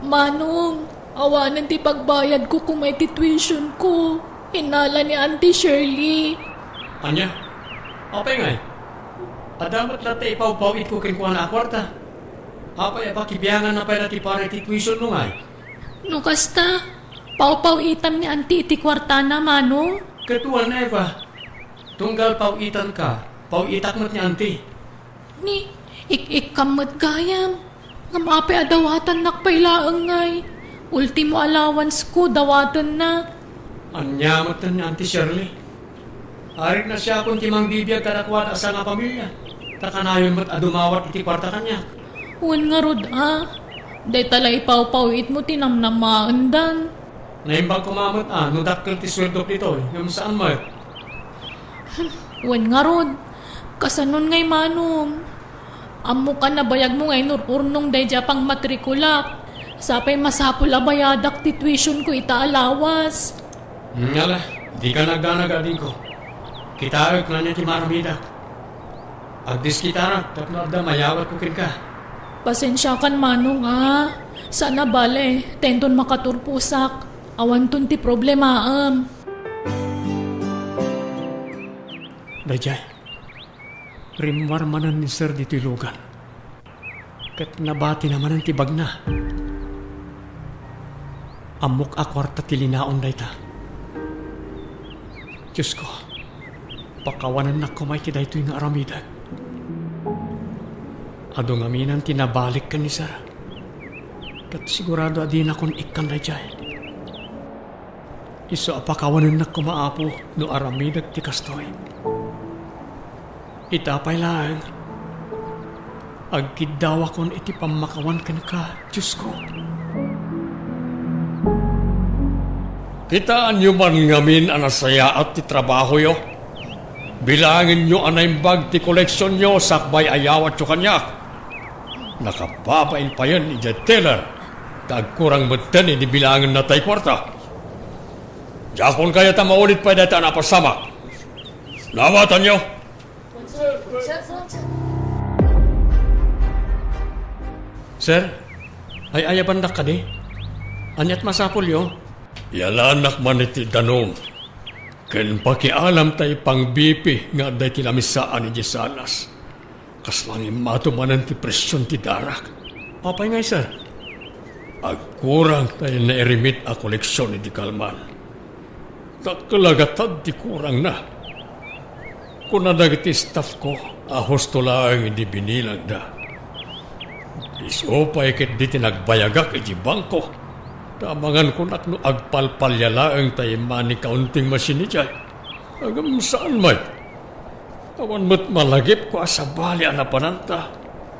[SPEAKER 1] Manong, awanan ti pagbayad ko kung may tuition ko. Hinala ni Auntie Shirley.
[SPEAKER 12] Anya? Apay ngay? Adamat na tayo ipawpawit ko kinkuha na akwarta. Apay apakibiyangan na pala ti para ti tuition nung ay.
[SPEAKER 1] No kasta, pawpawitam ni Auntie iti kwarta na, Manong.
[SPEAKER 12] Ketuan na Eva. Tunggal pawitan ka, pawitak mo't ni Auntie.
[SPEAKER 1] Ni, ik-kamot gayam. Ngam apay adawatan nakpailaang ngay. Ultimo allowance ko, dawatan na.
[SPEAKER 12] Anyamot na ni Auntie Shirley. Arit na siya kung timang bibiyag karakwat asa nga pamilya. Takanayon mo't adumawat iti kwarta kanya.
[SPEAKER 1] Uwan nga rod, Day talay pawpawit mo tinamnamaandan.
[SPEAKER 12] Naimbang kumamot no dakkel ti sweldo nito yung saan mo
[SPEAKER 1] Uwan nga rod, kasanon ngay Manong. Amo ka na bayag mo ngay nururnong day pang matrikulak. Sapay masapul abayadak ti tuition ko itaalawas.
[SPEAKER 12] Ngala, di ka nagdanagadin ko. Kitaag na niya ti maramidak. Agdis kitarak, tapno da mayawat ko kin ka.
[SPEAKER 1] Pasensya kan Manong, Sana bale, tenton makaturpusak. Awan ton ti problemaam.
[SPEAKER 12] Dajay, rimwarmanan ni Sir di tilugan. Kat nabati naman ang tibag na. Amok akwarta tilinaon dayta. Diyos ko, pakawanan na kumay ti daytoy nga aramidag. Ado nga minan tinabalik ka ni Sir. Kat sigurado adi na kung ikan dayjay. Iso apakawanan na kumaapo no aramidag ti kastoy. Itapay lang. Agkidawa kon iti pamakawan ka na ka, Diyos ko. Kitaan nyo man ngamin anasaya at ti trabaho yo. Bilangin nyo anay bag ti koleksyon nyo sakbay ayawat yo kanyak. Nakapapain pa yan ni Jet Taylor. Tagkurang matan di bilangin na tay kwarta. Jakon kaya ta maulit pa data na pasamak. Nawatan nyo. Sir, ay ayabandak ka di? Anyat masapul yo? Yalanak man iti danom. Ken pakialam tay pang BP nga day tinamisaan ni Jesanas. Kaslangin matumanan ti presyon ti darak. Apay ngay, sir? Agkurang tayo na erimit a koleksyon ni di Kalman. Takalagatad ti kurang na. Kung nadagiti staff ko, ahos to lang hindi binilag da. Iso pa ikit di tinagbayagak iti bangko. Tamangan ko nakno agpalpalyalaang tayo mani kaunting masini dyan. Agam saan may? Awan mo't malagip ko asabali anapananta.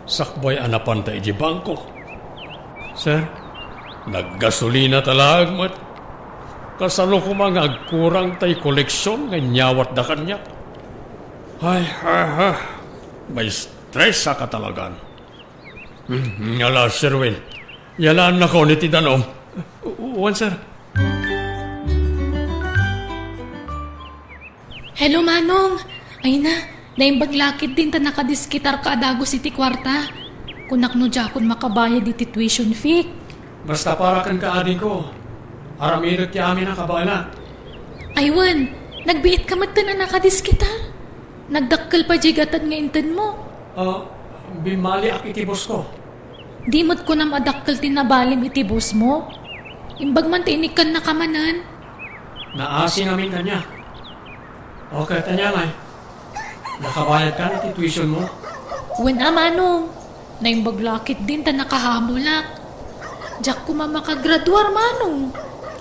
[SPEAKER 12] Sakbay anapanta iti bangko. Sir, naggasolina talag mo't. Kasano ko mga agkurang tayo koleksyon nga nyawat da kanya. Ay, may stress sa katalagan. Ngala, Sir Win. Yalaan na ko ni Tidanom. Uwan, sir.
[SPEAKER 1] Hello, Manong. Ay na, naimbaglakit din ta nakadiskitar ka adago si ti kwarta. Kunak no jakon makabayad iti tuition fee.
[SPEAKER 12] Basta para kan kaadin ko. Aramirot ti amin ang kabala.
[SPEAKER 1] Aywan, nagbiit ka mat na nakadiskitar. Nagdakkel pa jigatan nga inten mo.
[SPEAKER 12] Bimali ak itibos ko.
[SPEAKER 1] Di mo't ko na madakkel tinabalim iti bus mo. Imbag man tinikan na kamanan.
[SPEAKER 12] Naasi namin kanya. Okay, tanya nga. Nakabayad ka na ti tuition mo?
[SPEAKER 1] Wen Manong, naimbaglakit din ta nakahamulak. Diyak ko mamakagraduar, Manong.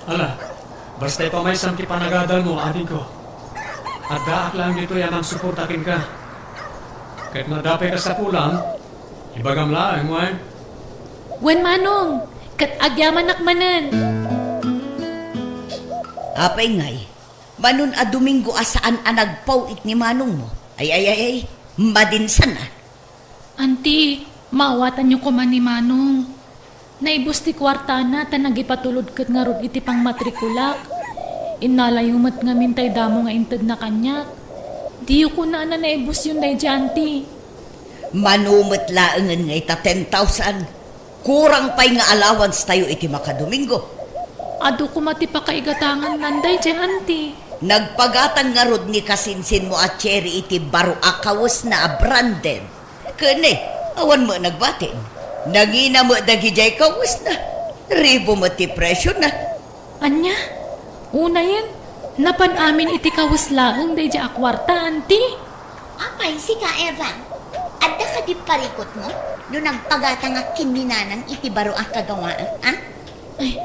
[SPEAKER 12] Ala, basta ipamaysan ti panagadal mo, adin ko. At daak lang dito yan ang suportakin ka. Kahit nadapay ka sa pulang, ibagam laang, wan.
[SPEAKER 1] Wen Manong, kat agyaman nakmanan.
[SPEAKER 4] Apay ngay, manon a Domingo asaan a nagpawit ni Manong mo. Ay, madinsan ah.
[SPEAKER 1] Auntie, maawatan niyo ko man ni Manong. Naibus ti kwarta na ta nagipatulod kat nga rod iti pang matrikulak. Inalayumat nga mintay damo nga intad na kanyak. Di ko na naibus yun day auntie.
[SPEAKER 4] Manumot laangan nga ita 10,000. Kurang pa'y nga allowance tayo iti makadomingo.
[SPEAKER 1] Ado ko mati pa kaigatangan nanday auntie.
[SPEAKER 4] Nagpagatang nga rod ni kasinsin mo at cherry iti baro akawas na branded. Kani, awan mo nagbatin. Nangina mo dagijay kawas na. Ribo mo ti presyo na.
[SPEAKER 1] Anya? Una yan, napan amin iti kawaslaang day akwarta, auntie.
[SPEAKER 3] Apay, si ka, Evan. Adda ka di parikot mo? No nagpagata nga kinminanan iti baro ang kagawaan, ha?
[SPEAKER 1] Ay,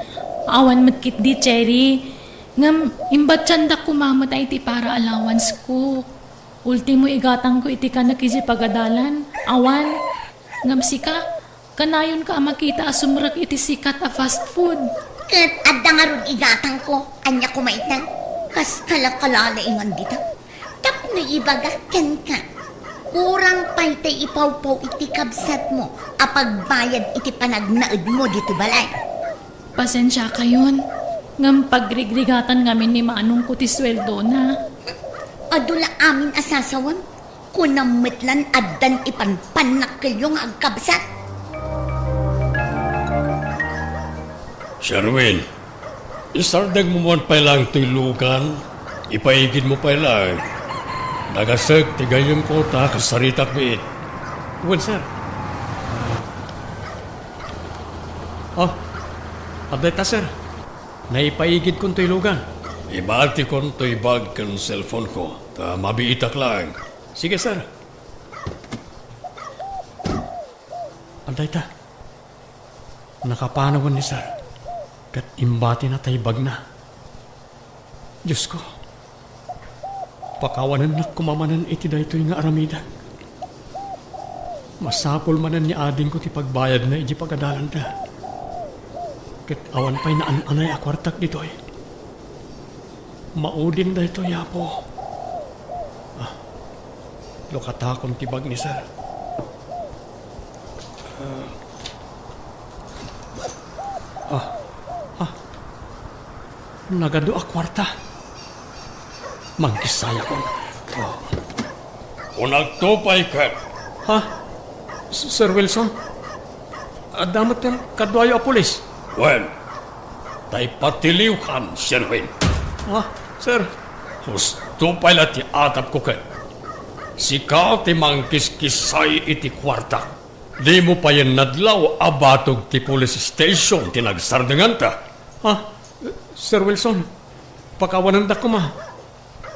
[SPEAKER 1] awan matkit di, Cherry. Ngam, imbat tsandak kumamatay iti para allowance ko. Ultimo igatang ko iti ka nakisi pagadalan. Awan. Ngam sika, kanayon ka makita asumrak iti sikat a fast food.
[SPEAKER 3] Kat adda nga ron igatang ko, anya kumaitan. Kas kalakalala ingon dito. Tapno ibaga ken ka. Kurang pa'y tay ipaw-paw iti kabsat mo, apagbayad iti panagnaid mo dito balay.
[SPEAKER 1] Pasensya kayon. Ngam pagrigrigatan ngamin ni Manong ko ti sweldo na.
[SPEAKER 3] Adula amin asasawan, kunamitlan addan ipanpanak kayong agkabsat.
[SPEAKER 12] Sherwin, isardag mo man pa lang tilugan. Ipaigid mo pa lang. Nagasag, tigayong kota, kasaritak biit. Uwan, sir. Abday ta, sir. Naipaigid kong tilugan. Ibati kong to'y bag kong cellphone ko. Ta mabiitak lang. Sige, sir. Abday ta. Nakapanawan ni sir. Kat imbati na tayo bag na. Diyos ko. Pakawanan na kumamanan iti daytoy nga aramida. Masapol manan ni ading ko ti pagbayad na iti pagadalan da. Ket awan pa'y naan-anay akwartak ditoy. Maudin daytoy yapo. Lukatakon ti bag ni sir. Nagado akwarta. Mangkisaya ko. Unagtupay ka. Ha? Sir Wilson? Damat yung kadwayo a pulis. Well, tay patiliw kan, Sherwin. Sir? Hustupay la ti atap ko kat. Sikaw ti mangkiskisay iti kwarta. Di mo pa yan nadlaw abatog ti police station tinagsardangan ta. Sir Wilson, pakawanan da ko ma.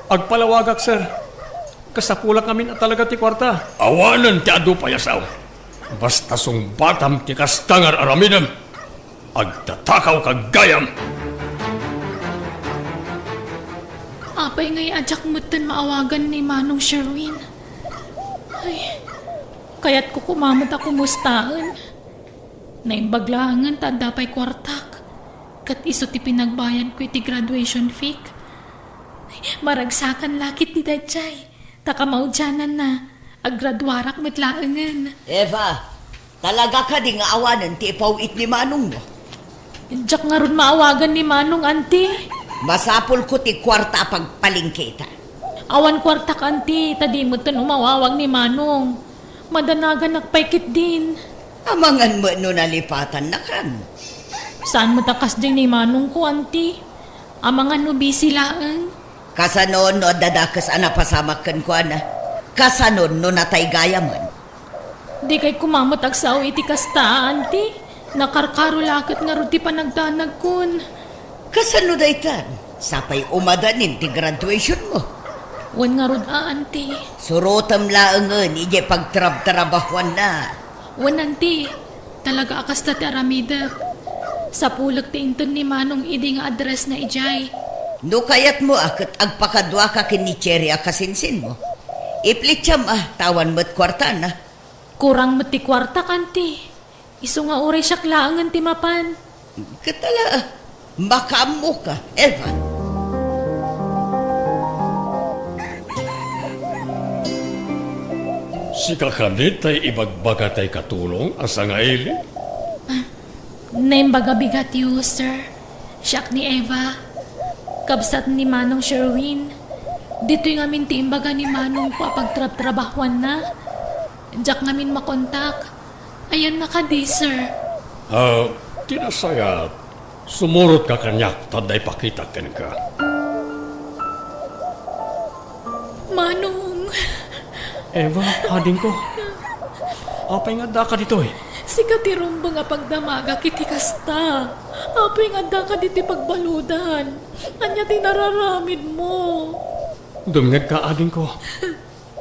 [SPEAKER 12] Agpalawagak, sir. Kasapulak namin at talaga ti kwarta. Awanan ti adu payasaw. Basta sungbatam ti kastangar aramidam. Agtatakaw kagayam.
[SPEAKER 1] Apay ngay adyak mutan maawagan ni Manong Sherwin. Ay, kaya't ko kumamot ako mustaan. Naimbaglangan tanda pa'y kwartak. Kat iso ti pinagbayan ko iti graduation fee. Maragsakan lakit ni Dajay. Takamaudyanan na. Agradwarak metlaangan.
[SPEAKER 4] Eva, Talaga ka di nga awanan ti ipawit ni Manong mo.
[SPEAKER 1] Jak nga ron maawagan ni Manong, auntie.
[SPEAKER 4] Masapol ko ti kwarta pagpalingkita.
[SPEAKER 1] Awan kwarta ka, auntie. Tadi mo tan umawawag ni Manong. Madanagan nagpaikit din.
[SPEAKER 4] Amangan mo no nalipatan na kan.
[SPEAKER 1] Saan mo takas din ni Manong ko, auntie? Amangan no busy laang.
[SPEAKER 4] Kasanon no dadakas anapasamakan ko ana. Kasanon no natay gaya man.
[SPEAKER 1] Di kay kumamot agsaw iti kasta, auntie. Nakarkaro lakit nga ruti pa nagdanag kun.
[SPEAKER 4] Kasano daytan? Sapay umadanin ti graduation mo.
[SPEAKER 1] Wan nga rod auntie.
[SPEAKER 4] Surutam laangan, ije pagtrab-trabahuan na.
[SPEAKER 1] Wan, auntie. Talaga akas ta ti aramidak. Sa pulag ti inton ni Manong idi nga address na ijay.
[SPEAKER 4] No kayat mo akat agpakadwa ka kinicherya kasinsin mo. Iplitsam tawan mo't kwarta na.
[SPEAKER 1] Kurang mo ti kwarta, auntie. Iso nga oray siya klaangan ti mapan.
[SPEAKER 4] Katala, makamo ka, Eva.
[SPEAKER 12] Si kakanit ay ibagbaga tay katulong asa nga ili.
[SPEAKER 1] Naimbaga bigat yu, sir. Siyak ni Eva. Kabsat ni Manong Sherwin. Dito'y ngamin ti imbaga ni Manong ko pagtrab-trabahuan na. Diyak ngamin makontak. Ayan na ka di, sir.
[SPEAKER 12] Tinasayat. Sumurot ka kanyak, taday pakita ken ka.
[SPEAKER 1] Manong.
[SPEAKER 12] Eva, ading ko. Apay nga da ka dito eh.
[SPEAKER 1] Si katirumba nga pagdamaga kiti kasta. Apay nga da ka diti pagbaludan. Anya tinararamid mo.
[SPEAKER 12] Dumngag ka, ading ko.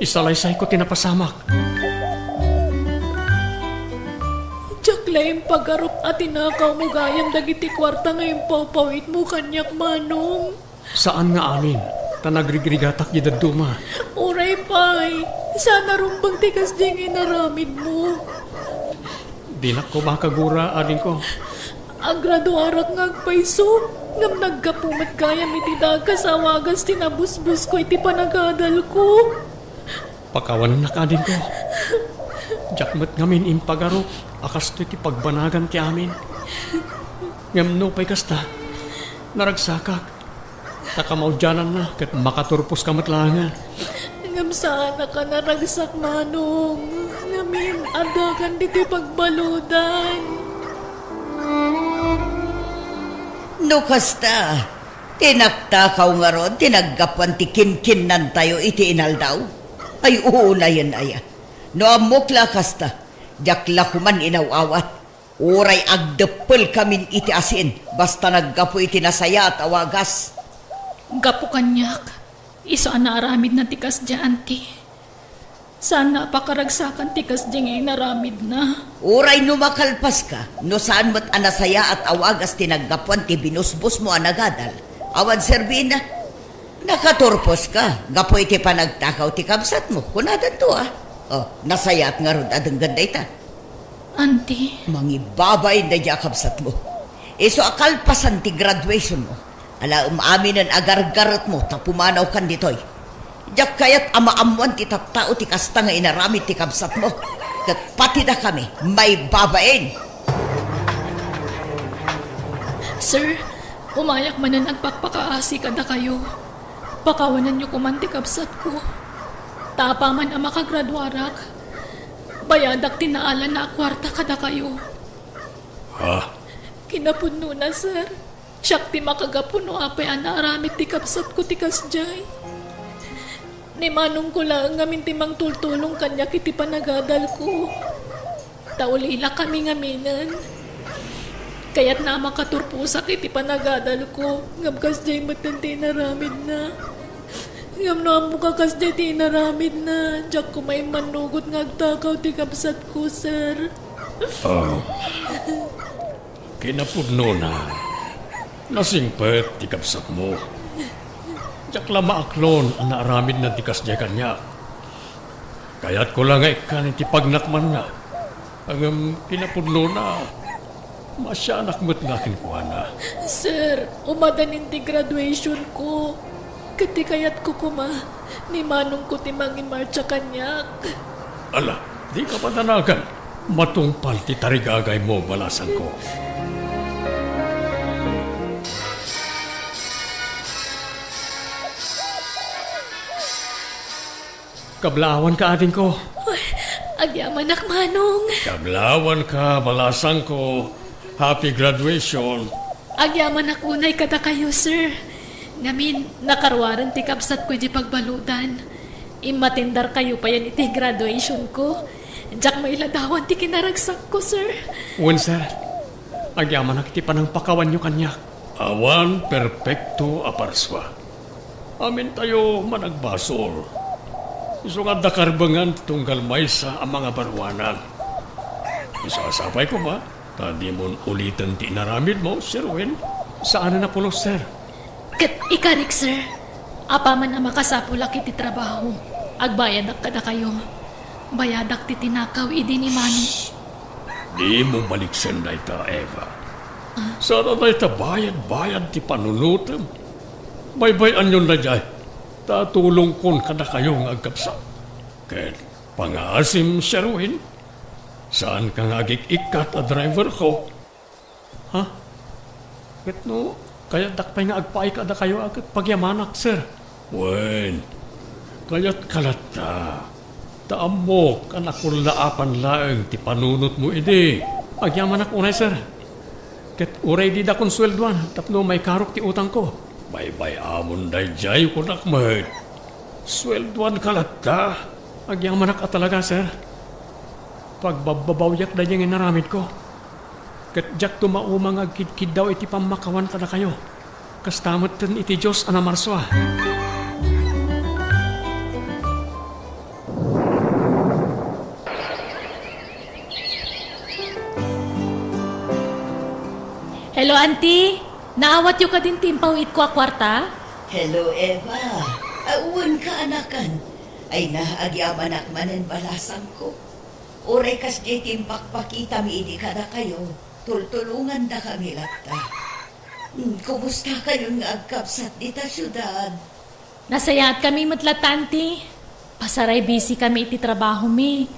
[SPEAKER 12] Isalaysay ko tinapasamak.
[SPEAKER 1] Laing paggarup at tinakaw mo gayam dagiti kwarta ngayong papawit mo kanyak, Manong.
[SPEAKER 12] Saan nga amin? Tanagrigrigatak di daduma.
[SPEAKER 1] Uray pay, sana rumbang tikas ding inaramid mo.
[SPEAKER 12] Di na ko makagura, ading ko.
[SPEAKER 1] Agraduarak ngagpayso, ngam nagkapumat gayam iti dagas awagas tinabusbus ko iti panagadal ko.
[SPEAKER 12] Pakawanan na ka, ading ko. Jakmat ngamin impagaro, akas to'y pagbanagan ti amin. Ngam no pa'y kasta, naragsakak. Takamaudyanan na, kat makaturpos kamatlangan.
[SPEAKER 1] Ngam sana ka naragsak, Manong. Ngamin, adakan diti pagbaludan.
[SPEAKER 4] No kasta, tinaktakaw nga ron, tinaggapan ti kinkinan tayo iti inaldaw. Ay uuna yan aya. No amokla kasta, jakla kuman inawawat. Uray agdepel kamin iti asin, basta naggapo iti nasaya at awagas.
[SPEAKER 1] Gapo kanyak, iso anaramid na tikas dyan, ti. Sana pakaragsakan tikas dyan naramid na.
[SPEAKER 4] Uray no makalpas ka, no saan mo't anasaya at awagas tinaggapuan ti binusbus mo anagadal. Awan serbina, nakaturpos ka, gapo iti panagtakaw ti kabsat mo, kunadan to Oh, nasayat nga ron adang ganday ta.
[SPEAKER 1] Auntie.
[SPEAKER 4] Mangibabay na diya kabsat mo. Iso akalpasan ti graduation mo. Ala umaminan agar-garot mo, tapumanaw kan ditoy. Diyak kayat amaamuan ti tattao ti kasta nga inaramit ti kabsat mo. Kat pati na kami, may babain.
[SPEAKER 1] Sir, umayak man na nagpakpakaasi kada kayo. Pakawanan niyo kumanti kabsat ko. Tapa man ang makagraduarak. Bayadak tinaalan na kwarta kada kayo.
[SPEAKER 12] Ha?
[SPEAKER 1] Kinapuno na, sir. Siyak ti makagapuno apay anaramit ti kapsat ko ti kasjay. Ni Manong ko lang ngamin ti mang tultulong kanya kiti panagadal ko. Taulila kami ngaminan. Kaya't na makaturpusak iti panagadal ko. Ngam kasjay matanti naramid na. Ngam na mo kakas di naramid na. Diyak ko may manugot ngagtakaw ti kapsat ko, sir.
[SPEAKER 12] Kinapudno na. Nasingpet ti kapsat mo. Diyak lang maaklon ang naaramid na tikas diya kanya. Kaya't ko lang ay kaniti pagnakman na. Ang kinapudno na. Masyanak mo't nga kinkuha.
[SPEAKER 1] Sir, umadanin ti graduation ko. Kati kayat ko kuma, ni Manong ko ti mangin marcha kanyak.
[SPEAKER 12] Ala, di ka patanagan. Matungpal ti tarigagay mo, balasan ko. Kablawan ka, atin ko.
[SPEAKER 1] Agyaman ak manong.
[SPEAKER 12] Kablawan ka, balasan ko. Happy graduation.
[SPEAKER 1] Agyaman ak unay kada kayo, sir. Ngamin, nakarwaran ti kapsat ko di pagbaludan. Imatindar kayo pa yan iti graduation ko. Diyak may ladawan ti kinaragsak ko, sir.
[SPEAKER 12] Wen, sir. Agyaman ak ti panang pakawan nyo kanyak. Awan perfecto aparswa. Amin tayo managbasol. Iso nga dakarbangan tunggal may sa ang mga barwanan. Isasabay ko ba? Tadi mo ulitan ti inaramid mo, Sir Wen. Saan na pulos, sir?
[SPEAKER 1] Kat ikarik, sir. Apaman ang makasapulak iti trabaho. Agbayadak kada kayo. Bayadak ti tinakaw idi ni Manong.
[SPEAKER 12] Di mo baliksan na ita, Eva. Sana na ita bayad-bayad ti panunutem. Baybayan yun na dyan. Tatulong kon kada kayo ng agkapsa. Ken pangaasim, Sir Wen. Saan ka nga ikat a driver ko? Ha? Ket no, kaya dakpay nga agpaay kada kayo agad pagyamanak, sir. Wen, kaya't kalat na. Taam mo, kanakul na apan laeng ti panunot mo idi. Agyamanak unay, sir. Ket uray di da konsweldoan, tapno may karok ti utang ko. Bay-bay amon day jay ko nakmahid. Sweldoan kalat ka. Agyamanak at talaga, sir. Pagbabawyak na niyang inaramid ko. Ket jak tumaumang agkid-kid daw iti pamakawan kada kayo. Kastamot ten iti Diyos anamarswa.
[SPEAKER 1] Hello, auntie. Naawat yung ka din timpaw it ko a kwarta?
[SPEAKER 4] Hello, Eva. Awan ka, anakan. Ay naagyaman akmanen balasan ko. Uray kas di timpakpakita mi idi kada kayo. Tultulungan da kami latta. Kumusta kayo nga agkapsat dita syudad?
[SPEAKER 1] Nasayaat kami matlat, auntie. Pasaray busy kami iti trabaho mi.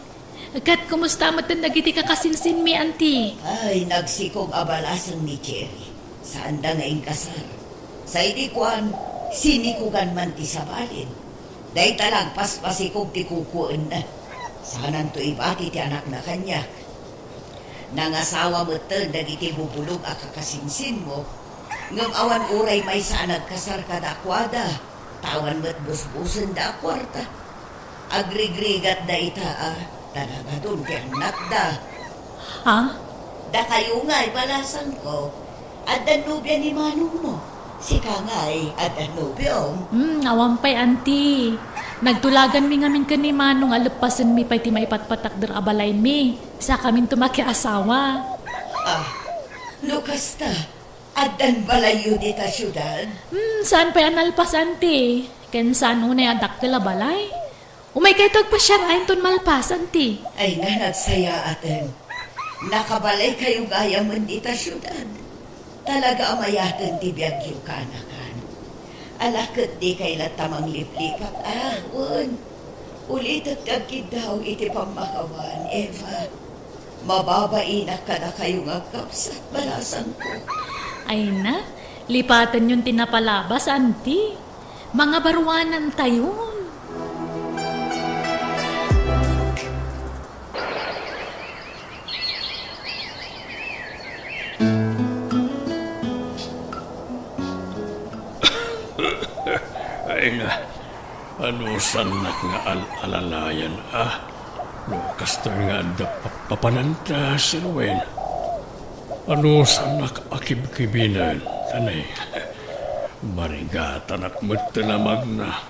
[SPEAKER 1] Agad kumusta matan nagiti kakasinsin mi, auntie?
[SPEAKER 4] Ay, nagsikong abalasang ni Cherry. Saan da ngayon kasar? Sa idikuan, sinikugan man ti sabalin. Day talang paspasikog ti kukuan na. Saanan to ibati ti anak na kanyak. Nangasawa mo to, nagiti bubulog a kakasinsin mo. Ngam awan uray may saan nagkasar ka da akwada. Tawan mo't busbusan da akwarta. Agrigrigat da ita talaga dun ti anak da.
[SPEAKER 1] Ha?
[SPEAKER 4] Da kayo nga'y balasan ko. At danubya ni Manong mo. Si Kangay at danubyong.
[SPEAKER 1] Awampay, auntie. Nagtulagan mi ngamin ka ni Manong alapasan mi pa'y ti maipatpatakder abalay mi. Sa kamin tumakiasawa.
[SPEAKER 4] Lukas ta. At dan balayo dita syudad.
[SPEAKER 1] Saan pa yan alpas, auntie? Ken saan unay adak tila balay? Umay kayo tagpasyarain ton malpas, auntie.
[SPEAKER 4] Ay nagsaya atin. Nakabalay kayo gaya man dita syudad. Talaga amayatan ti biyagyo ka, anakan. Alakot di kay latamang liplipat. Ulitat kagkid daw iti pamakawan, Eva. Mababainak ka na kayo nga kapsat balasan ko.
[SPEAKER 1] Ay na, lipatan yung tinapalabas, auntie. Mga barwanan tayon.
[SPEAKER 12] Ay nga, ano sanak nga alalayan, Lukas to nga papananta, Sir Wen. Ano sanak akib-kibinan, tanay. Marigatan ak magtanamag na.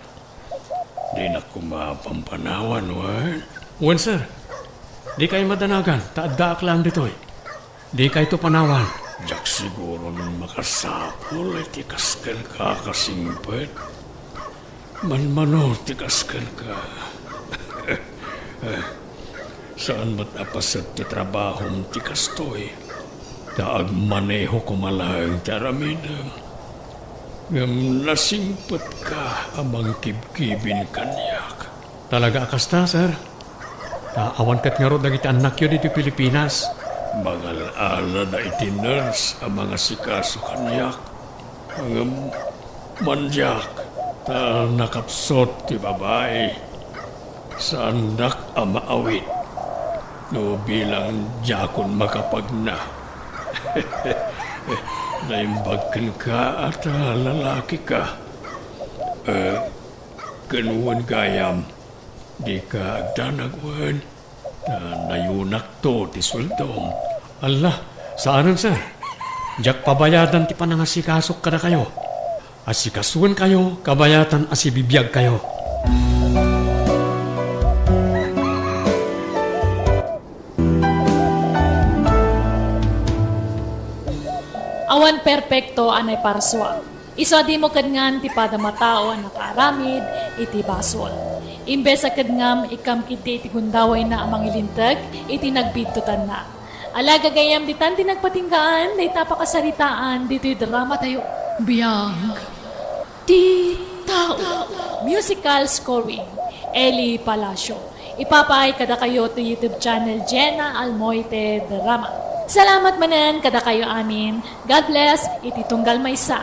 [SPEAKER 12] Di na kumapampanawan, Wen. Wen, sir. Di kayo madanagan, taaddaak lang dito'y. Di kayo to panawan. Diyak siguro nung makasapol ay tikaskan ka kasimpet. Manmano tikaskan ka. Saan ba't apasad ti trabahong tikastoy? Daag maneho kumalang taramidam. Ngam nasingpet ka amang kibkibin kanyak. Talaga akasta, sir? Awan kat nga ro dagiti anak yun dito Pilipinas. Mangal-ala na iti nurse ang mga sikaso kanyak. Mga manyak ta nakapsot ti babae. Sa anak ang maawit. No bilang jakon makapagna. Naimbagkan ka at lalaki ka. Ganuan gayam. Di ka agdanagwan. Nayunak to ti sweldom. Allah, saanan sa? Jak pabayadan ti panangasikasok kada kayo. Asikasuan kayo, kabayatan asibibiyag kayo.
[SPEAKER 1] Awan perpekto anay parswa. Isa di mo kadngan ti pada matao ang nakaaramid iti basol. Imbes sa kadngam ikam kiti iti gundaway na amang ilintag iti nagbidtutan na. Alaga gayam di tanti nagpatinggaan na itapakasaritaan dito'y drama tayo. Biyag di tao. Musical scoring Eli Palacio. Ipapay kada kayo to YouTube channel Jenna Almoite Drama. Salamat manan kada kayo amin. God bless iti tunggal maysa.